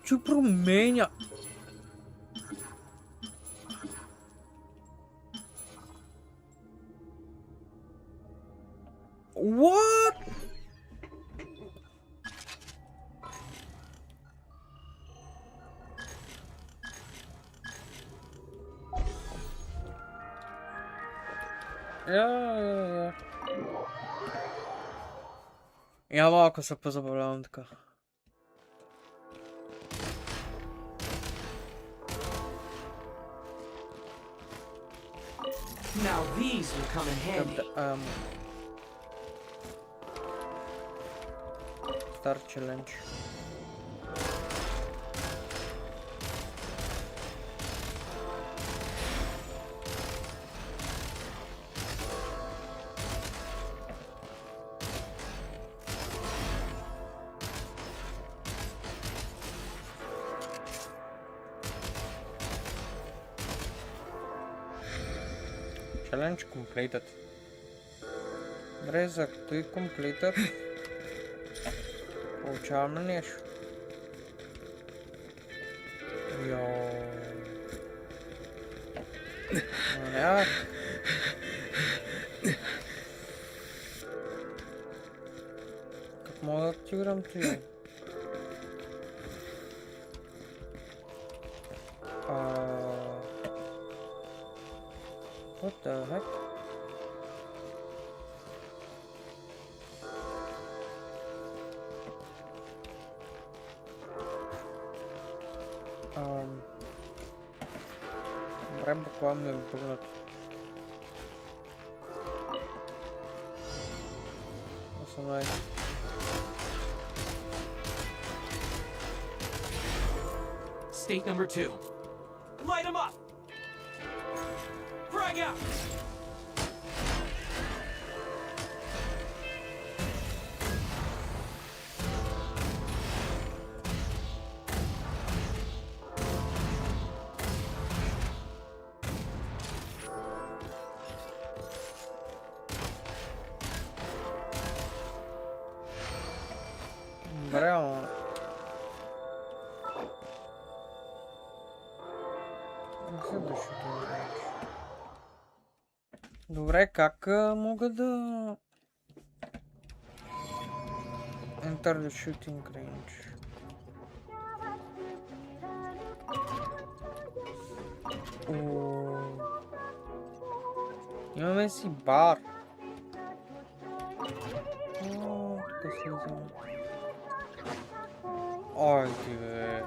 Че променя? What? Я. Я малко се позабавлявам така. Now these will come in handy. Start challenge. Challenge completed. Добре, като и completed, получаваме нещо. Йооо. Няма. Как мога да активирам тия? What the heck? Добре, буквално е бъгнат. Основай. State number 2. Light him up! Frag out! Добре, ама... Следващото. Добре, как мога да... Enter the shooting range. Имаме си бар. Тук слизам. Айде бе.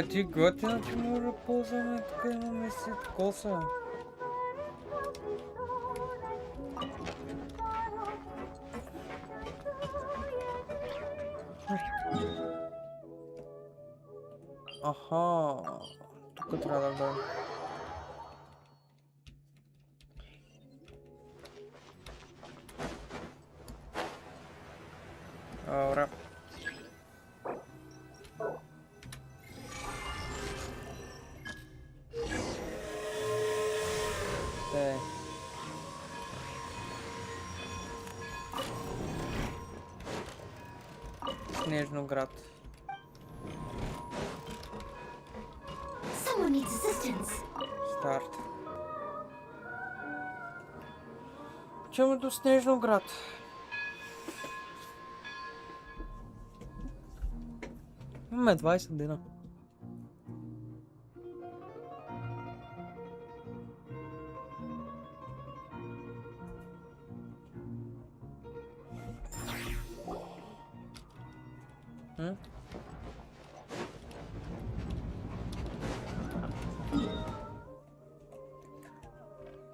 Ти готина, че може да ползваме. Тук имаме си коса. Аха. Тук трябва да бъде. Добре. Снежноград. Someone needs assistance. Старт. Чему до Снежноград? Имаме 20 дена.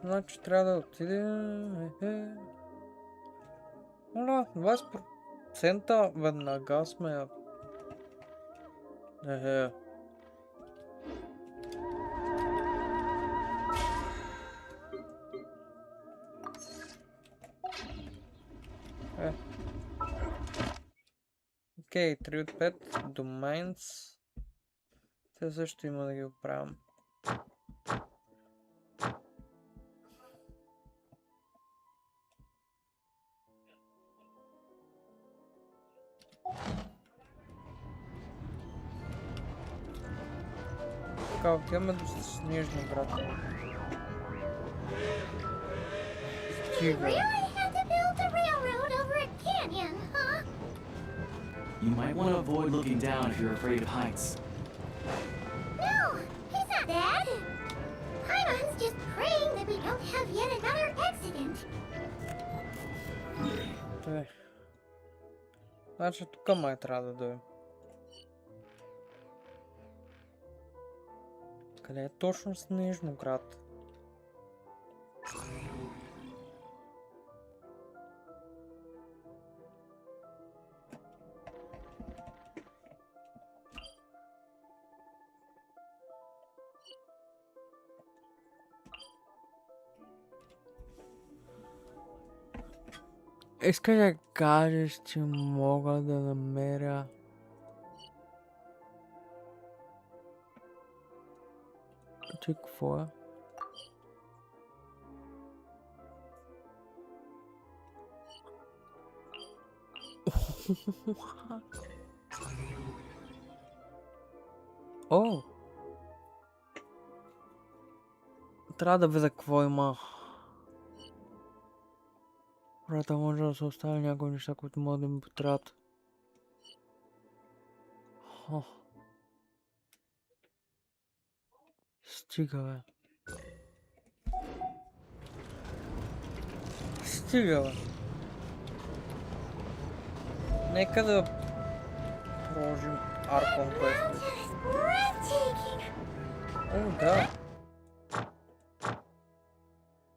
Значи трябва да отидем... Оля, 20% веднага сме... Окей, 3 от 5 domains. Те също има да ги оправям. Така, отиваме до Снежноград. Стига. You might want to avoid looking down if you're afraid of heights. No, he's not that. Paimon's just praying that we don't have yet another accident. Значи тук май трябва да дойдем. Къде е точно Снежноград? Искаш да кажеш, че мога да намеря... Ти какво е? О! Трябва да видя какво има. Брата, може да се остави някои неща, които могат да ми потрябват. Стига, бе. Стига, бе. Нека да продължим Аркон Quest. О, да.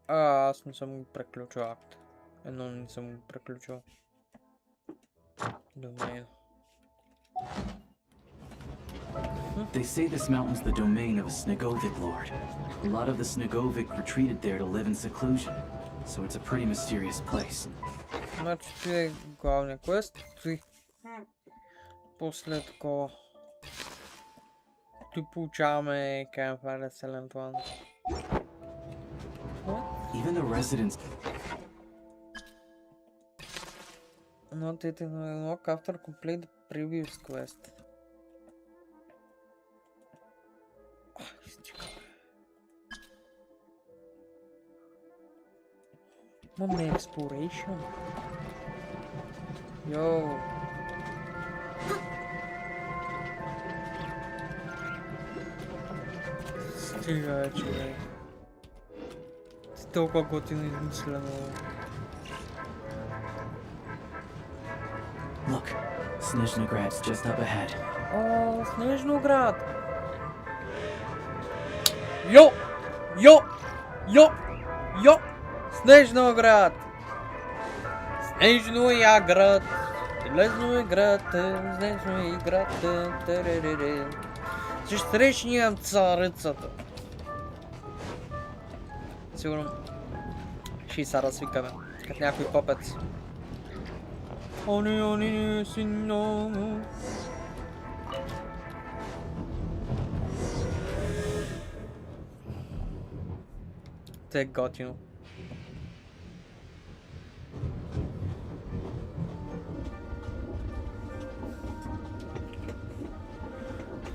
Аз не съм преключил акт. Едно не съм преключил. Domain. They say this mountain's the domain of a Snegovic lord. A lot of the Snegovic retreated there to live in seclusion, so it's a pretty mysterious place. Значи ти е главния квест, ти после такова ти получаваме Campfire Excellent One. Even the residents... Not yet unlock after complete the previous quest. Имаме exploration. Йоу. Стига, човек. Толкова готино измислено. Look, Snezhnograd's just up ahead. О, Снежноград! Йо! Йо! Йо! Йо! Снежноград! Снежния град! Железния град! Снежния град! Ще срещнем царицата. Сигурно ще и са развикаме, като някой попец. Они, сино. Те е готино.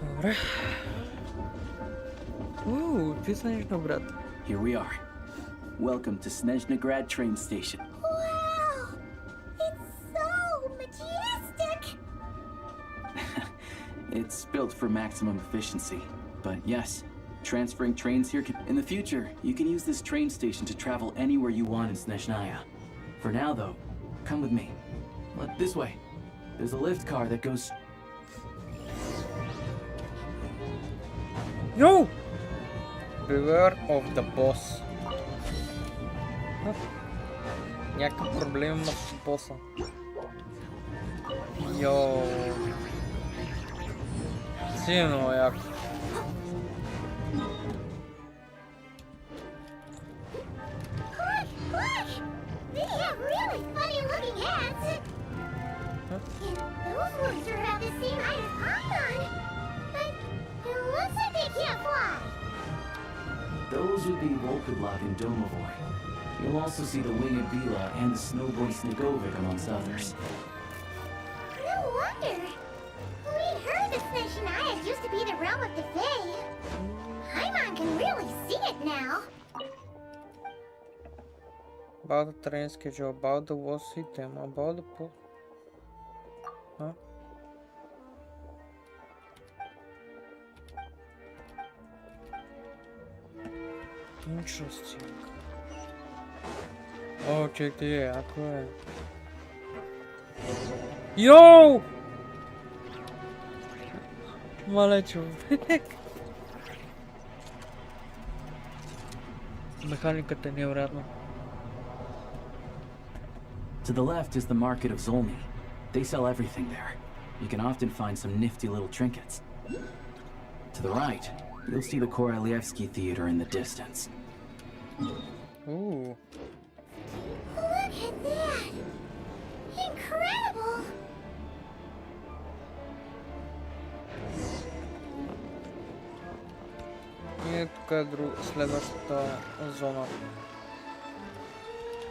Добре. Ти Снежноград. Here we are. Welcome to Snezhnograd train station. Wow! It's so majestic! It's built for maximum efficiency. But yes, transferring trains here can... In the future, you can use this train station to travel anywhere you want in Snezhnaya. For now, though, come with me. Look this way. There's a lift car that goes... Yo! Beware of the boss. Някакъв проблем има с боса. Йоу. Силно яко. Look! They have really funny looking hats! And those ones are about the same height as Paimon! But it looks like they can't fly! Those would be Volkadlok and Domovoy. You'll also see the winged Bila and the snowboy Snegovic amongst others. No wonder! We heard that Snezhnaya used to be the realm of the Fae. Paimon can really see it now. About the train schedule, about the war system, about the pool. Huh? Interesting. О, чекай, ако е. Йоу! Мале човек. Механиката е невероятна. To the left is the market of Zolny. They sell everything there. You can often find some nifty little trinkets. To the right, you'll see the Korolievsky Theater in the distance. Ooh. Look at that! Incredible! И тук е следващата зона.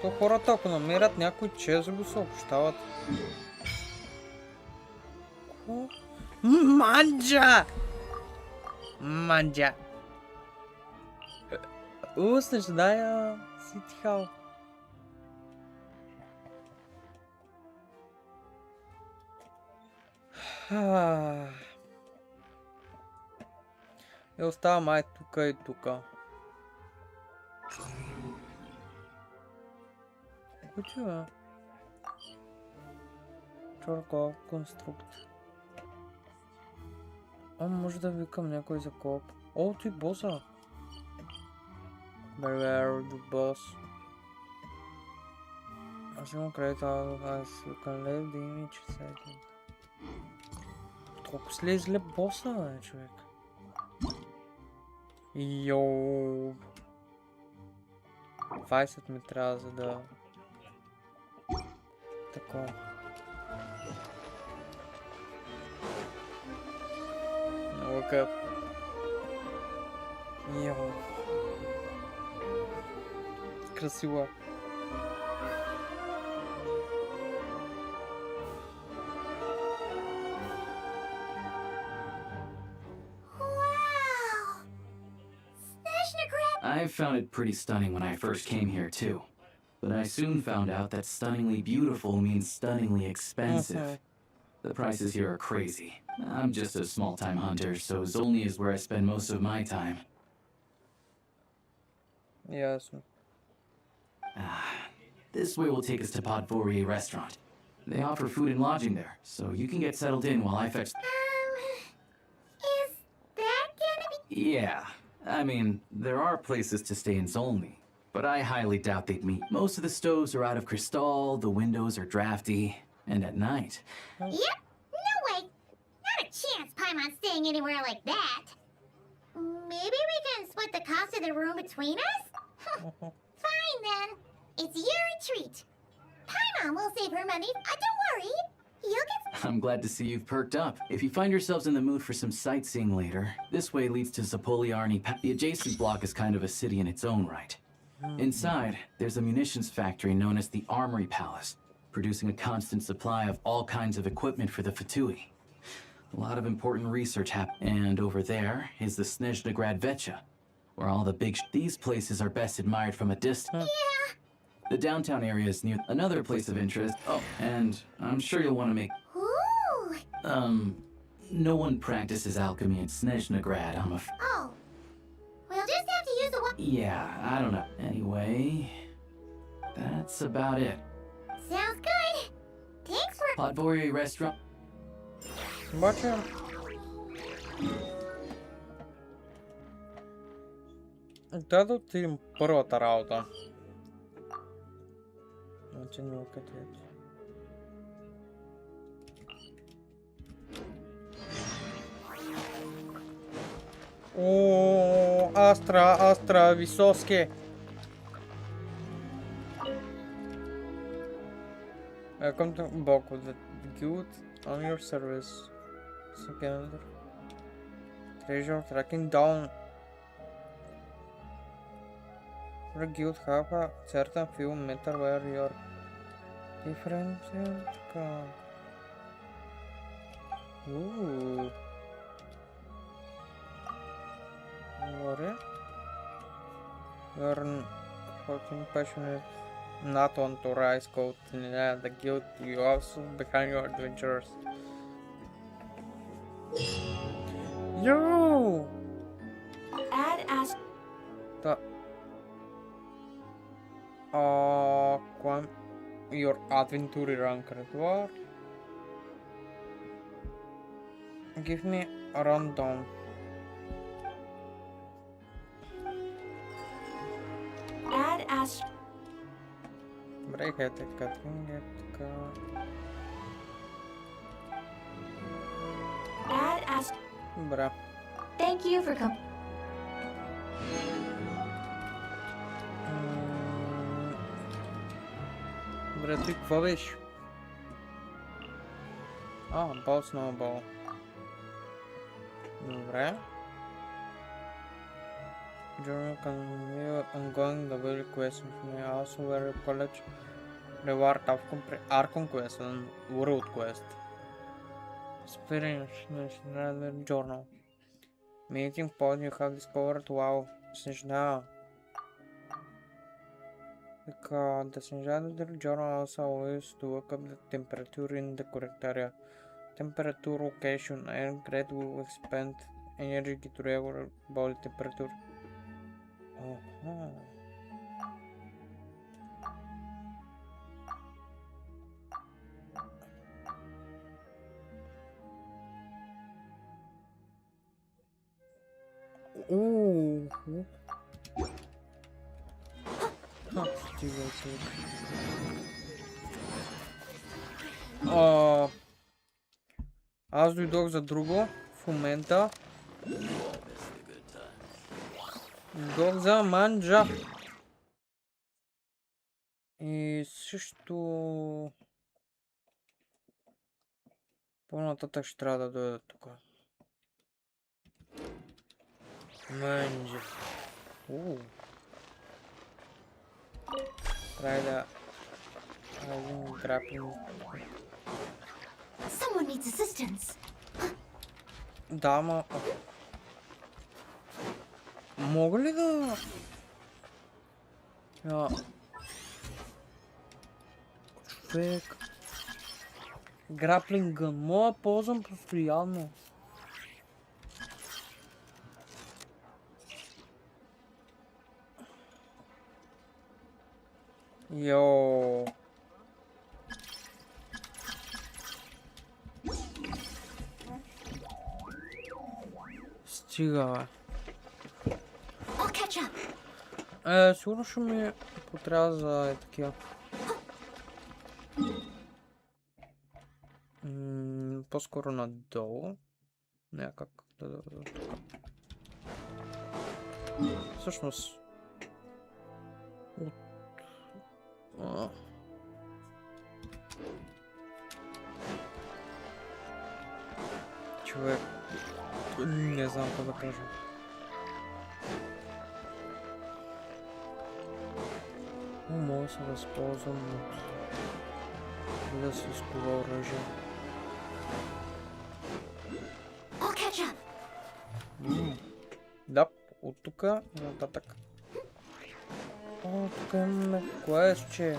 То хората, ако намерят някой чест, го съобщават. Манджа! Манджа! Снежная Сити Хал. И остава май тука и тука. Кучува. Чорко, конструкт. Може да викам някой за коп. О, ти боса. Beware the boss. Аз имам кредит, аз can leave the image second. Толкова слезле боса, бе, човек. Йоу. 20 ми трябва, за да... Такова. Look up. Йоу. Красиво. Wow! I found it pretty stunning when I first came here, too. But I soon found out that stunningly beautiful means stunningly expensive. The prices here are crazy. I'm just a small-time hunter, so Zolny is where I spend most of my time. Yes. This way will take us to Podvorier restaurant. They offer food and lodging there, so you can get settled in while I fetch... Is that gonna be... Yeah, I mean, there are places to stay in Zolny, but I highly doubt they'd meet. Most of the stoves are out of crystal, the windows are drafty, and at night... Yep, no way. Not a chance Paimon's staying anywhere like that. Maybe we can split the cost of the room between us? Fine then. It's your treat. Paimon will save her money. Don't worry. You'll get... I'm glad to see you've perked up. If you find yourselves in the mood for some sightseeing later, this way leads to Zapoliarny. The adjacent block is kind of a city in its own right. Inside, there's a munitions factory known as the Armory Palace, producing a constant supply of all kinds of equipment for the Fatui. A lot of important research and over there is the Snezhnegrad Vecha, where all the big these places are best admired from a distance. Yeah. The downtown area is near another place of interest. Oh, and I'm sure you'll want to make... Ooh. No one practices alchemy in Snezhnegrad, Oh. We'll just have to use the one... Yeah, I don't know. Anyway, that's about it. Sounds good. Thanks for... Podvorier restaurant. Бачим. Да тут им първата работа. Значи няма къде. О, Астра, Висоски. Welcome to Boku, the guild on your service. Second treasure tracking down. The guild have a certain few meter where your differences come. Ooh. Worry. You're fucking passionate. Not want to rise code in the guild, you also behind your adventures. Yo! Add as The your adventure rank reward. Give me a rundown. Add as Break it, cutting it. Add as Bra. Thank you for coming. Бре, ти какво беше? Бал Snowball. Добре. Journal continue ongoing the very quest may also very college reward of Archon quest and World quest. Experience National Journal. Meeting point you have discovered wow Snezhnegrad. The Snezhnegrad Journal also always to look up the temperature in the correct area. Temperature location and grade will expand energy to regular body temperature. Ooh. Аз дойдох за друго в момента. Дойдох за манджа. И също по-нататък ще трябва да дойда тук. Манджа. Трябва да грапим. Someone needs assistance. Да, ма... Мога ли да Човек. Граплинг гън. Мога ползвам постоянно. Йоу. Стига, бе. Сигурно ще ми потрябва за такива. По-скоро надолу. Някак да. Всъщност. Човек. Не знам какво да кажа. Мога да се възползвам от да си изкува оръжие. Да, от тук и нататък. О, тук имаме квестче.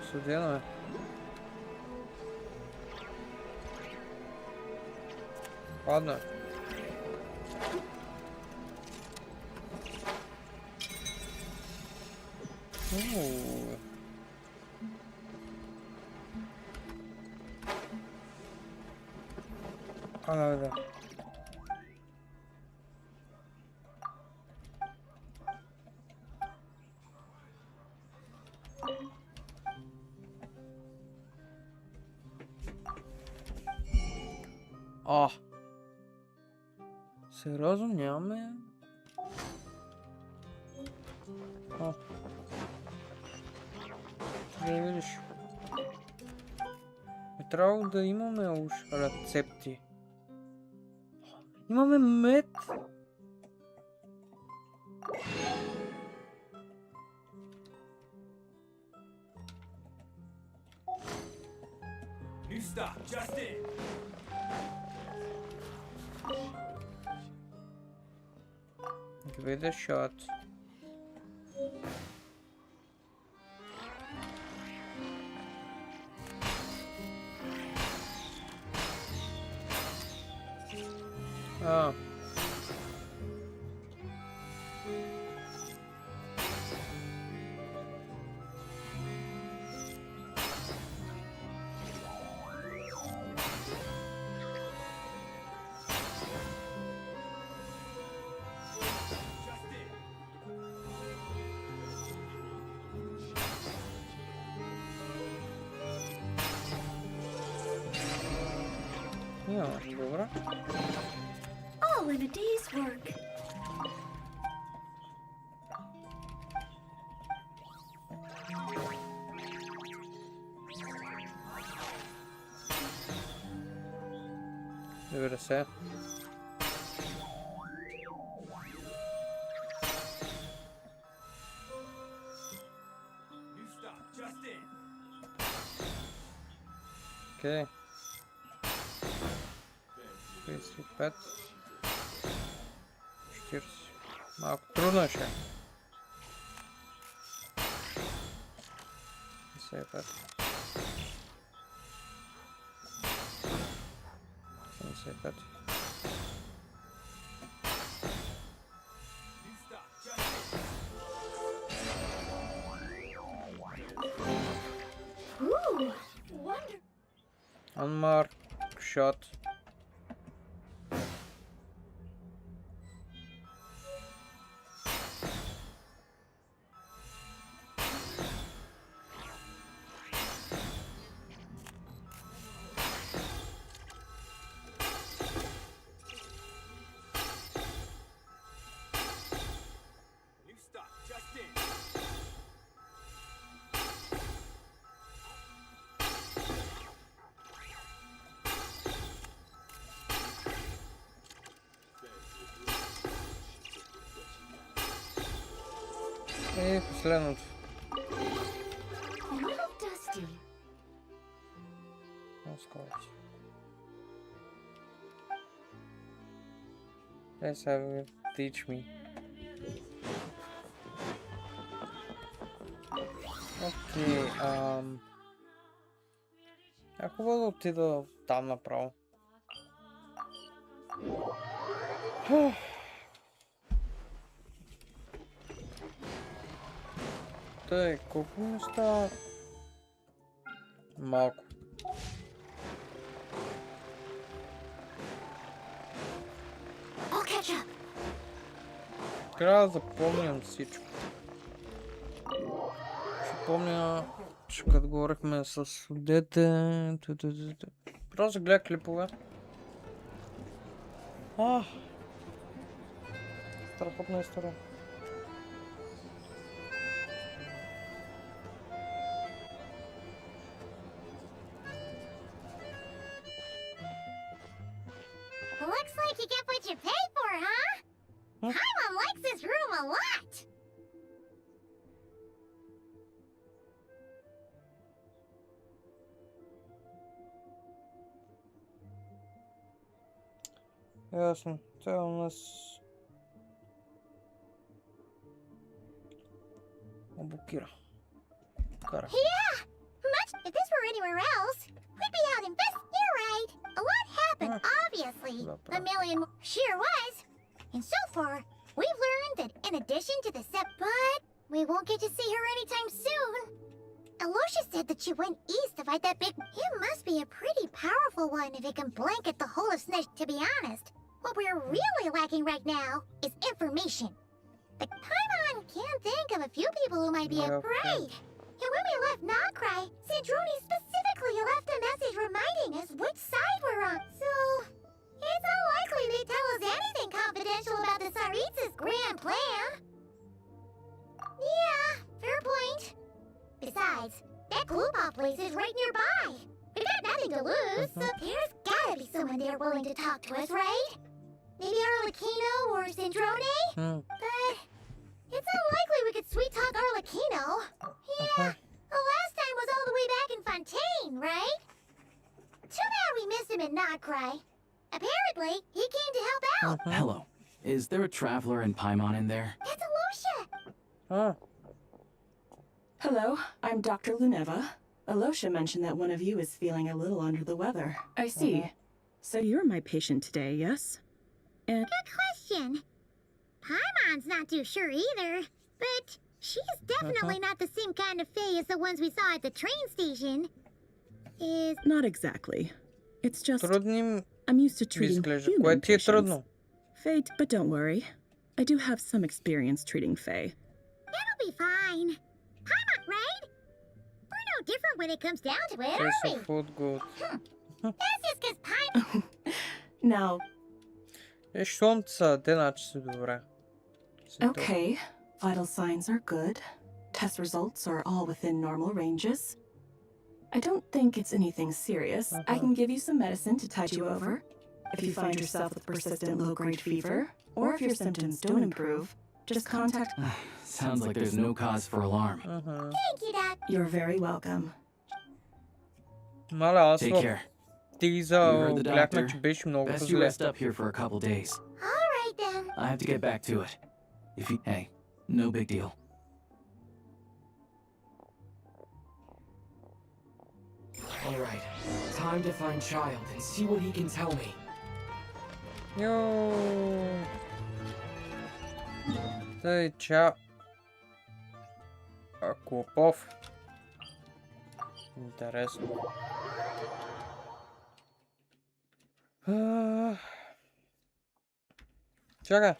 Студено е. Ладно. Да. Сериозно нямаме. Да видиш. Не трябва да имаме уж рецепти. Имаме мед. New stock, just in. Give it a shot. Добре. All in a day's work. Добре се. Окей. 35. 40. Малко трудно ще. 55. 75. Unmarked shot. A little dusty. Скорост. Let's have it teach me. Окей, хубаво да отида там направо. Тъй, колко ми става? Малко. Трябва да запомням всичко. Ще помня, че като говорихме с дете... Просто гледа клипове. Страхотна история. Looks like you get what you pay for, huh? Paimon likes this room a lot. Ясно. Това у нас... Блокира. Кара. Yeah! Much if this were anywhere else, we'd be out in this. You're right. A lot happened, obviously. A million sure was. And so far, we've learned that in addition to the but we won't get to see her anytime soon. Aloysia said that she went east to fight that big... It must be a pretty powerful one if it can blanket the whole of Snesh, to be honest. What we're really lacking right now is information. But Paimon can't think of a few people who might be afraid. And when we left Nocrai, Sandrone specifically left a message reminding us which side we're on. So, it's unlikely they tell us anything confidential about the Tsaritsa's grand plan. Yeah, fair point. Besides, that Glupop place is right nearby. We've got nothing to lose, so there's gotta be someone there willing to talk to us, right? Maybe Arlecchino or Sandrone? But it's unlikely we could sweet-talk Arlecchino. Yeah, the last time was all the way back in Fontaine, right? Too bad we missed him in Nocrai. Apparently, he came to help out. Hello. Is there a traveler in Paimon in there? That's Aloysia. Hello, I'm Dr. Luneva. Aloysia mentioned that one of you is feeling a little under the weather. I see. So you're my patient today, yes? And good question. Paimon's not too sure either, but she's definitely not the same kind of fae as the ones we saw at the train station. Is not exactly. It's just Трудно I'm used to treating изглежда. human Кое ти е patients. трудно? Fate, but don't worry. I do have some experience treating fae. That'll be fine. Paimon, right? We're no different when it comes down to it, are Taste we? of food good. That's just because Paimon... Now, Щом са, те значи си добре. okay. Vital signs are good. Test results are all within normal ranges. I don't think it's anything serious. I can give you some medicine to tide you over. If you find yourself with persistent low-grade fever, or if your symptoms don't improve, just contact... Sounds like there's no cause for alarm. Thank you, Doc. You're very welcome. Маля, аз Take в care. тиза You heard the гледахме, doctor. че беше много Best you зле. rest up here for a couple days. All right, then. I have to get back to it. If you... Hey, no big deal. Alright, time to find Child and see what he can tell me. Йоу. Тъй, чао. Клопов. Интересно. Чакай.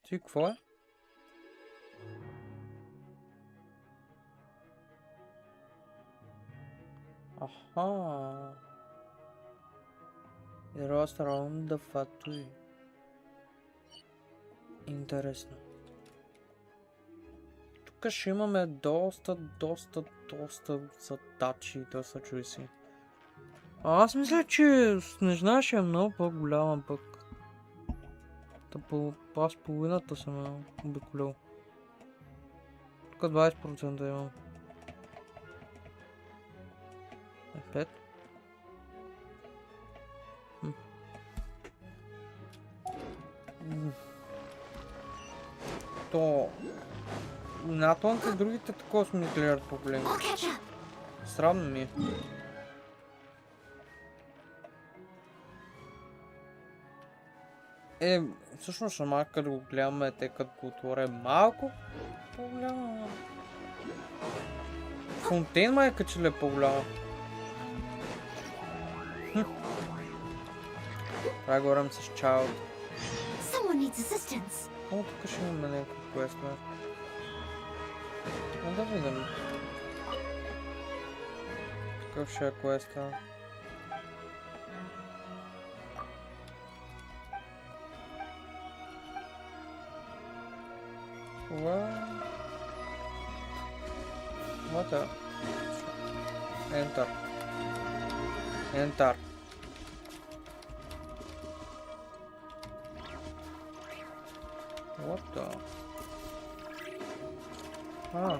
Ти какво е? Аха. Roast around the factory. Интересно. Тук ще имаме доста задачи да се чуи си. Аз мисля, че Снежна ще е много по-голяма пък. Аз половината съм обиколял. Тук 20% имам. 5. защо на Атланта другите такова сме гледат проблеми. Срамно ми е. Всъщност сама като го гледаме, те като го отворя малко по-голяма. Фонтейн майка, че ли е по-голяма. Трябва да говорим с Child. О, тук ще имаме някакво квестове. Да видим. Какъв ще е квеста? What the? Enter. Enter. What the? Ah.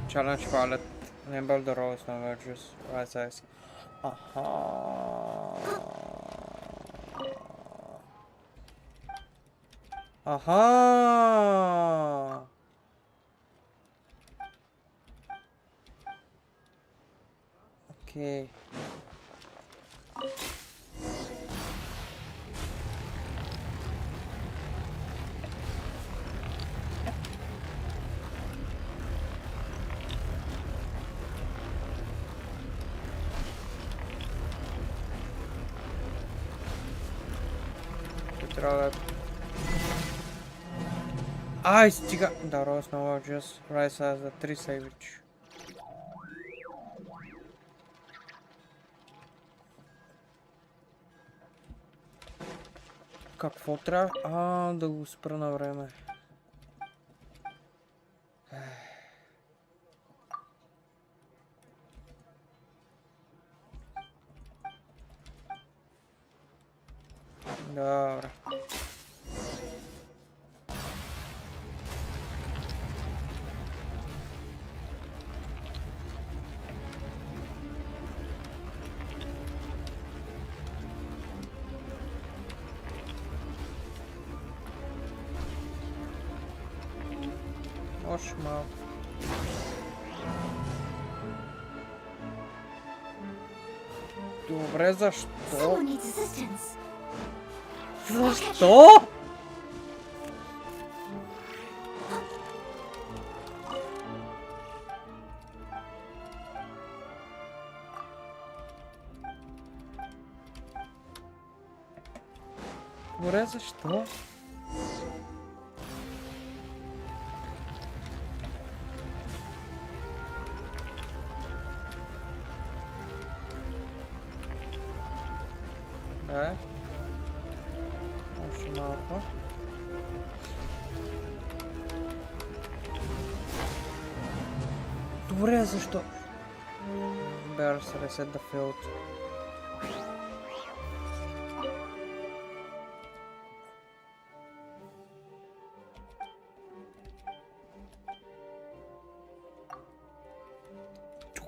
Challenge wallet. Enable the rows now versus right size. Aha. Aha. Okay. Ай, стига! Да, рост на just right size за 3 сейвич. Какво трябва? Да го спра на време. Добре. Още малко. Добре, защо? Защо? Добре, защо? Още малко. Добре, защо? Bears reset the field.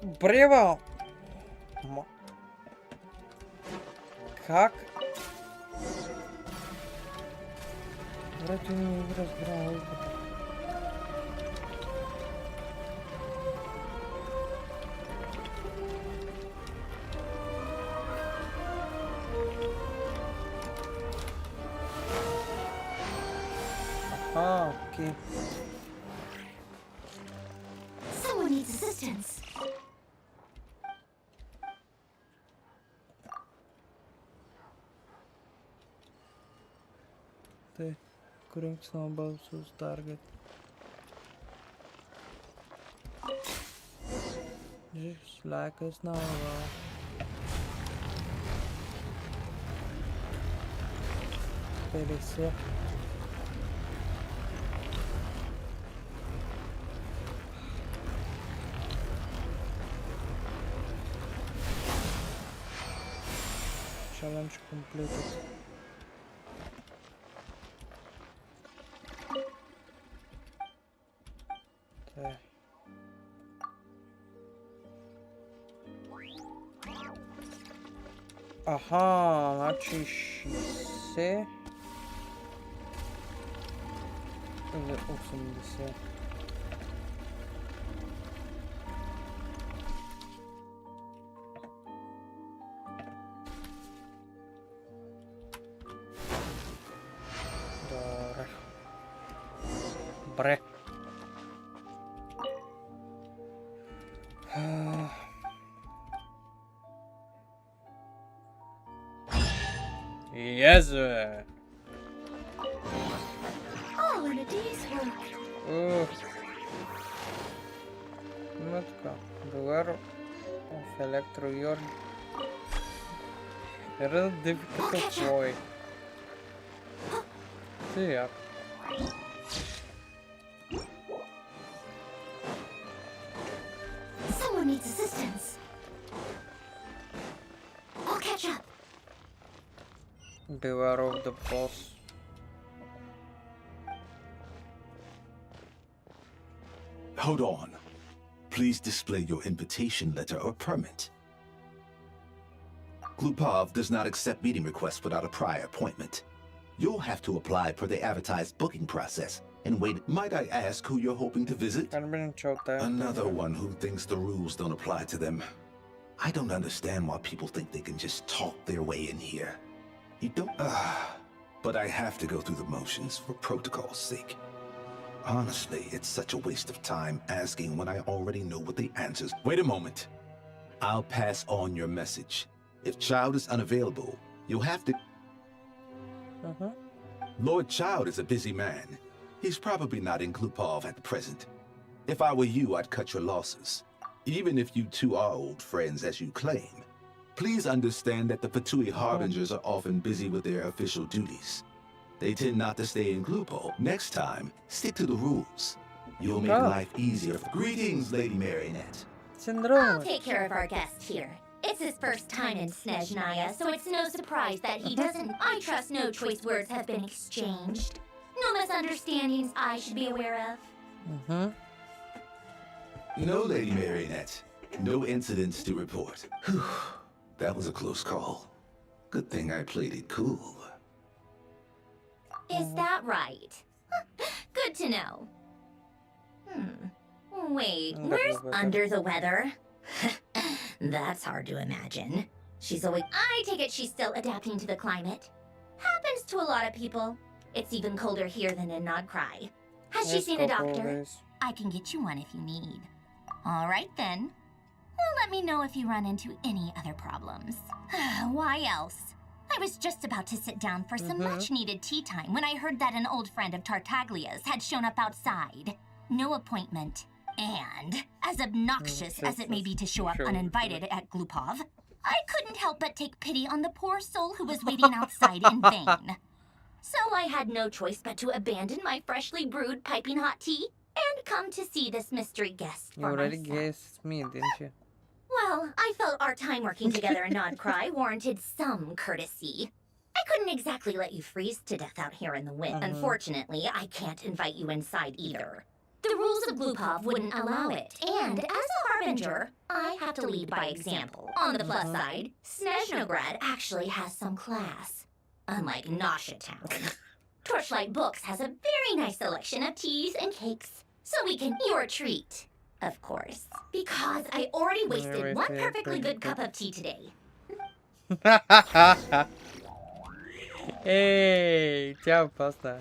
Добре, бе! Как? Добре, ти не го разбирам. Окей. Someone needs assistance. They couldn't snowball Sue's target. Just like a snowball. Delícia. Challenge completed. Аха, значи 60 или 80. Добре. Yes. All in a day's work. Има така. Beware of electro-yorn. Rather difficult to avoid. Yeah. Someone needs assistance. I'll catch up. Beware of the boss. Hold on. Please display your invitation letter or permit. Glupov does not accept meeting requests without a prior appointment. You'll have to apply per the advertised booking process. And wait, might I ask who you're hoping to visit? Another one who thinks the rules don't apply to them. I don't understand why people think they can just talk their way in here. You don't... but I have to go through the motions for protocol's sake. Honestly, it's such a waste of time asking when I already know what the answers... Wait a moment. I'll pass on your message. If Child is unavailable, you'll have to... Lord Child is a busy man. He's probably not in Glupov at the present. If I were you, I'd cut your losses. Even if you two are old friends as you claim. Please understand that the Fatui Harbingers are often busy with their official duties. They tend not to stay in Glupov. Next time, stick to the rules. You'll make life easier. Greetings, Lady Marionette. I'll take care of our guest here. It's his first time in Snezhnaya, so it's no surprise that he doesn't. I trust no choice words have been exchanged. No misunderstandings I should be aware of. No, Lady Marionette. No incidents to report. Whew. That was a close call. Good thing I played it cool. Is that right? Good to know. Wait, where's under the weather? That's hard to imagine. She's awake. I take it she's still adapting to the climate. Happens to a lot of people. It's even colder here than in Nodcry. Has she seen a doctor? I can get you one if you need. All right then. Well, let me know if you run into any other problems. Why else? I was just about to sit down for some much-needed tea time when I heard that an old friend of Tartaglia's had shown up outside. No appointment. And, as obnoxious as it may be to show up uninvited at Glupov, I couldn't help but take pity on the poor soul who was waiting outside in vain. So I had no choice but to abandon my freshly brewed piping hot tea and come to see this mystery guest for You already myself. guessed me, didn't you? Well, I felt our time working together in Nodcry warranted some courtesy. I couldn't exactly let you freeze to death out here in the wind. Unfortunately, I can't invite you inside either. The rules of Glupov wouldn't allow it, and as a harbinger, I have to lead by example. On the plus side, Snezhnograd actually has some class, unlike Nosha Town. Torchlight Books has a very nice selection of teas and cakes, so we can your treat, of course, because I already wasted one perfectly good cup of tea today. Эй, тя просто.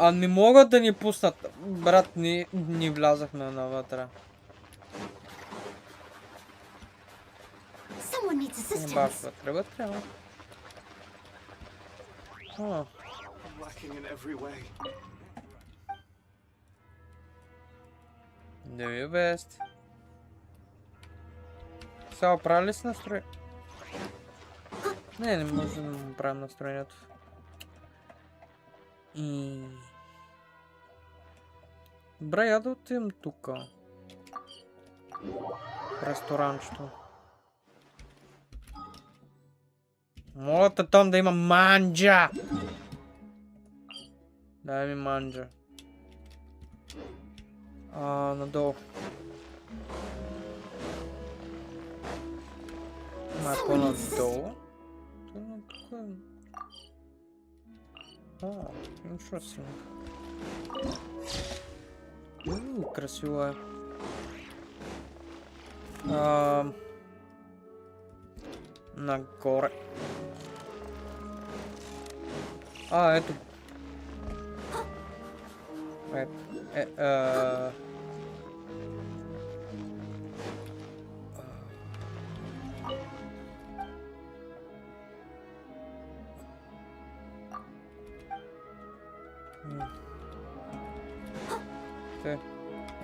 А не могат да ни пуснат. Брат, ни влязахме навътре. Не баш вътре, вътре, но. Do your best. Сега оправи ли си настрой? Не може да му правим настроението. И... Добре, я да отидем тука. Ресторанчето. Моята там да има манджа! Дай ми манджа. Надолу. Ако надолу. Interesting. Красиво е. Нагоре. Ето.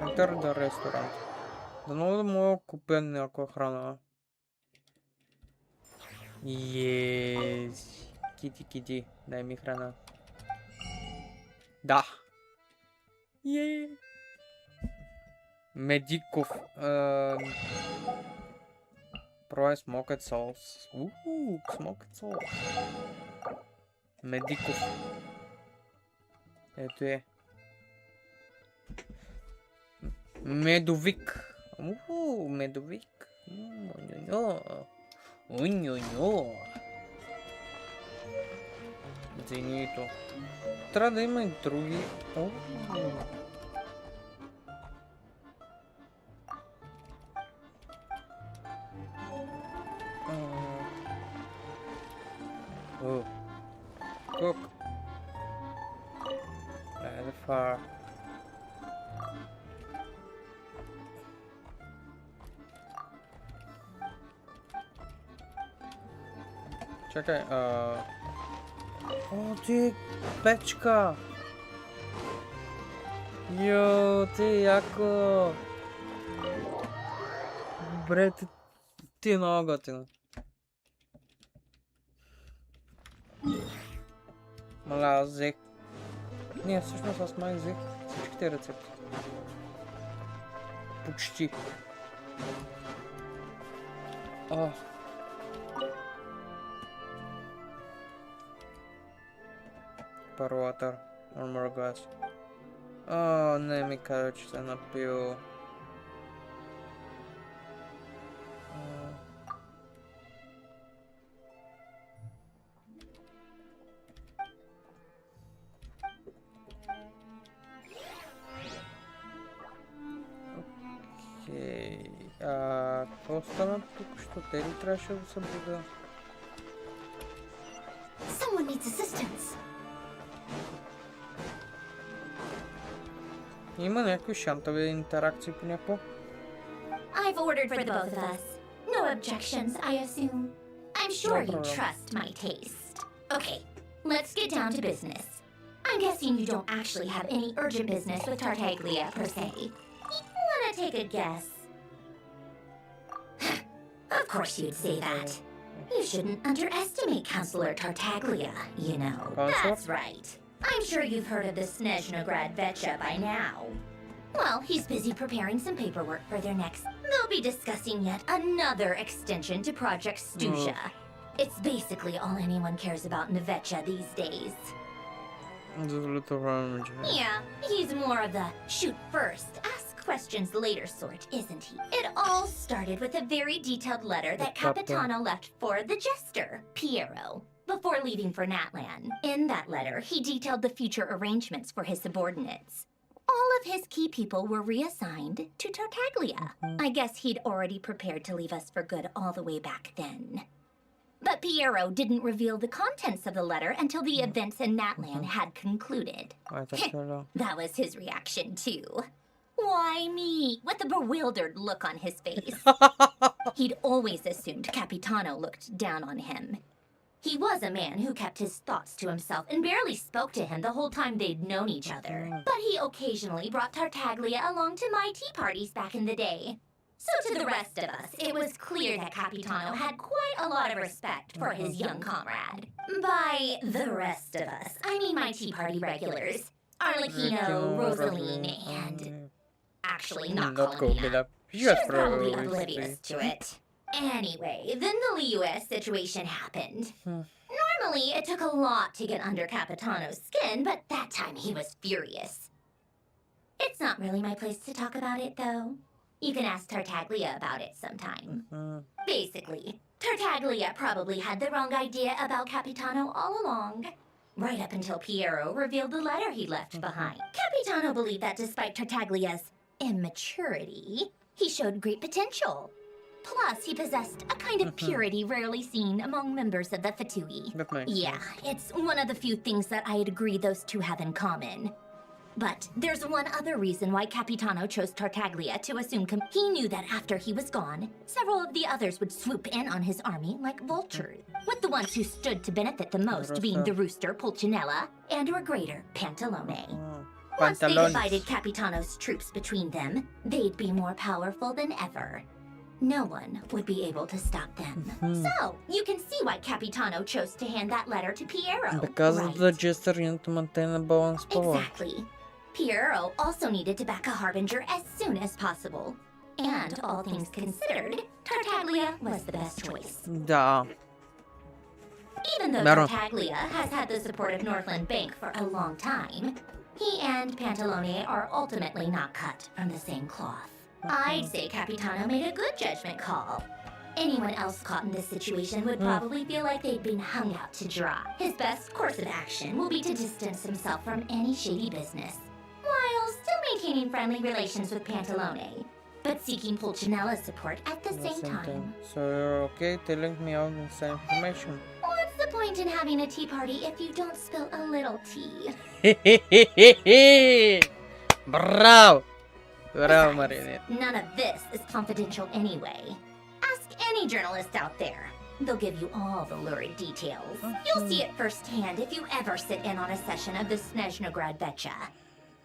Enter the restaurant. Дано да мога да купя някаква храна. Yes. Кити, дай ми храна. Да. Медиков. Пробай смокед соус. Смокед соус. Медиков. Ето е. Медовик. Медовик. Зенито. Трябва да има и други. Cook. Let it fire. Чакай, О, ти печка! Йо, ти яко! Добре, ти е много готино. Маля, аз взех. Не, всъщност аз май взех всичките рецепти. Почти. Паруатър, армор глас. Не ми каза, че се напил. Окей. Какво стана тук? Що те ли трябваше да се буда? Someone needs assistance. Има някакви шантови интеракции по някакво? I've ordered for the both of us. No objections, I assume. I'm sure you trust my taste. Okay, let's get down to business. I'm guessing you don't actually have any urgent business with Tartaglia per se. Wanna take a guess? Of course you'd say that. You shouldn't underestimate Counselor Tartaglia, you know. That's right. I'm sure you've heard of the Snezhnograd Vetcha by now. Well, he's busy preparing some paperwork for their next... They'll be discussing yet another extension to Project Stuja. It's basically all anyone cares about in Vetcha these days. Yeah, he's more of the shoot first, ask questions later sort, isn't he? It all started with a very detailed letter that Capitano left for the jester, Piero, before leaving for Natlan. In that letter, he detailed the future arrangements for his subordinates. All of his key people were reassigned to Tartaglia. I guess he'd already prepared to leave us for good all the way back then. But Piero didn't reveal the contents of the letter until the events in Natlan had concluded. That was his reaction too. Why me? With a bewildered look on his face. He'd always assumed Capitano looked down on him. He was a man who kept his thoughts to himself and barely spoke to him the whole time they'd known each other. But he occasionally brought Tartaglia along to my tea parties back in the day. So to the rest of us, it was clear that Capitano had quite a lot of respect for his young comrade. By the rest of us, I mean my tea party regulars. Arlecchino, Rosaline, and... Actually, not Colomina. She's probably oblivious to it. Anyway, then the Liues situation happened. Normally, it took a lot to get under Capitano's skin, but that time he was furious. It's not really my place to talk about it, though. You can ask Tartaglia about it sometime. Basically, Tartaglia probably had the wrong idea about Capitano all along. Right up until Piero revealed the letter he left behind. Capitano believed that despite Tartaglia's immaturity, he showed great potential. Plus, he possessed a kind of purity rarely seen among members of the Fatui. Yeah, it's one of the few things that I'd agree those two have in common. But there's one other reason why Capitano chose Tartaglia to assume he knew that after he was gone, several of the others would swoop in on his army like vultures, with the ones who stood to benefit the most being the rooster Pulcinella and her greater Pantalone. Once they divided Capitano's troops between them, they'd be more powerful than ever. No one would be able to stop them. So, you can see why Capitano chose to hand that letter to Piero, Because right? the Gestarian to maintain a balanced power. Exactly. Piero also needed to back a harbinger as soon as possible. And all things considered, Tartaglia was the best choice. Da. Even though Tartaglia has had the support of Northland Bank for a long time, he and Pantalone are ultimately not cut from the same cloth. I'd say Capitano made a good judgment call. Anyone else caught in this situation would probably feel like they'd been hung out to dry. His best course of action will be to distance himself from any shady business, while still maintaining friendly relations with Pantalone, but seeking Pulcinella's support at the same time. So you're okay telling me all this information? What's the point in having a tea party if you don't spill a little tea? Bravo! Bravo, Marinette. None of this is confidential anyway. Ask any journalist out there. They'll give you all the lurid details. You'll see it firsthand if you ever sit in on a session of the Snezhnograd Vecha.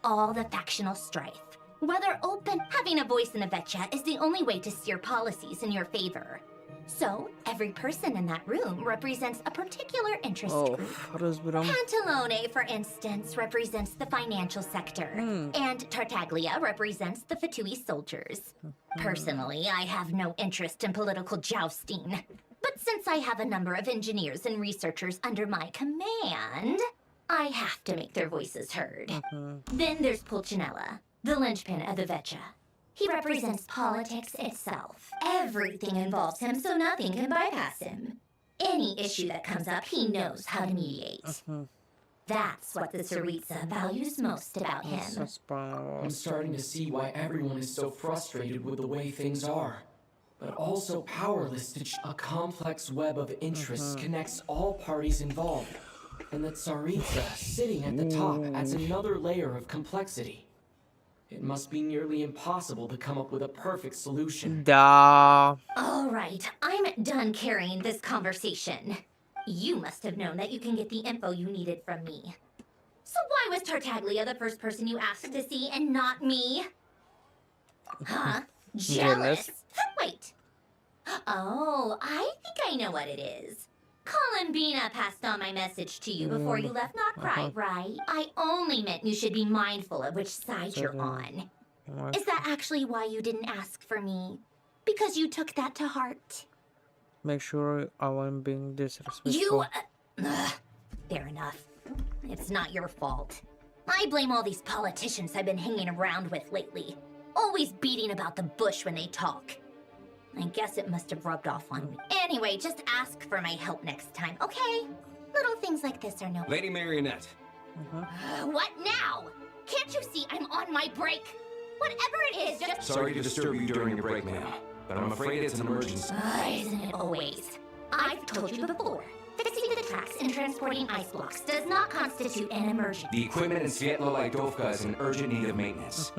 All the factional strife. Whether open, having a voice in the Vecha is the only way to steer policies in your favor. So, every person in that room represents a particular interest group. Pantalone, for instance, represents the financial sector, and Tartaglia represents the Fatui soldiers. Personally, I have no interest in political jousting. But since I have a number of engineers and researchers under my command, I have to make their voices heard. Then there's Pulcinella, the linchpin of the Vecha. He represents politics itself. Everything involves him, so nothing can bypass him. Any issue that comes up, he knows how to mediate. That's what the Tsaritsa values most about him. I'm starting to see why everyone is so frustrated with the way things are, but also powerless to a complex web of interests connects all parties involved, and the Tsaritsa sitting at the top adds another layer of complexity. It must be nearly impossible to come up with a perfect solution. Da. All right, I'm done carrying this conversation. You must have known that you can get the info you needed from me. So why was Tartaglia the first person you asked to see and not me? Huh? Jealous? Wait. Oh, I think I know what it is. Columbina passed on my message to you before you left Knockcry, right? I only meant you should be mindful of which side you're on. Is that actually why you didn't ask for me? Because you took that to heart? Make sure I wasn't being disrespectful. You... fair enough. It's not your fault. I blame all these politicians I've been hanging around with lately. Always beating about the bush when they talk. I guess it must have rubbed off on me. Anyway, just ask for my help next time, okay? Little things like this are no... Lady Marionette. What now? Can't you see I'm on my break? Whatever it is, just... Sorry to disturb you during your break, ma'am, but I'm afraid it's an emergency. Isn't it always? I've told you before. Fixing the tracks and transporting ice blocks does not constitute an emergency. The equipment in Svietla Lidovka is in urgent need of maintenance.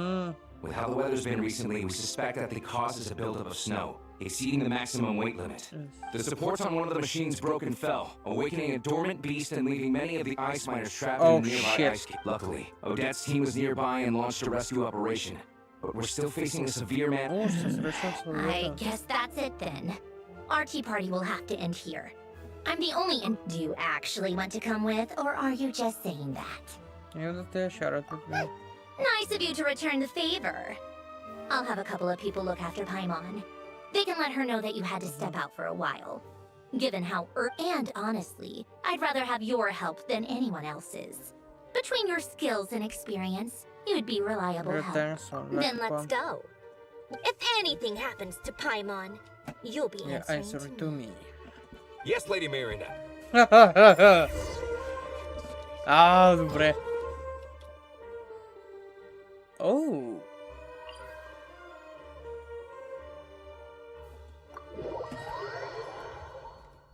With how the weather's been recently, we suspect that the cause is a buildup of snow, exceeding the maximum weight limit. The supports on one of the machines broke and fell, awakening a dormant beast and leaving many of the ice miners trapped in the nearby ice cave. Luckily, Odette's team was nearby and launched a rescue operation. But we're still facing a severe I guess that's it then. Our tea party will have to end here. I'm the only Do you actually want to come with, or are you just saying that? Nice of you to return the favor. I'll have a couple of people look after Paimon. They can let her know that you had to step out for a while. Given how and honestly, I'd rather have your help than anyone else's. Between your skills and experience, You'd be reliable help. Then let's go. If anything happens to Paimon, you'll be answering to me. Yes, Lady Miranda. Ah, добре. Oh.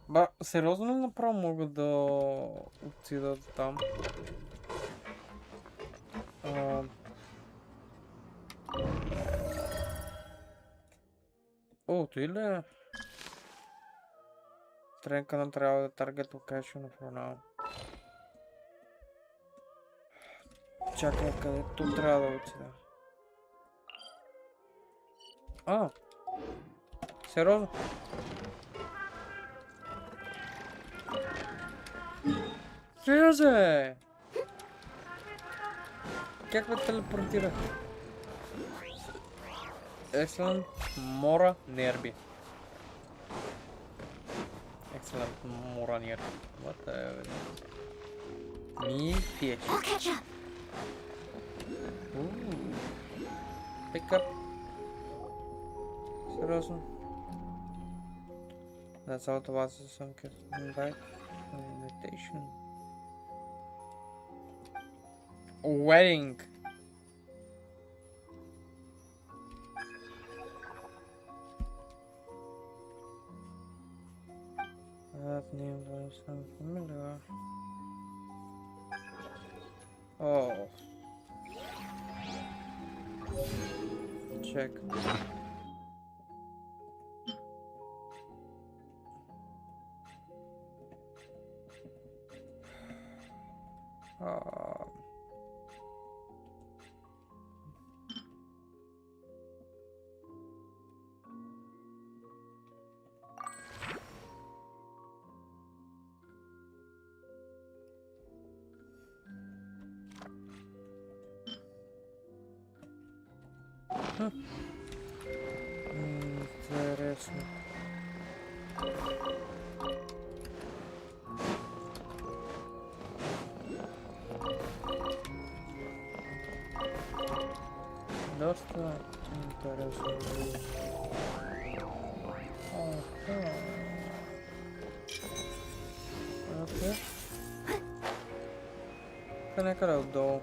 Ба, сериозно ли направо мога да отида до там? О, той ли е? Тренка на трябва да target location for now. Чакай, къде тук трябва да отида? Сериозно? Сериозно? Как ме телепортира? Excellent Mora Nerbi. Excellent Mora Nerbi. What the hell? Me fish. I'll catch up. Ooh. Pick up. Seriously? That's all the was some invite. Invitation. Wedding. That name does sound familiar. Oh. Check. Интересно. Доста интересно. Окей. Някъде отдолу.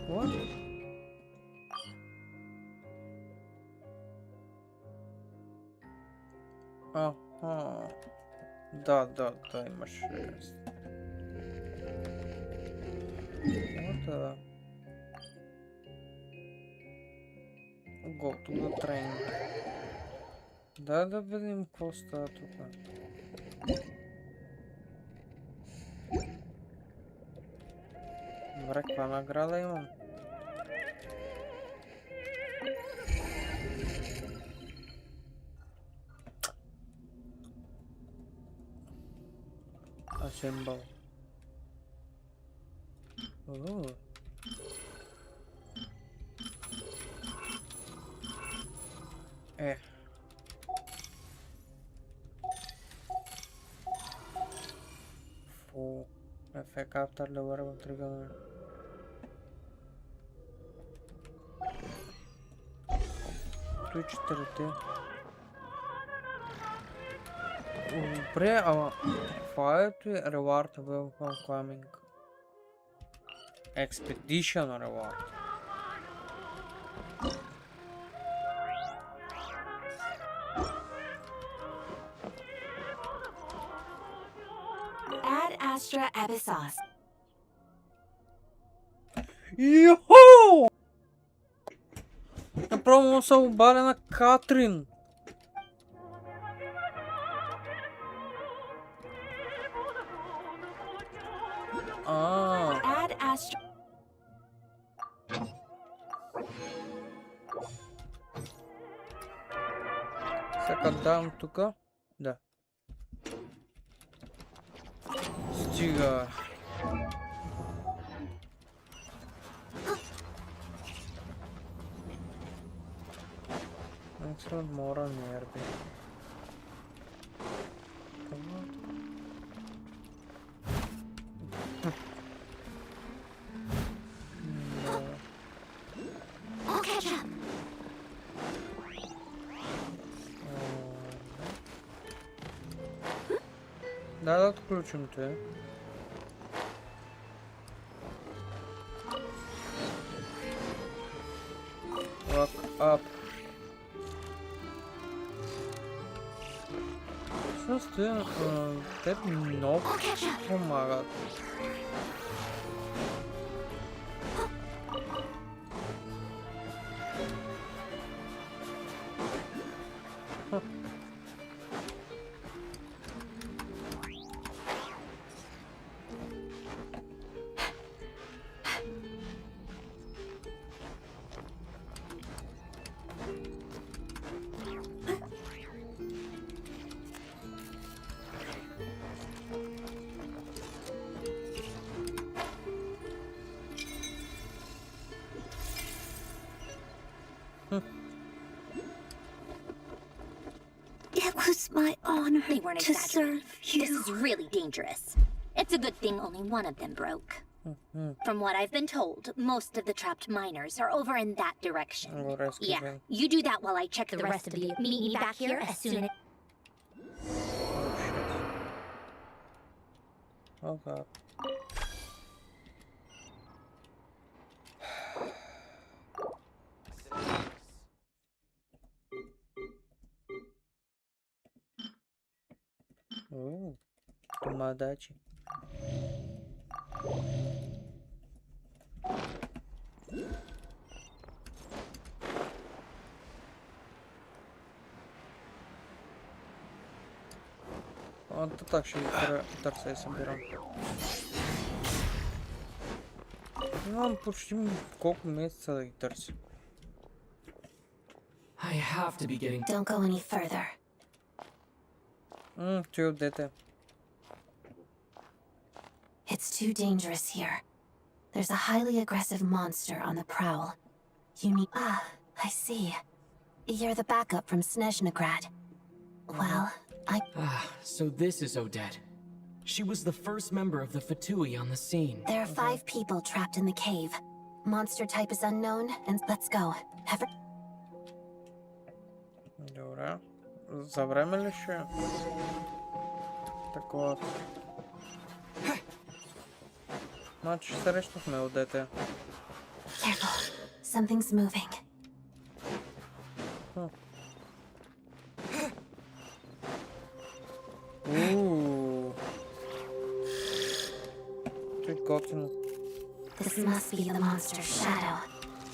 What? Да, имаш. Вот. Go to the train. Да видим какво става тук. Добре, каква награда имам? Assemble. Effect after lower trigger. Четирите. Добре, ама това е reward welcome coming. Expedition reward. Ad Astra Abyssos. Йохо! Направо му се обаля на Катрин. Ad Astra. Сега дам тука. Да. Стига. Excellent moral nervi. I'll catch up. Да отключим ты. Lock up. Что ты? Ты ног помогает. It was my honor They weren't to exaggerating. serve you. This is really dangerous. It's a good thing only one of them broke. From what I've been told, most of the trapped miners are over in that direction. Yeah, you do that while I check the rest of you. Meet me back here as soon as... Oh god. О, Томадачи. Вот так ще торцей соберем. Ну, почти сколько месяцев и торц. I have to be getting... Don't go any further. Чё это? It's too dangerous here. There's a highly aggressive monster on the prowl. You need... Ah, I see. You're the backup from Snezhnegrad. Well, so this is Odette. She was the first member of the Fatui on the scene. There are 5 people trapped in the cave. Monster type is unknown, and let's go. Добре. За време ли ще? Так от. Значи срещнахме Одете. Careful. Something's moving. Готино. This must be the monster's shadow.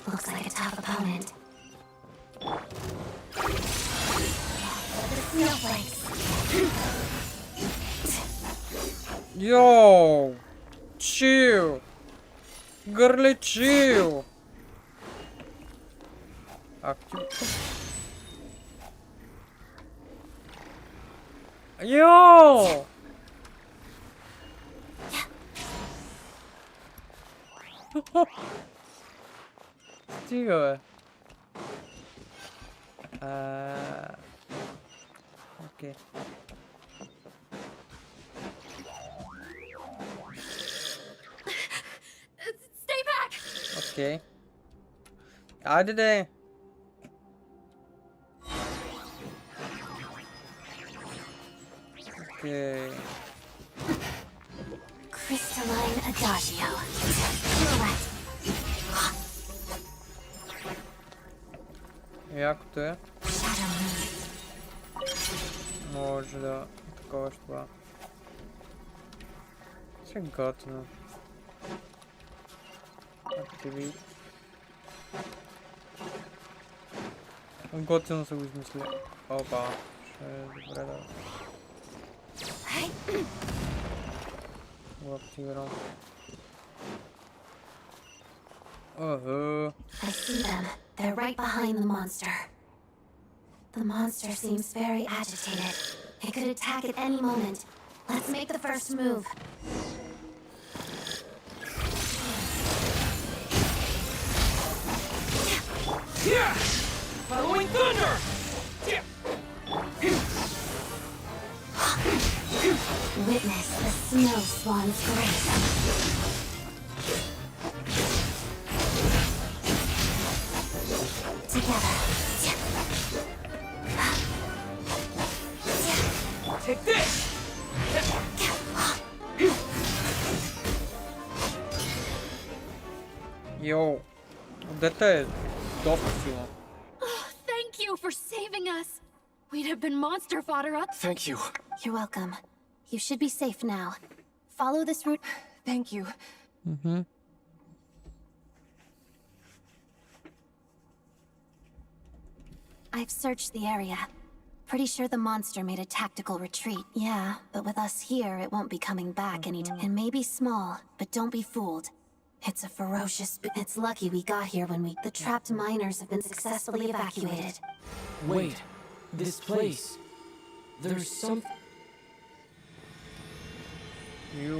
Looks like a tough opponent. The snowflakes. Yo! Chill! Girly, chill! Актив. Yo! Стига, бе. Окей. Stay back! Окей. Айде де. Окей. Crystalline Adagio. Correct. Якото е. Може да такова ще това. Ще готино. Активит. Готино са го измисли. Опа. Ще е добре да го активирам. I see them. They're right behind the monster. The monster seems very agitated. It could attack at any moment. Let's make the first move. Yeah! Following thunder! Witness the snow swan's grace. Together. Take this! Йоу, дете е доста силно. Thank you for saving us. We'd have been monster fodder up. Thank you. You're welcome. You should be safe now. Follow this route. Thank you. Mm-hmm. I've searched the area. Pretty sure the monster made a tactical retreat. Yeah, but with us here, it won't be coming back anytime. It may be small, but don't be fooled. It's a ferocious... It's lucky we got here when we... The trapped miners have been successfully evacuated. Wait, this place. There's some... You...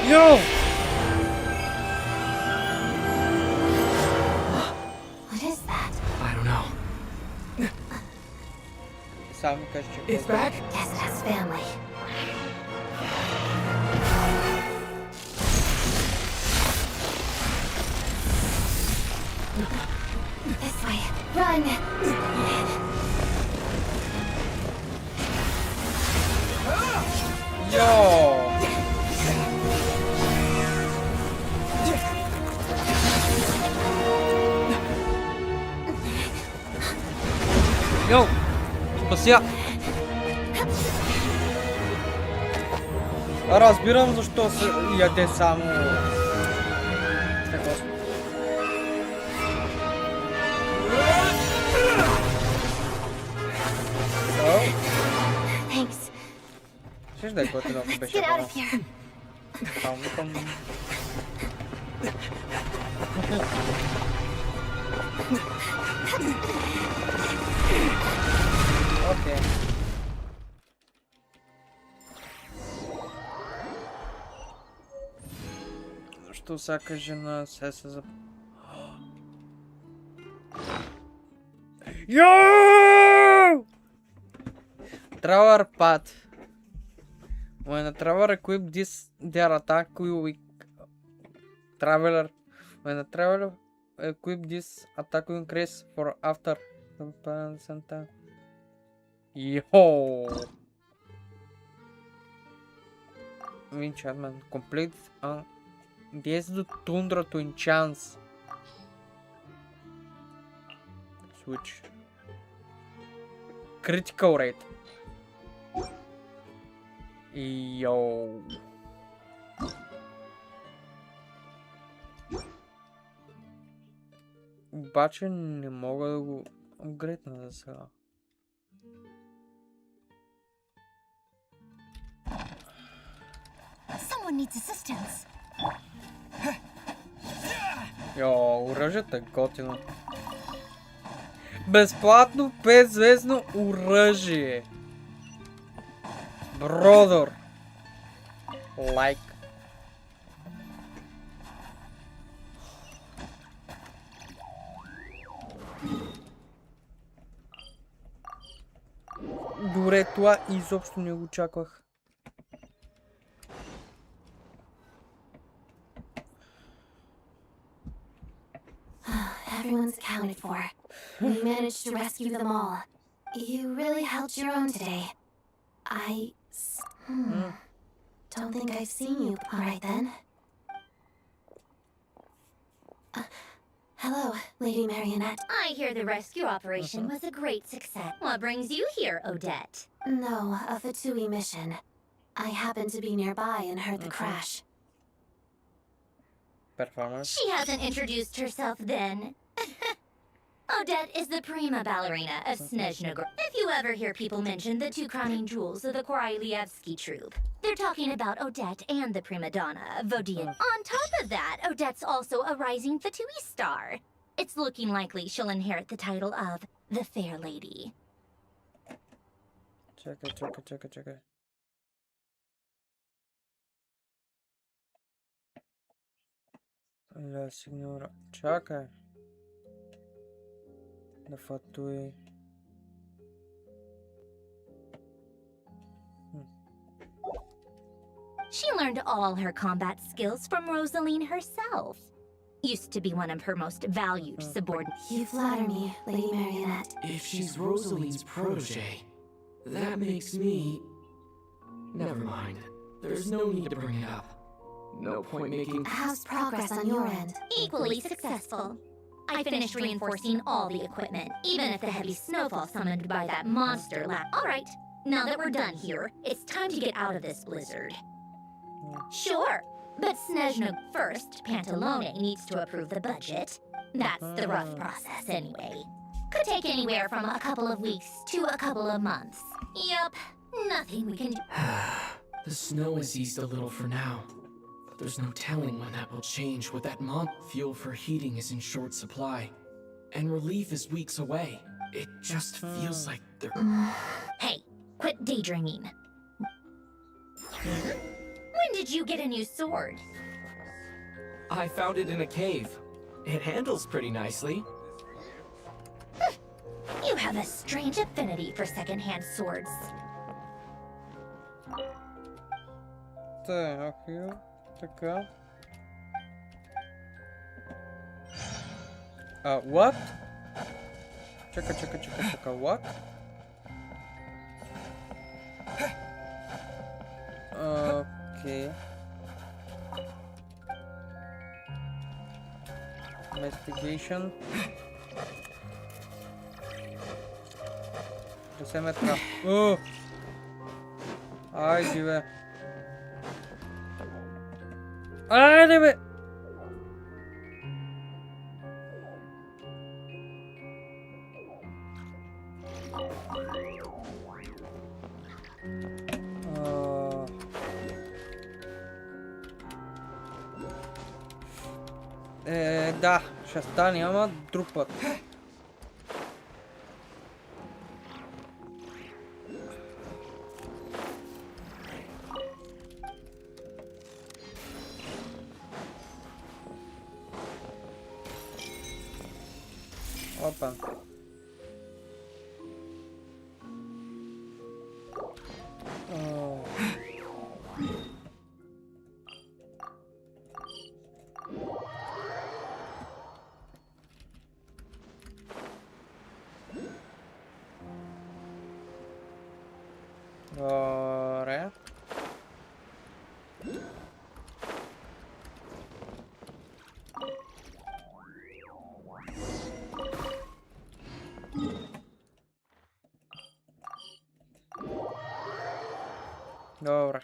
Yo! What is that? I don't know. It's back? Guess it has family. This way. Run! Yo! Йоу! Спася! Разбирам защо се яде само... Какво? Thanks. Ще да е готино, ако Let's беше get out това. of here. Окей. Защо всяка жена се за... Yo! Traveler path. When a traveler equips this, their attack will traveler. When a traveler equips this, attack will increase for after Santa. Yo! Enchantment complete and 10 do tundra to enchants. Switch. Critical rate. Yo. Обаче не мога да го апгрейдна за сега. Someone needs assistance. Йо, оръжието е готино. Безплатно 5-звездно оръжие. Бродър. Лайк. Добре, това изобщо не го очаквах. Everyone's accounted for. We managed to rescue them all. You really held your own today. Don't think I've seen you. Alright then. Hello, Lady Marionette. I hear the rescue operation was a great success. What brings you here, Odette? No, a Fatui mission. I happened to be nearby and heard the crash. Performance. She hasn't introduced herself then. Odette is the prima ballerina of Snezhnogorod. If you ever hear people mention the two crowning jewels of the Korylevsky troupe, they're talking about Odette and the prima donna, Vodian. On top of that, Odette's also a rising Fatui star. It's looking likely she'll inherit the title of the Fair Lady. Чакай. La signora Chaka. L'ha fatto e... She learned all her combat skills from Rosaline herself. Used to be one of her most valued subordinates. You flatter me, Lady Marionette. If she's Rosaline's protege, that makes me... Never mind. There's no need to bring it up. No point making... How's progress on your end? Equally successful. I finished reinforcing all the equipment, even if the heavy snowfall summoned by that monster Alright, now that we're done here, it's time to get out of this blizzard. Sure, but Snezhnog first, Pantalone needs to approve the budget. That's the rough process anyway. Could take anywhere from a couple of weeks to a couple of months. Yup, nothing we can do. The snow has eased a little for now, but there's no telling when that will change with that month. Fuel for heating is in short supply, and relief is weeks away. It just feels like they're... Hey, quit daydreaming. When did you get a new sword? I found it in a cave. It handles pretty nicely. You have a strange affinity for second-hand swords. Так, така. What? Чека, what? Okay. Investigation. Да се ме трап. Айде бе. Айде бе! Да, ще стане, ама друг път. Опа. Добре. Добре.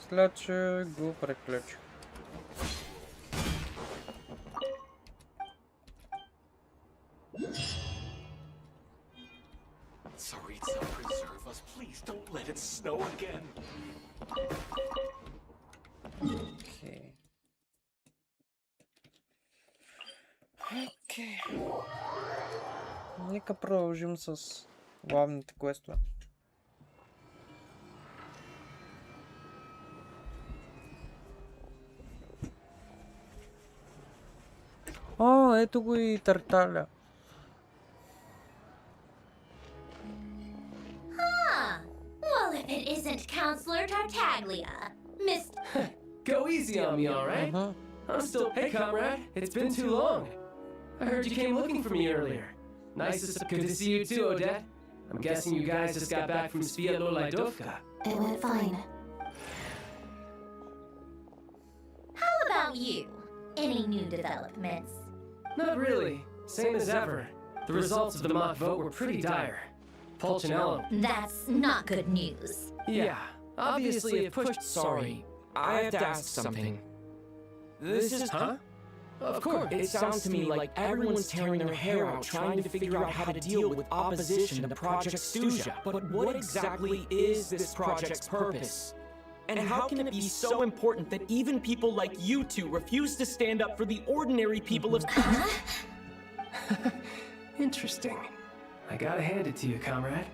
След че го приключих. Tsaritsa, preserve us. Please don't let it snow again. Okay. Окей. Нека продължим с главните квестове. О, ето го и Тарталя. Well, if it isn't Counselor Tartaglia, Miss... Go easy on me, alright? I'm still... Hey, comrade. It's been too long. I heard you came looking for me earlier. Good to see you too, Odette. I'm guessing you guys just got back from Sviatlo-Lajdovka. It went fine. How about you? Any new developments? Not really. Same as ever. The results of the mock vote were pretty dire. Pulcinella. That's not good news. Yeah, obviously it pushed... Sorry, I have to ask something. This is... Huh? Of course. It sounds to me like everyone's tearing their hair out trying to figure out how to deal with opposition to Project Stuja. But what exactly is this project's purpose? And how can it be so important that even people like you two refuse to stand up for the ordinary people of... Interesting. I gotta hand it to you, comrade.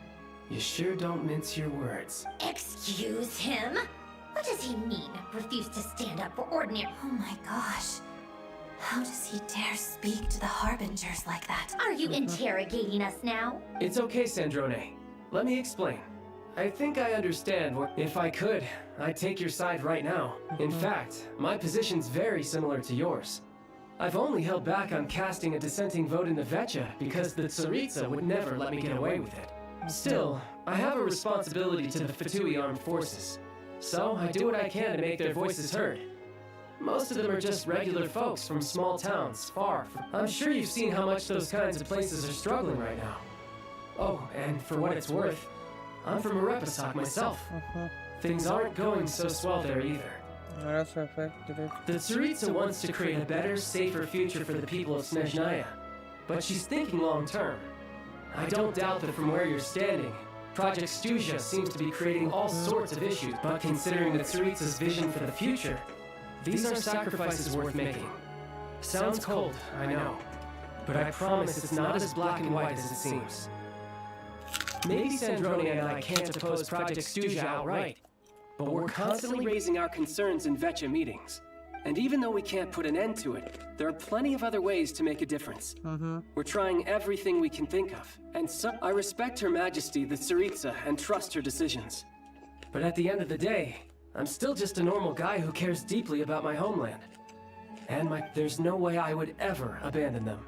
You sure don't mince your words. Excuse him? What does he mean, refuse to stand up for ordinary? Oh my gosh. How does he dare speak to the Harbingers like that? Are you interrogating us now? It's okay, Sandrone. Let me explain. I think I understand. If I could, I'd take your side right now. In fact, my position's very similar to yours. I've only held back on casting a dissenting vote in the Vecha because the Tsaritsa would never let me get away with it. Still, I have a responsibility to the Fatui armed forces, so I do what I can to make their voices heard. Most of them are just regular folks from small towns, far from... I'm sure you've seen how much those kinds of places are struggling right now. Oh, and for what it's worth, I'm from Marepasak myself. Things aren't going so swell there either. The Tsaritsa wants to create a better, safer future for the people of Snezhnaya, but she's thinking long-term. I don't doubt that from where you're standing, Project Stuzha seems to be creating all sorts of issues, but considering the Tsaritsa's vision for the future, these are sacrifices worth making. Sounds cold, I know, but I promise it's not as black and white as it seems. Maybe Sandrone and I can't oppose Project Stuzha outright, but we're constantly raising our concerns in Vecha meetings. And even though we can't put an end to it, there are plenty of other ways to make a difference. We're trying everything we can think of, and so I respect Her Majesty the Tsaritsa and trust her decisions. But at the end of the day, I'm still just a normal guy who cares deeply about my homeland. And there's no way I would ever abandon them.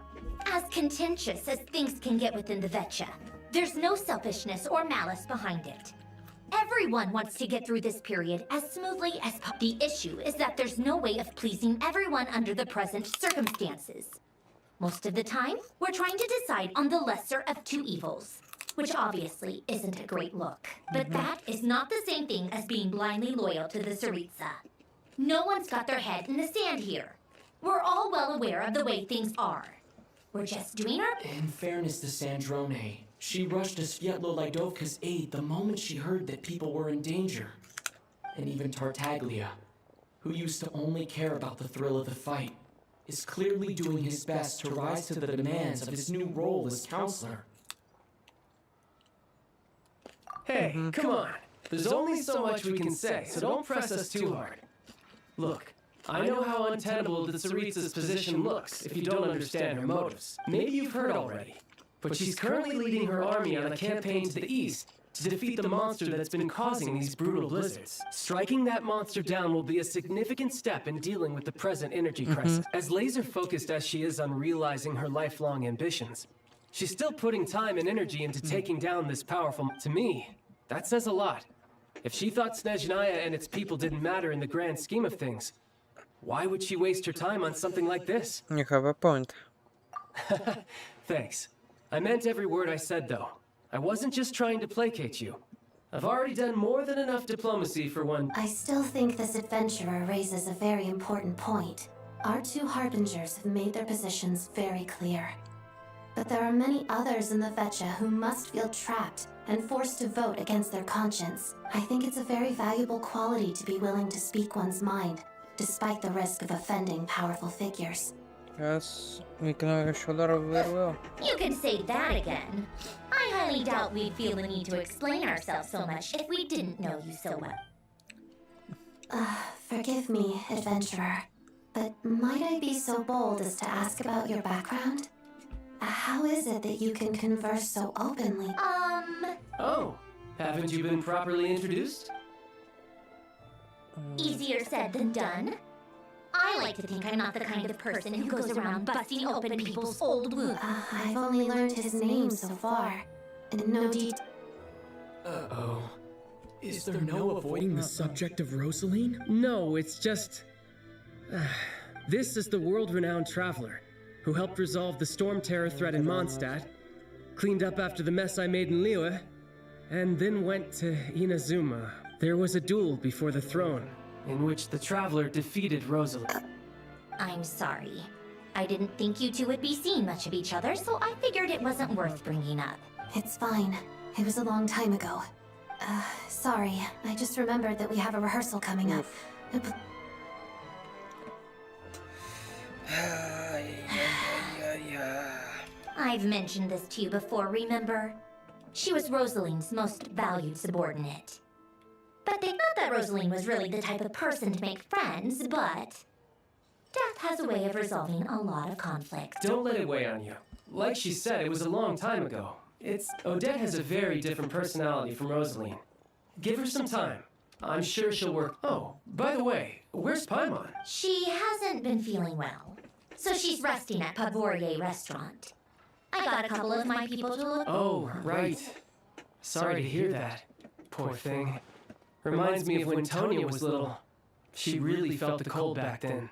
As contentious as things can get within the Vecha, there's no selfishness or malice behind it. Everyone wants to get through this period as smoothly as possible. The issue is that there's no way of pleasing everyone under the present circumstances. Most of the time, we're trying to decide on the lesser of two evils, which obviously isn't a great look. But that is not the same thing as being blindly loyal to the Tsaritsa. No one's got their head in the sand here. We're all well aware of the way things are. We're just doing our... In fairness to Sandrone, she rushed to Svietlo Lidovka's aid the moment she heard that people were in danger. And even Tartaglia, who used to only care about the thrill of the fight, is clearly doing his best to rise to the demands of his new role as counselor. Hey, come on. There's only so much we can say, so don't press us too hard. Look, I know how untenable the Tsaritsa's position looks if you don't understand her motives. Maybe you've heard already. But she's currently leading her army on a campaign to the east to defeat the monster that's been causing these brutal blizzards. Striking that monster down will be a significant step in dealing with the present energy crisis. As laser-focused as she is on realizing her lifelong ambitions, she's still putting time and energy into taking down this powerful... To me, that says a lot. If she thought Snezhnaya and its people didn't matter in the grand scheme of things, why would she waste her time on something like this? You have a point. Thanks. I meant every word I said, though. I wasn't just trying to placate you. I've already done more than enough diplomacy for one... I still think this adventurer raises a very important point. Our two Harbingers have made their positions very clear. But there are many others in the Vecha who must feel trapped and forced to vote against their conscience. I think it's a very valuable quality to be willing to speak one's mind, despite the risk of offending powerful figures. Yes, we can actually very well. You can say that again. I highly doubt we'd feel the need to explain ourselves so much if we didn't know you so well. Forgive me, adventurer, but might I be so bold as to ask about your background? How is it that you can converse so openly? Oh, haven't you been properly introduced? Easier said than done. I like to think I'm not the kind of person who goes around busting open people's old wounds. I've only learned his name so far. No detail. Uh-oh. Is there no avoiding the subject of Rosaline? No, it's just... This is the world-renowned traveler who helped resolve the storm terror threat in Mondstadt, cleaned up after the mess I made in Liyue, and then went to Inazuma. There was a duel before the throne, in which the traveler defeated Rosaline. I'm sorry. I didn't think you two would be seeing much of each other, so I figured it wasn't worth bringing up. It's fine. It was a long time ago. Sorry. I just remembered that we have a rehearsal coming up. I've mentioned this to you before, remember? She was Rosaline's most valued subordinate. But they thought that Rosaline was really the type of person to make friends, but death has a way of resolving a lot of conflict. Don't let it weigh on you. Like she said, it was a long time ago. Odette has a very different personality from Rosaline. Give her some time. I'm sure she'll work. Oh, by the way, where's Paimon? She hasn't been feeling well, so she's resting at Pavorier Restaurant. I got a couple of my people to look. Oh, right. Sorry to hear that. Poor thing. Reminds me of when Tonya was little. She really felt the cold back then.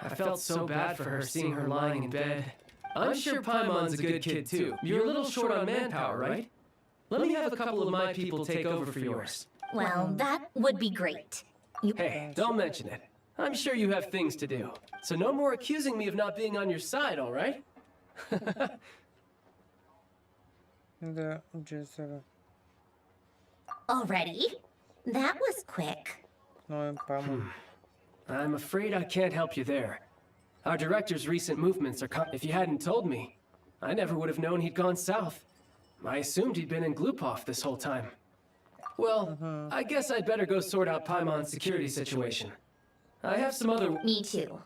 I felt so bad for her seeing her lying in bed. I'm sure Paimon's a good kid too. You're a little short on manpower, right? Let me have a couple of my people take over for yours. Well, that would be great. Hey, don't mention it. I'm sure you have things to do. So no more accusing me of not being on your side, all right? Already? That was quick. I'm afraid I can't help you there. Our director's recent movements are if you hadn't told me, I never would have known he'd gone south. I assumed he'd been in Glupov this whole time. Well, I guess I'd better go sort out Paimon's security situation. I have some other... Me too.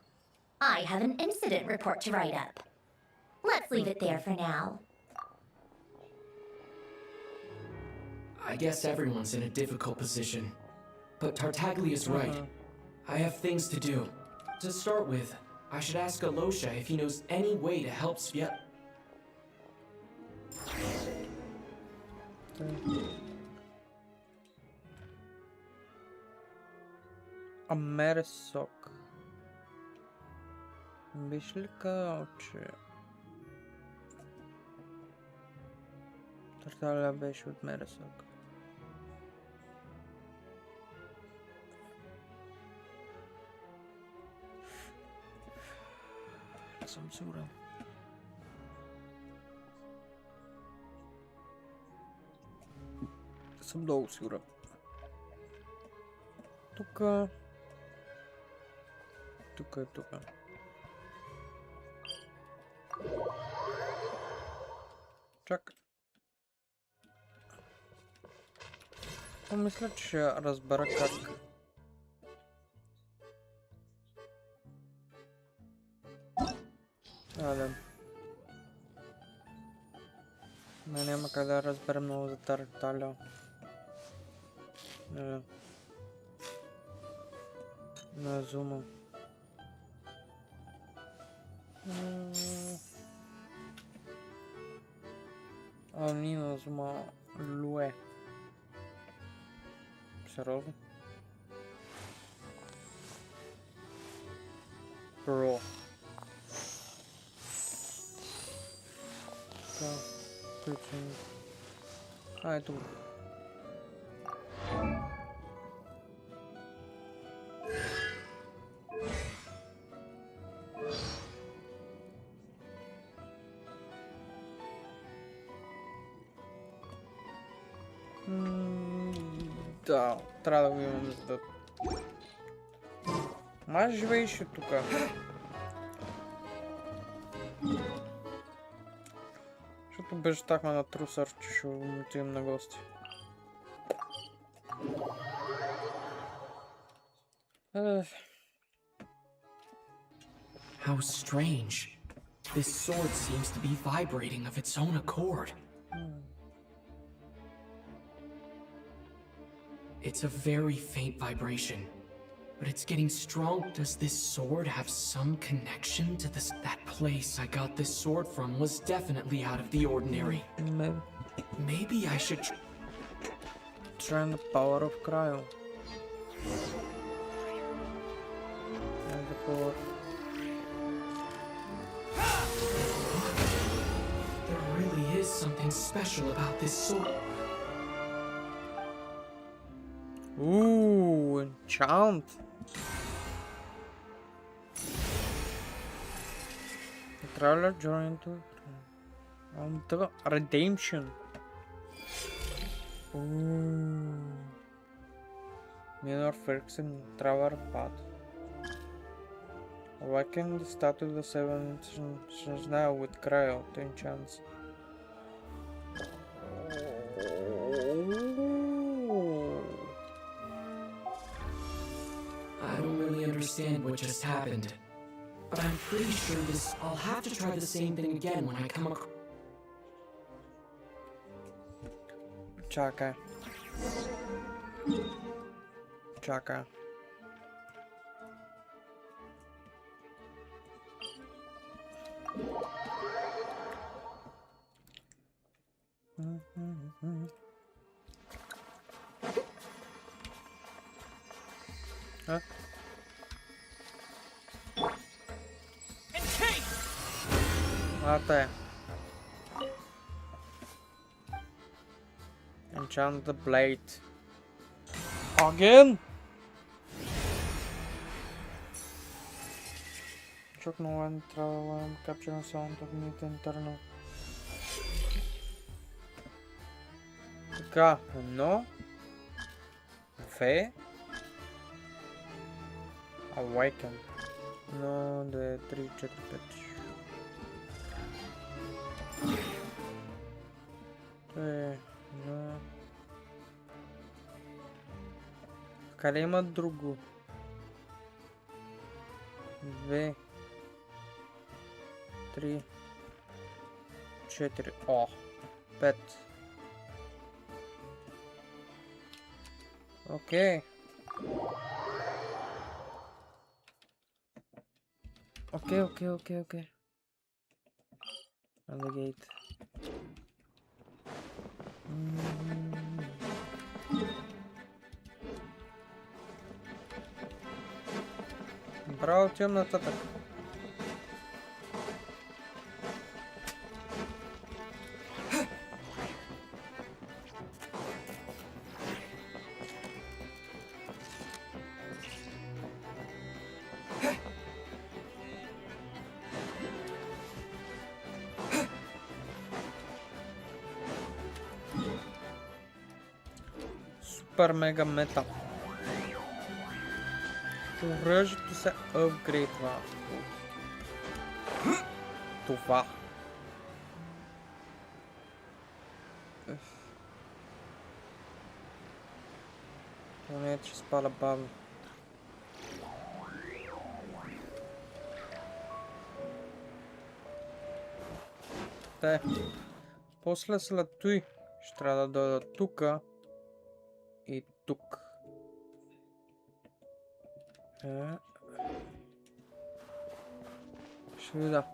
I have an incident report to write up. Let's leave it there for now. I guess everyone's in a difficult position. But Tartaglia's right. I have things to do. To start with, I should ask Alosha if he knows any way to help Svia... Мерсок. Бишлика очи. Тарталя беше от Мерсок. Не съм сигурен. Не съм много сигурен. Тука... Тука. Чакай. Помисля, че ще разбера как. Да. Няма как да разбера много за Тарталя. На зума. Нина зума Луе. Сериозно? Бро. Така, включим. Ето го. Да, трябва да го имам за да... Май живееш и тука. Защото беше так ме натрусър, че ще отидем на гости. How strange. This sword seems to be vibrating of its own accord. It's a very faint vibration, but it's getting strong. Does this sword have some connection to this? That place I got this sword from was definitely out of the ordinary. Maybe I should try the power of cryo. There really is something special about this sword. Ooh, enchant. The traveler journey to redemption. Ooh. Minor friction traveler path. Awaken the statue of the seven now with cryo 10 chance. fully understand what just happened. But I'm pretty sure I'll have to try the same thing again when I come across. Чакай. Чакай. А? Ата. Enchant the blade. Again? Choke no one, throw one, capture sound of meat internal. Така, едно. Две. Awaken. 1, 2, 3, 4, 5. No. Къде има друго? 2, 3, 4. О, 5. Окей. Okay. On the gate. Браво, отивам нататък. Супер мега мета. Оръжието се апгрейдва. Това. Поне ще спаля бавно. Те. После след той ще трябва да дойда тука и тук. Ще видя.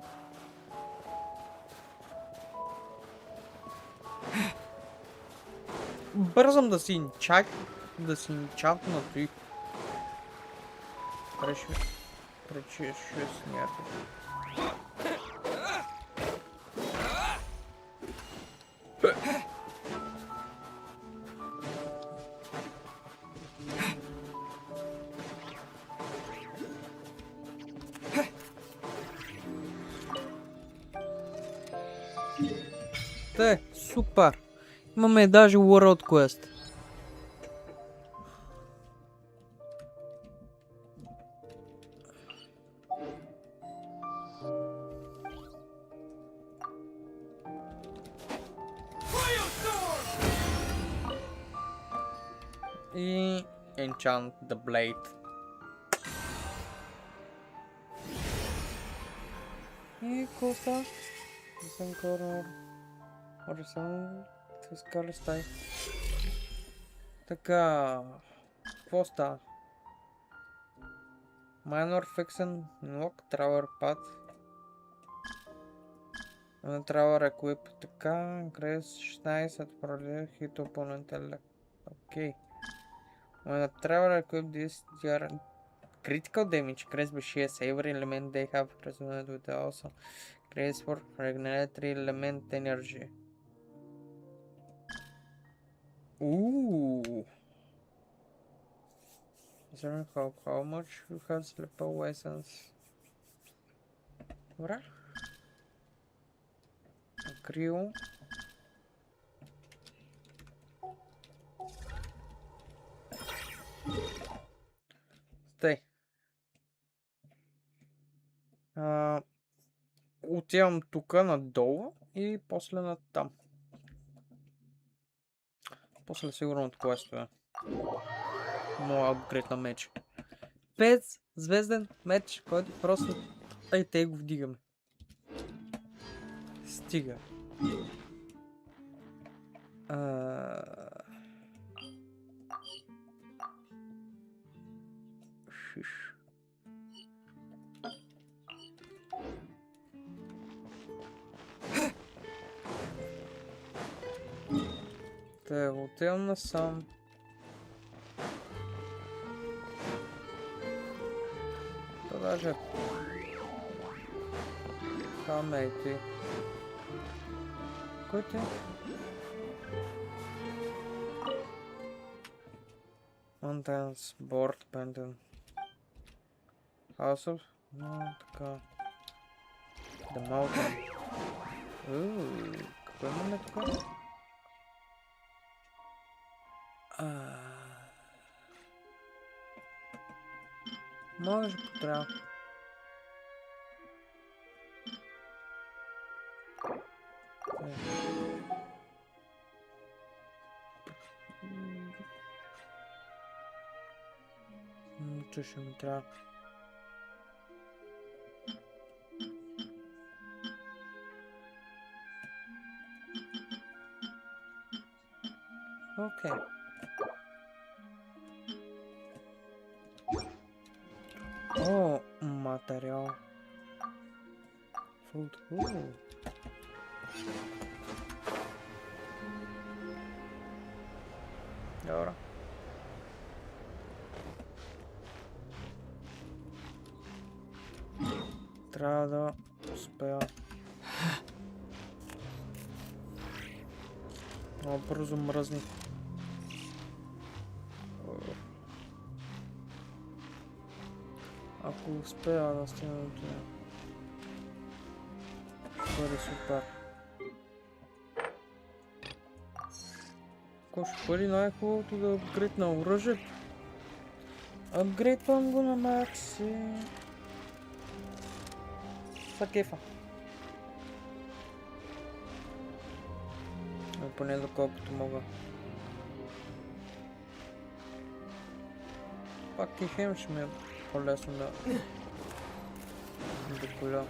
Бързам да си инчантна той. Пречеш някакъв. Те, супер! Имаме даже World Quest. И enchant the blade. И коса. Съм корнер. Орисън. Скали стай. Така. Какво става? Minor fixing lock travel path. Travel equip. Така. Grace 16 пролив hit opponent elect. Окей. When a traveler equip this, your critical damage increases by 6. Every element they have resonated with also increases for regeneratory element energy. Ooh. Is there how much you have slipper weapons? What? Crew. Тъй. Отивам тук надолу и после на там. После сигурно от квестове. Моя апгрейд на меч. без звезден меч, който просто... Ей, те го вдигаме. Стига. Шиш. Те отивам насам. То даже... Там е ти. Кой ти? Mountains, board, pendant. House of... No, така. The mountain. Какво имаме тук? Може потрябва. Че ще ми трябва? Окей. О, материал. Фуд. Добре. Трябва да успея. Много бързо мръзни. Ако успея да стигна до това, ще бъде супер. Ако ще бъде най-хубавото да апгрейд на оръжието. Апгрейдвам го на макси. Са кефа. Но поне доколкото мога. Пак и хем ще ми е по-лесно да доколя.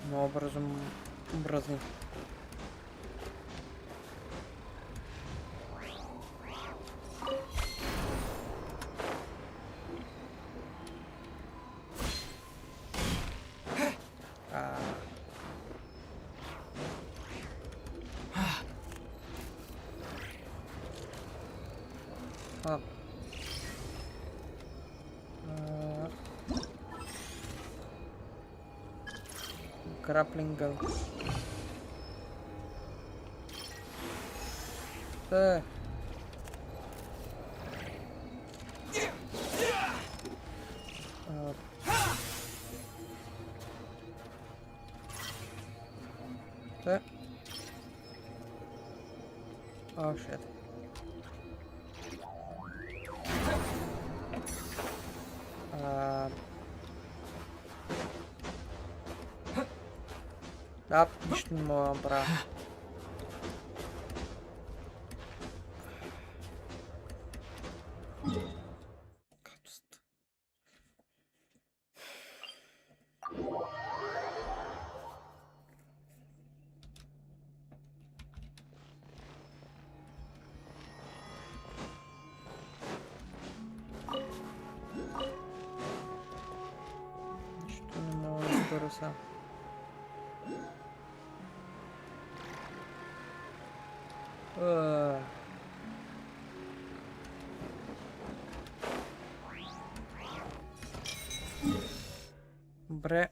Много бързо. Grappling gun. Te. Te. Oh shit. Да, нищо не мога да направя. Гадост. Нищо не мога да избера сега. Добре,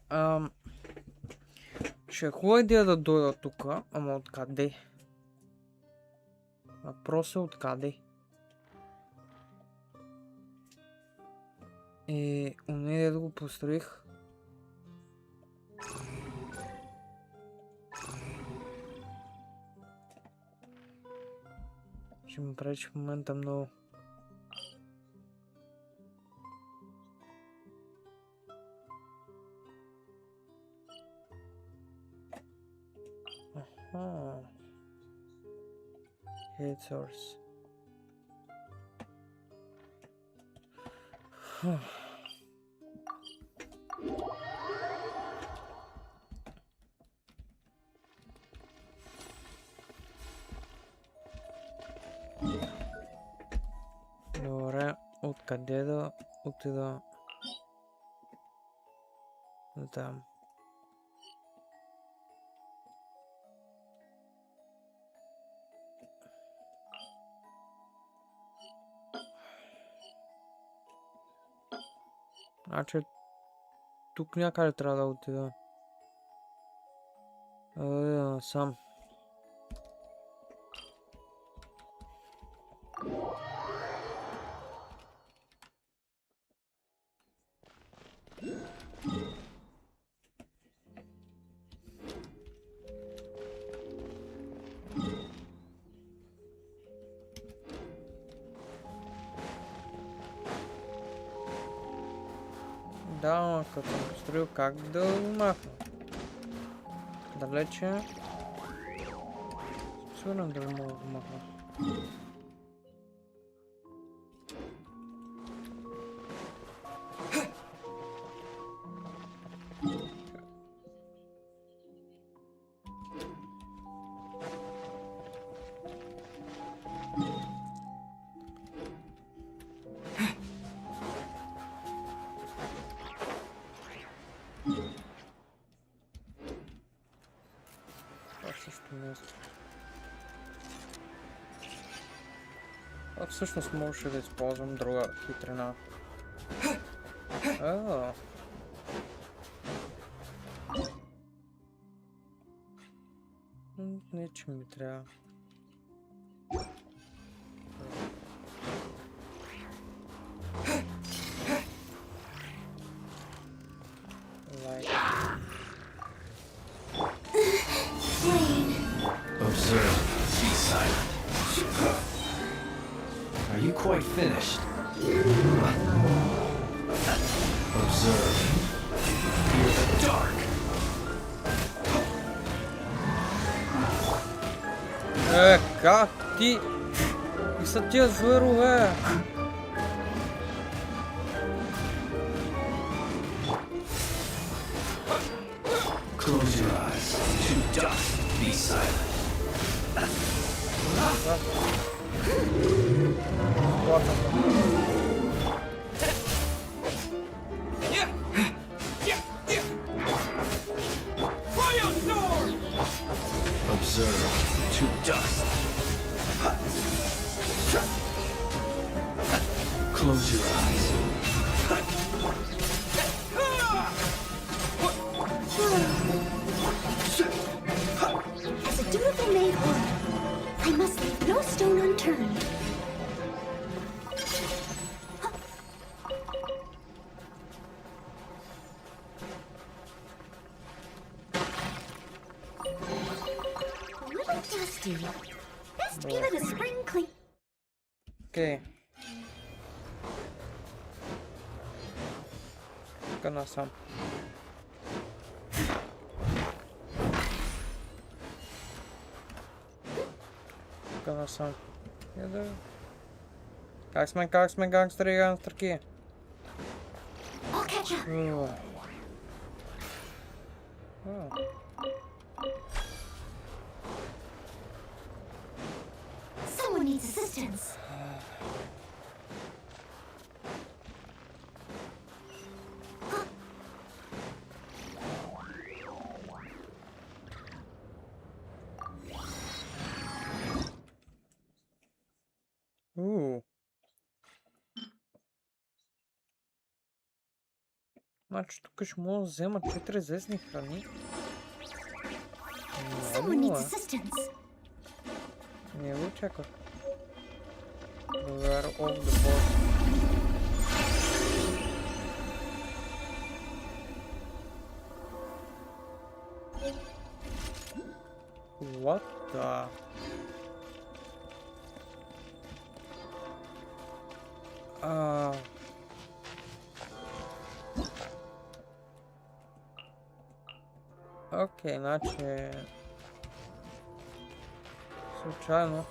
ще е хубава идея да дойда тук, ама откъде? Въпрос е откъде? Уне да го построих. Ще ми пречи в момента много. Head source. Добре, откъде да отида? Там. Значи тук някъде трябва да отида. Сам. Да, като съм построил, как да го махна? Далече. Сигурно да мога да го махна. Всъщност можеше да използвам друга хитрина. Не, че ми трябва. Observe. Be silent. Are you quite finished? Observe. Fear the dark. Как ти? И са тия зверове? Close your eyes. To dust. Be silent. Observe to dust. Close your eyes. As a dutiful maid would, I must leave no stone unturned. A little dusty. Best give it a spring clean. Okay. Gonna some. Gonna some. Гангстери, гангстерки. I'll catch up. Someone needs assistance. Значи тук ще мога да взема 4 известни храни. Someone needs assistance. Не го чаках. Beware of the boss. What the? Окей, значи... Случайно.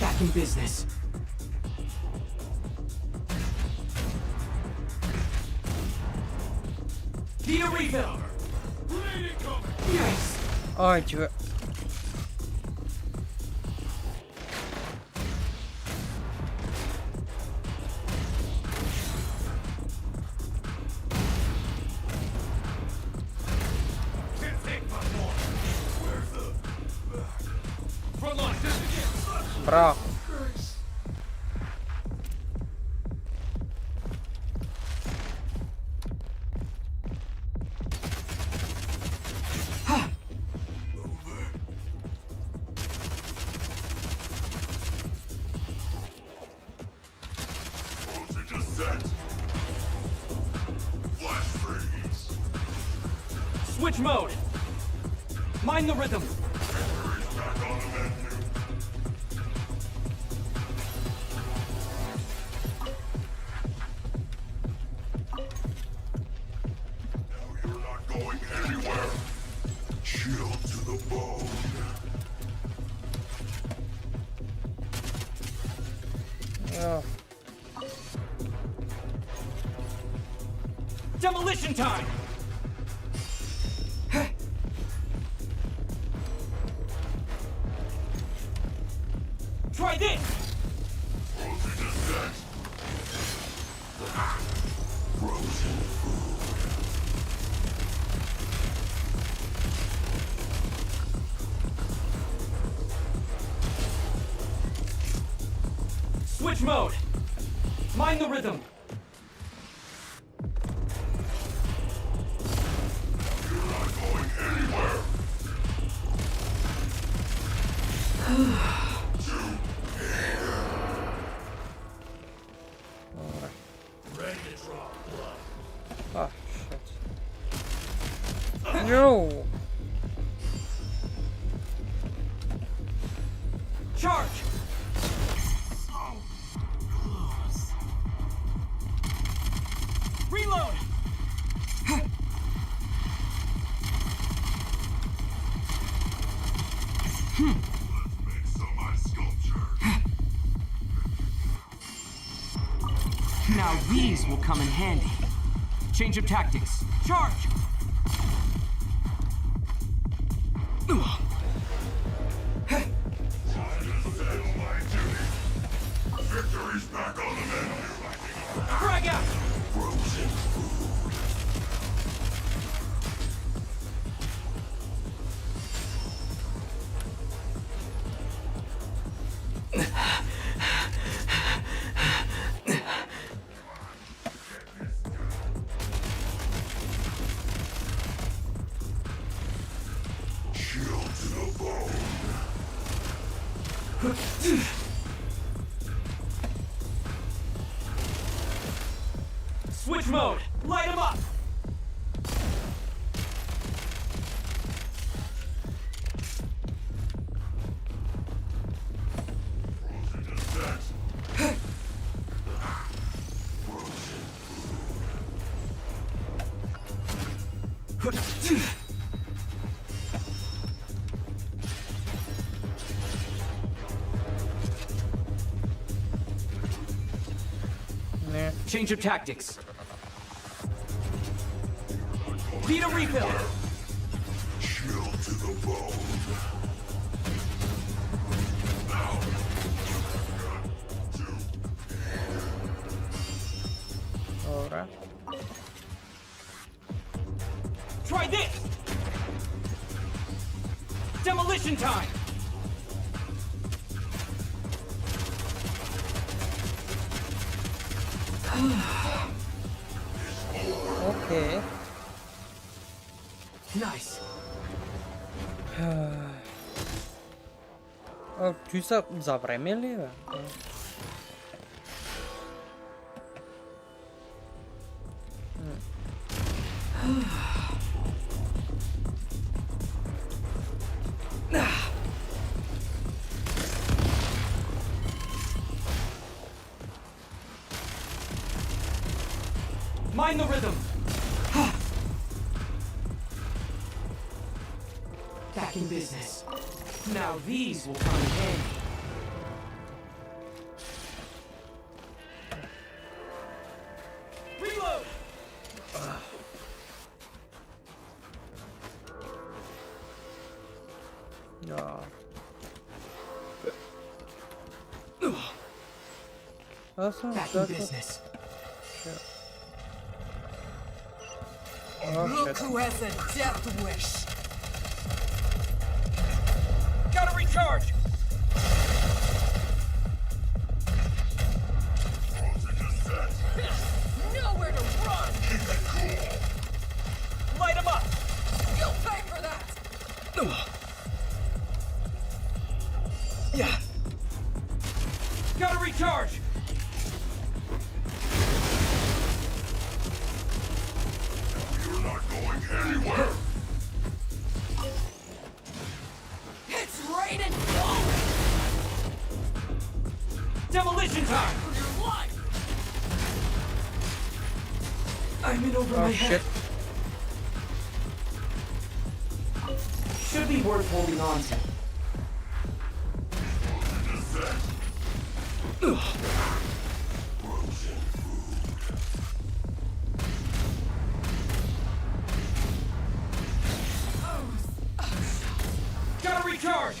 Back in business. Need a refill. Yes. Ой, чего? Браво. Switch mode. Mind the rhythm. Demolition time! Try this! Switch mode! Mind the rhythm! Ah, shit. No! Charge! Reload! Now these will come in handy. Change of tactics. Charge! Victory's back on the menu. Frag out! Frozen food. Switch mode! Light him up! Change of tactics. Need a refill. Chill to the bone. Alright. Try this. Demolition time! Окей. Nice. Ты за время ли? Mind the rhythm! Back in business. Now these will come in handy. Reload! Ja. Back in business. Look who has a death wish! Gotta recharge! Nowhere to run! Light him up! You'll pay for that! Yeah. Gotta recharge! Anywhere. It's raining bullets! Demolition time! For your life! I'm in over my head. Should be worth holding on to. Gotta recharge!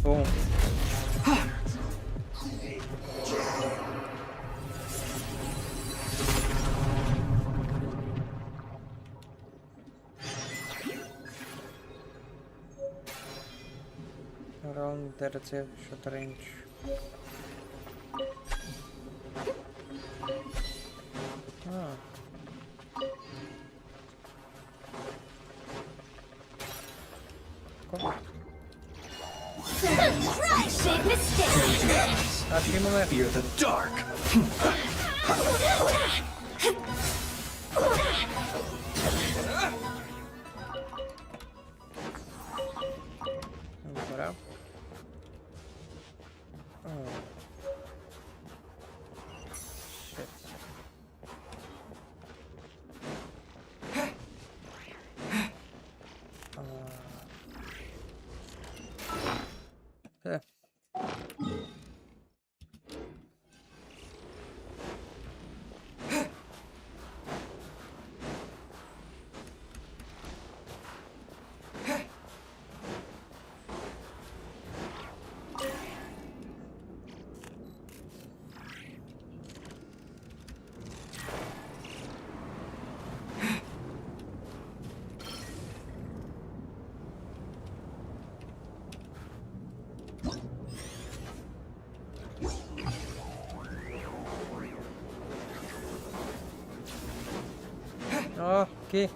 Boom. Around 30 shot range. Big mistake. Fear the dark. Agora. Shit. Окей.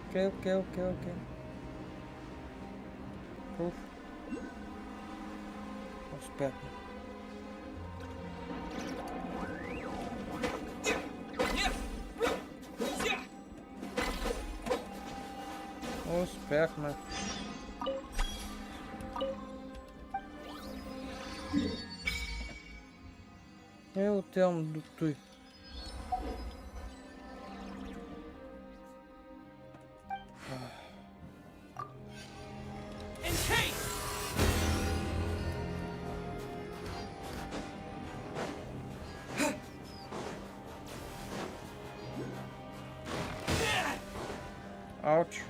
Окей. Уф. Успех. Успехно. Eu te amo do tu. Ouch.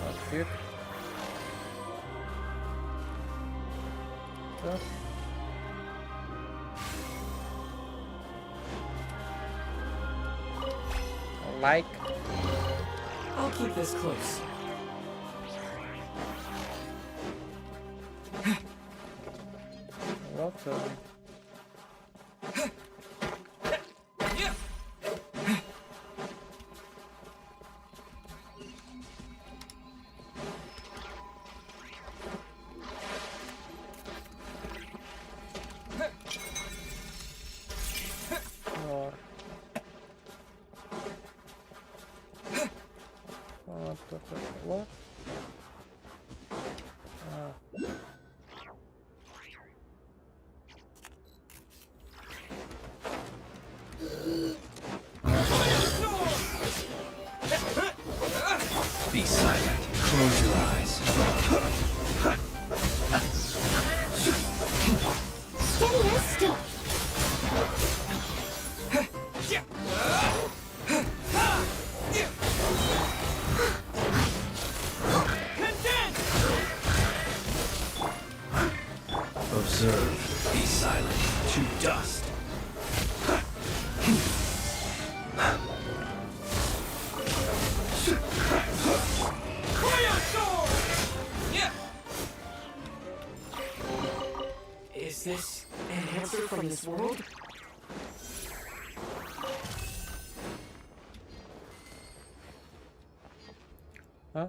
Ответ. Так. Like. I'll keep this close. Вот. Вот. Be silent. Close your eyes. Steady as still. Observe. Be silent. To dust. Is this an answer from this world? Huh?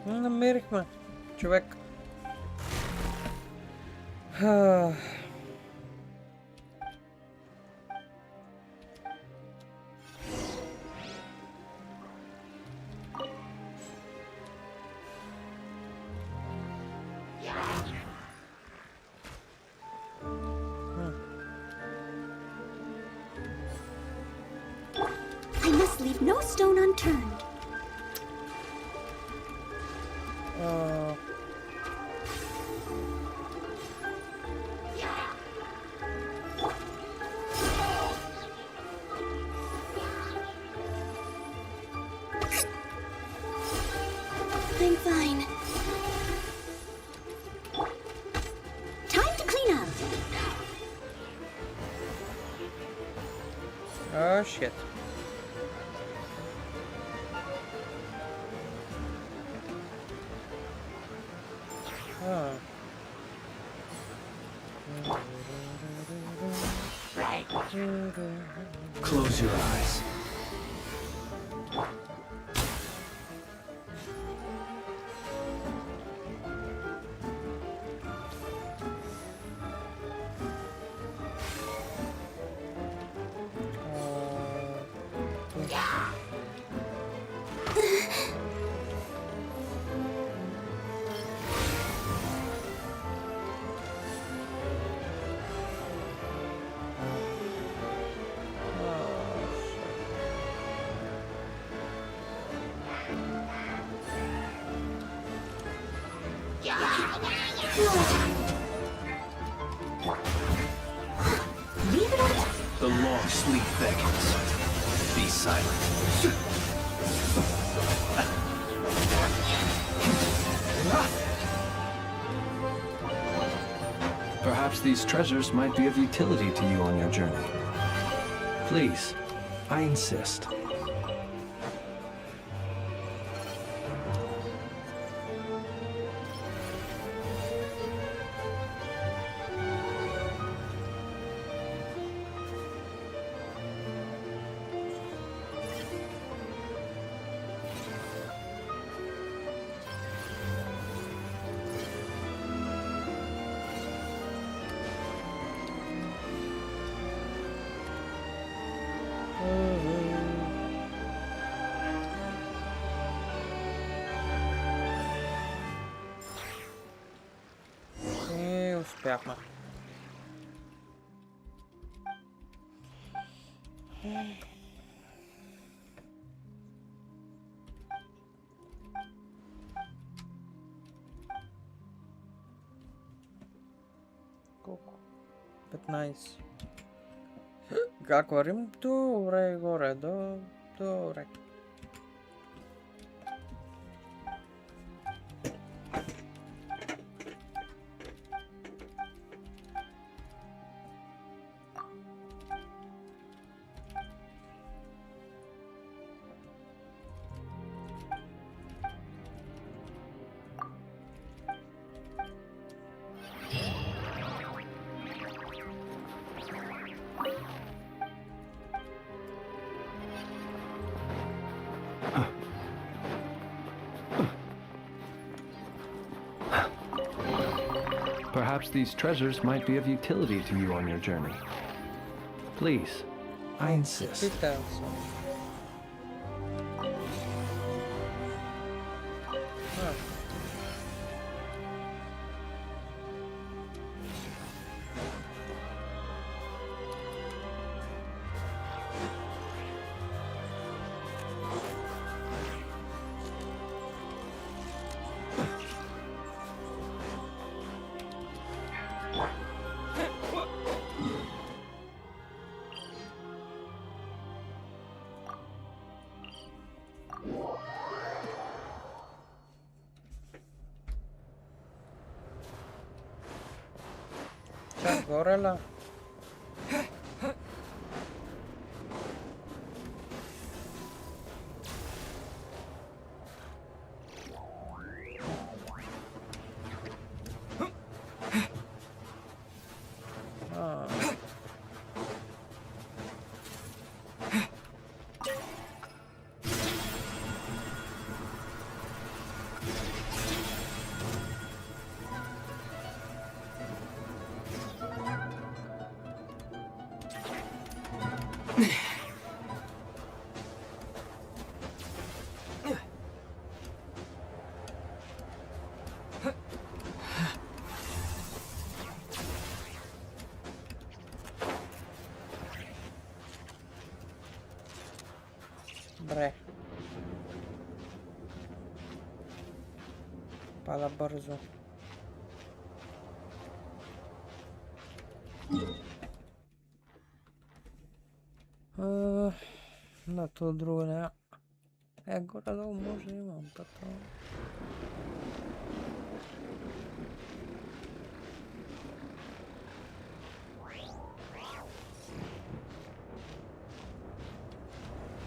Намерихме, човек. I must leave no stone unturned. I'm fine. Time to clean up. Oh shit. Close your eyes. The long sleep beckons. Be silent. Perhaps these treasures might be of utility to you on your journey. Please, I insist. И успяхме. Колко? 15. Как вървим? Добре, горе, добре. Perhaps these treasures might be of utility to you on your journey. Please, I insist. Чак горе ли? Добре. Пада бързо. На то друго не. Горе-долу може имам патрон.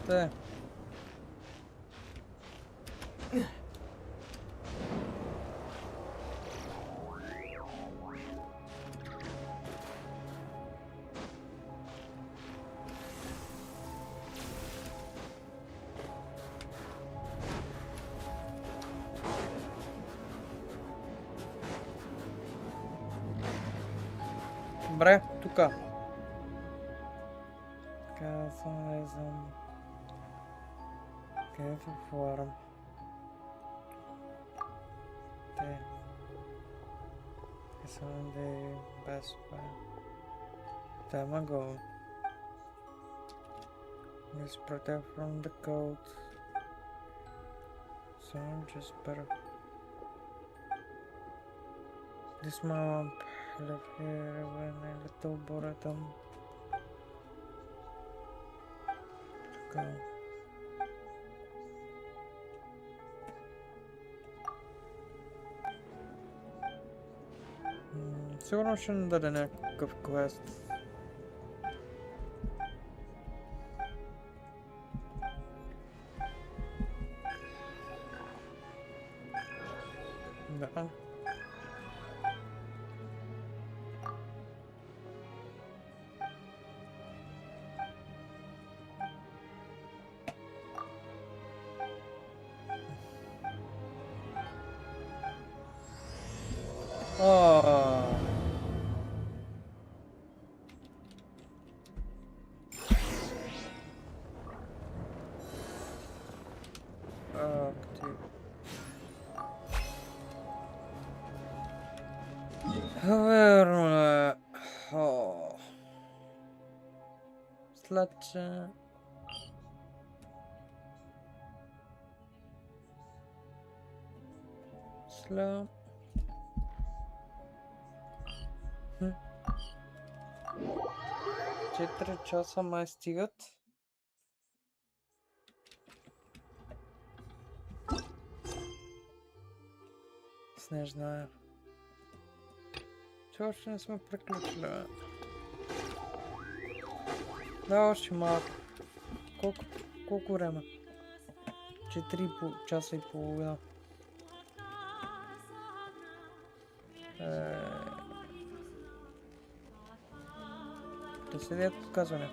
Те. Добре, тука. Казвам. Къде фарм? Те. Sunday Best Buy. There we go. Let's protect from the cold. So just better. This mom live here when I little boredom. Go. Сигурно ще ни даде някакъв квест. Да. Верно е. След че... След... 4 часа май стигат. Снежна. Че още не сме приключили. Да, още малко. Колко време? 4 часа и половина. Да следят показване.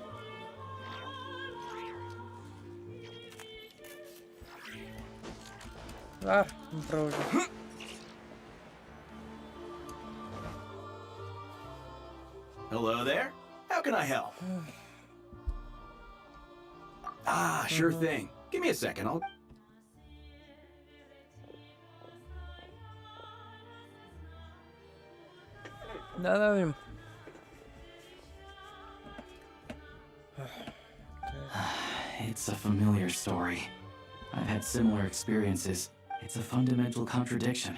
Продължи. Hello there. How can I help? Sure thing. Give me a second. I'll... Да видим. It's a familiar story. I've had similar experiences. It's a fundamental contradiction.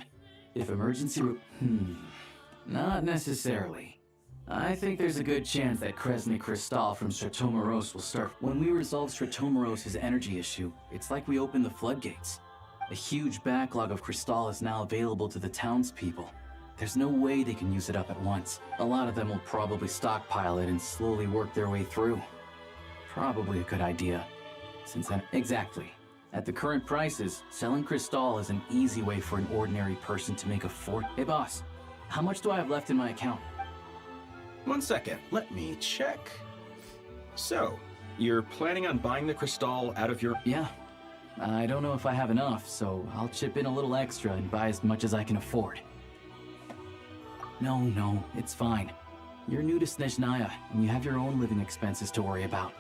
If emergency not necessarily. I think there's a good chance that Kresny Kristall from Stratomoros will start. When we resolve Stratomoros' energy issue, it's like we open the floodgates. A huge backlog of Kristall is now available to the townspeople. There's no way they can use it up at once. A lot of them will probably stockpile it and slowly work their way through. Probably a good idea. Exactly. At the current prices, selling Kristall is an easy way for an ordinary person to make a fortune. Hey boss, how much do I have left in my account? 1 second, let me check. So, you're planning on buying the Kristall out of your... Yeah. I don't know if I have enough, so I'll chip in a little extra and buy as much as I can afford. No, it's fine. You're new to Snezhnaya, and you have your own living expenses to worry about.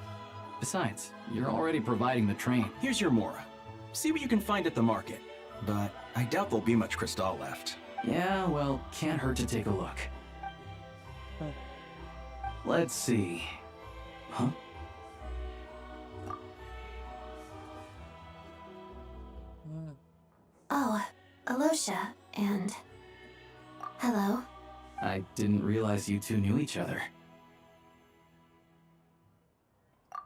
Besides, you're already providing the train. Here's your Mora. See what you can find at the market. But I doubt there'll be much Kristall left. Yeah, well, can't hurt to take a look. Let's see. Huh? Oh, Alosha, and... Hello. I didn't realize you two knew each other.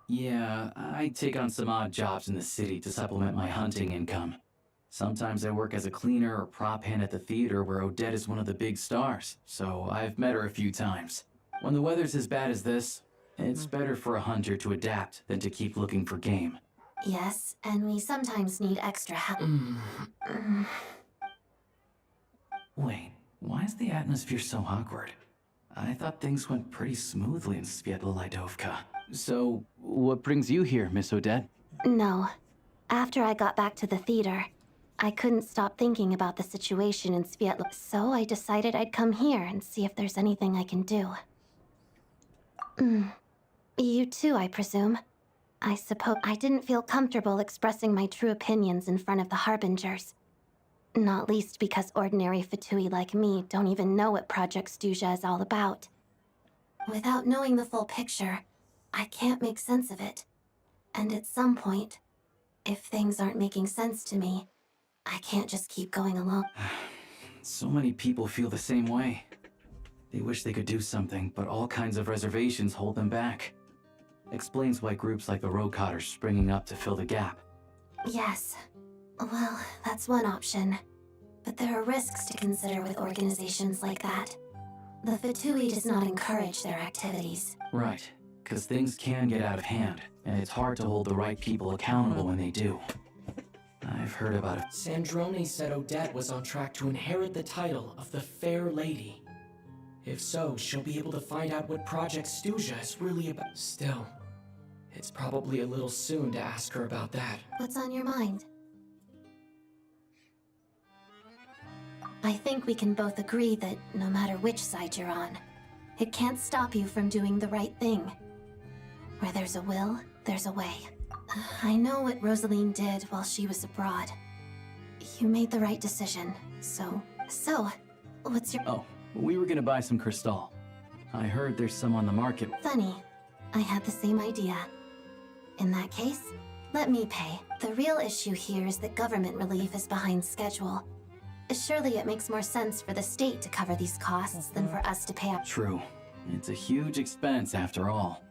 Yeah, I take on some odd jobs in the city to supplement my hunting income. Sometimes I work as a cleaner or prop hand at the theater where Odette is one of the big stars, so I've met her a few times. When the weather's as bad as this, it's better for a hunter to adapt than to keep looking for game. Yes, and we sometimes need extra help. Wait, why is the atmosphere so awkward? I thought things went pretty smoothly in Svietla Lidovka. So, what brings you here, Miss Odette? No. After I got back to the theater, I couldn't stop thinking about the situation in Svietla, so I decided I'd come here and see if there's anything I can do. You too, I presume. I suppose I didn't feel comfortable expressing my true opinions in front of the Harbingers. Not least because ordinary Fatui like me don't even know what Project Stuja is all about. Without knowing the full picture, I can't make sense of it. And at some point, if things aren't making sense to me, I can't just keep going along. So many people feel the same way. They wish they could do something, but all kinds of reservations hold them back. Explains why groups like the Rokot are springing up to fill the gap. Yes. Well, that's one option. But there are risks to consider with organizations like that. The Fatui does not encourage their activities. Right, because things can get out of hand, and it's hard to hold the right people accountable when they do. I've heard about it. Sandrone said Odette was on track to inherit the title of the Fair Lady. If so, she'll be able to find out what Project Stuja is really about. Still, it's probably a little soon to ask her about that. What's on your mind? I think we can both agree that no matter which side you're on, it can't stop you from doing the right thing. Where there's a will, there's a way. I know what Rosaline did while she was abroad. You made the right decision, so, what's your... Oh, we were gonna buy some Cristal. I heard there's some on the market. Funny. I had the same idea. In that case, let me pay. The real issue here is that government relief is behind schedule. Surely it makes more sense for the state to cover these costs than for us to pay up. True. It's a huge expense after all.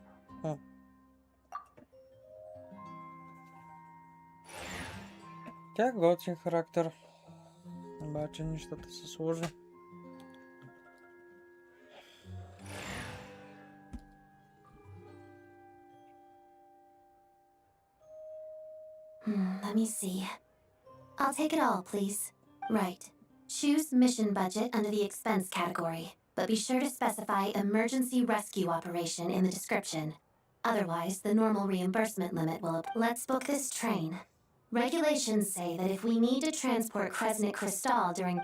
Тя готин характер. Обаче нещата са сложни. Let me see. I'll take it all, please. Right. Choose mission budget under the expense category, but be sure to specify emergency rescue operation in the description. Otherwise, the normal reimbursement limit will... Let's book this train. Regulations say that if we need to transport Kresnik Cristal during...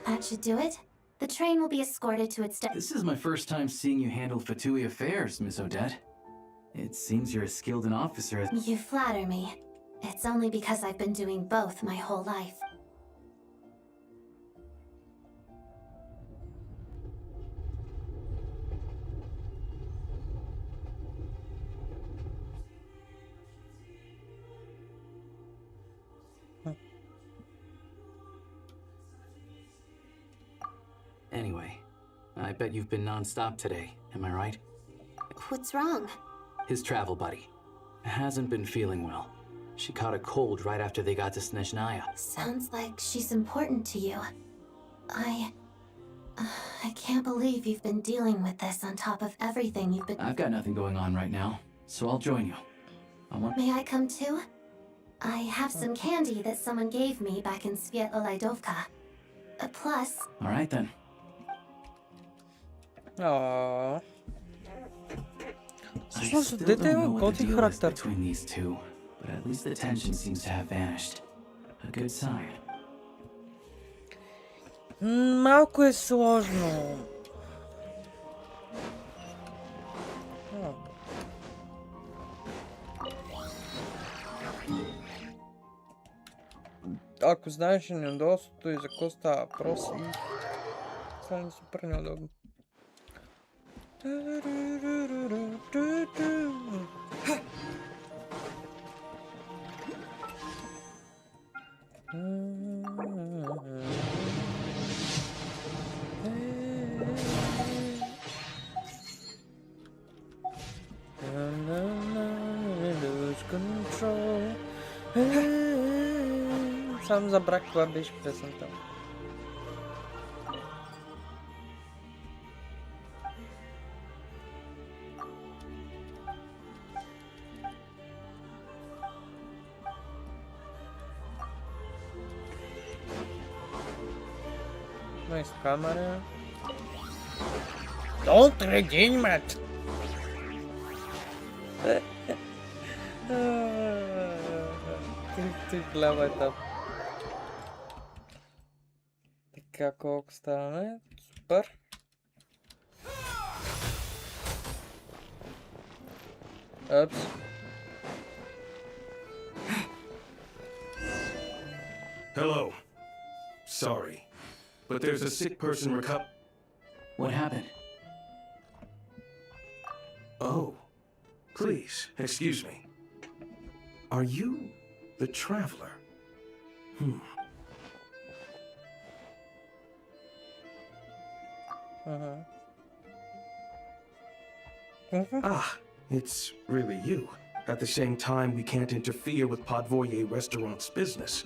That should do it. The train will be escorted to its... This is my first time seeing you handle Fatui affairs, Miss Odette. It seems you're as skilled an officer as... You flatter me. It's only because I've been doing both my whole life. Anyway, I bet you've been non-stop today, am I right? What's wrong? His travel buddy hasn't been feeling well. She caught a cold right after they got to Snezhnaya. Sounds like she's important to you. I can't believe you've been dealing with this on top of everything you've been... I've got nothing going on right now, so I'll join you. May I come too? I have some candy that someone gave me back in Svietla-Lidovka. Plus... All right then. Aww. I still don't know what the deal is between these two, but at least the tension seems to have vanished. A good sign. Малко е сложно. Ако знаеш неудобството и за какво става въпрос, стане супер неудобно. Сам забрах това беше песента. Nice camera. Don't redeem it! Ти глава е там. Така, колко стане? Супер. Упс. Hello. Sorry, but there's a sick person What happened? Oh, please, excuse me. Are you the traveler? Ah, it's really you. At the same time, we can't interfere with Podvoye Restaurant's business.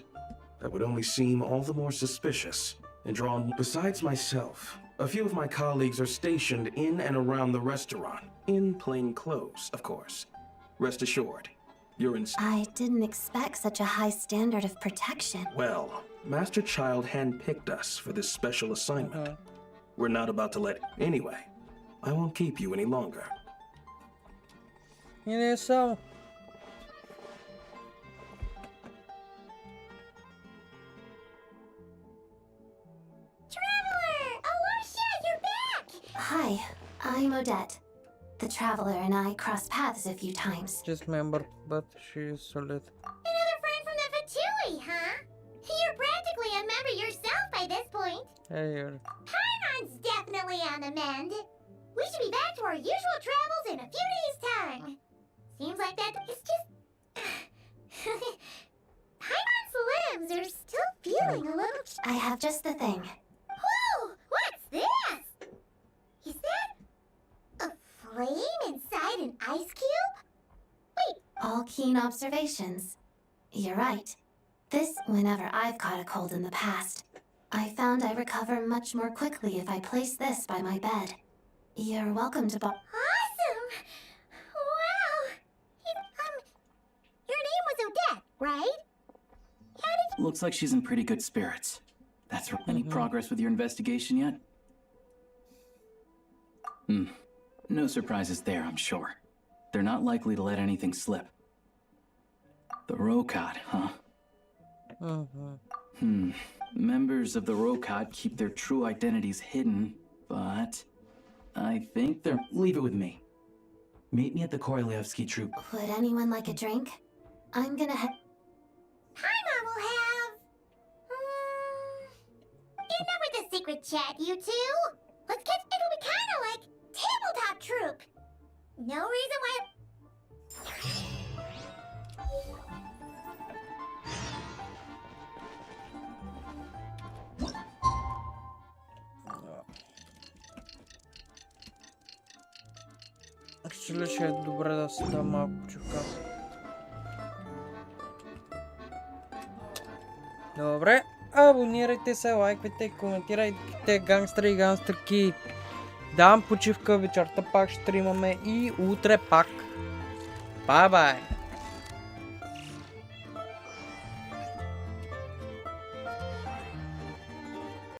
That would only seem all the more suspicious and draw on. Besides myself, a few of my colleagues are stationed in and around the restaurant, in plain clothes, of course. Rest assured, you're in. I didn't expect such a high standard of protection. Well, Master Child handpicked us for this special assignment. We're not about to let. Anyway, I won't keep you any longer. So. Hi, I'm Odette. The Traveler and I crossed paths a few times. Just member, but she is solid. Another friend from the Fatui, huh? You're practically a member yourself by this point. Hey, Paimon's definitely on the mend. We should be back to our usual travels in a few days' time. Seems like that is just... Paimon's limbs are still feeling a little... I have just the thing. Whoa! What's this? Is that a flame inside an ice cube? Wait. All keen observations. You're right. This, whenever I've caught a cold in the past, I found I recover much more quickly if I place this by my bed. You're welcome to Awesome! Wow! Your name was Odette, right? How did Looks like she's in pretty good spirits. That's her. Any progress with your investigation yet? No surprises there, I'm sure. They're not likely to let anything slip. The Rokad, huh? Members of the Rokad keep their true identities hidden, but I think they're... Leave it with me. Meet me at the Korolyevsky troop. Would anyone like a drink? I'm gonna head... Paimon will have... dinner with a secret chat, you two. Let's get... It'll be kind of like tabletop troop. No reason why... Actually, ще е добре да си дам малко почивка. Добре, абонирайте се, лайквайте, коментирайте, гангстери и гангстерки. Дам почивка, вечерта пак ще стримаме и утре пак. Бай-бай!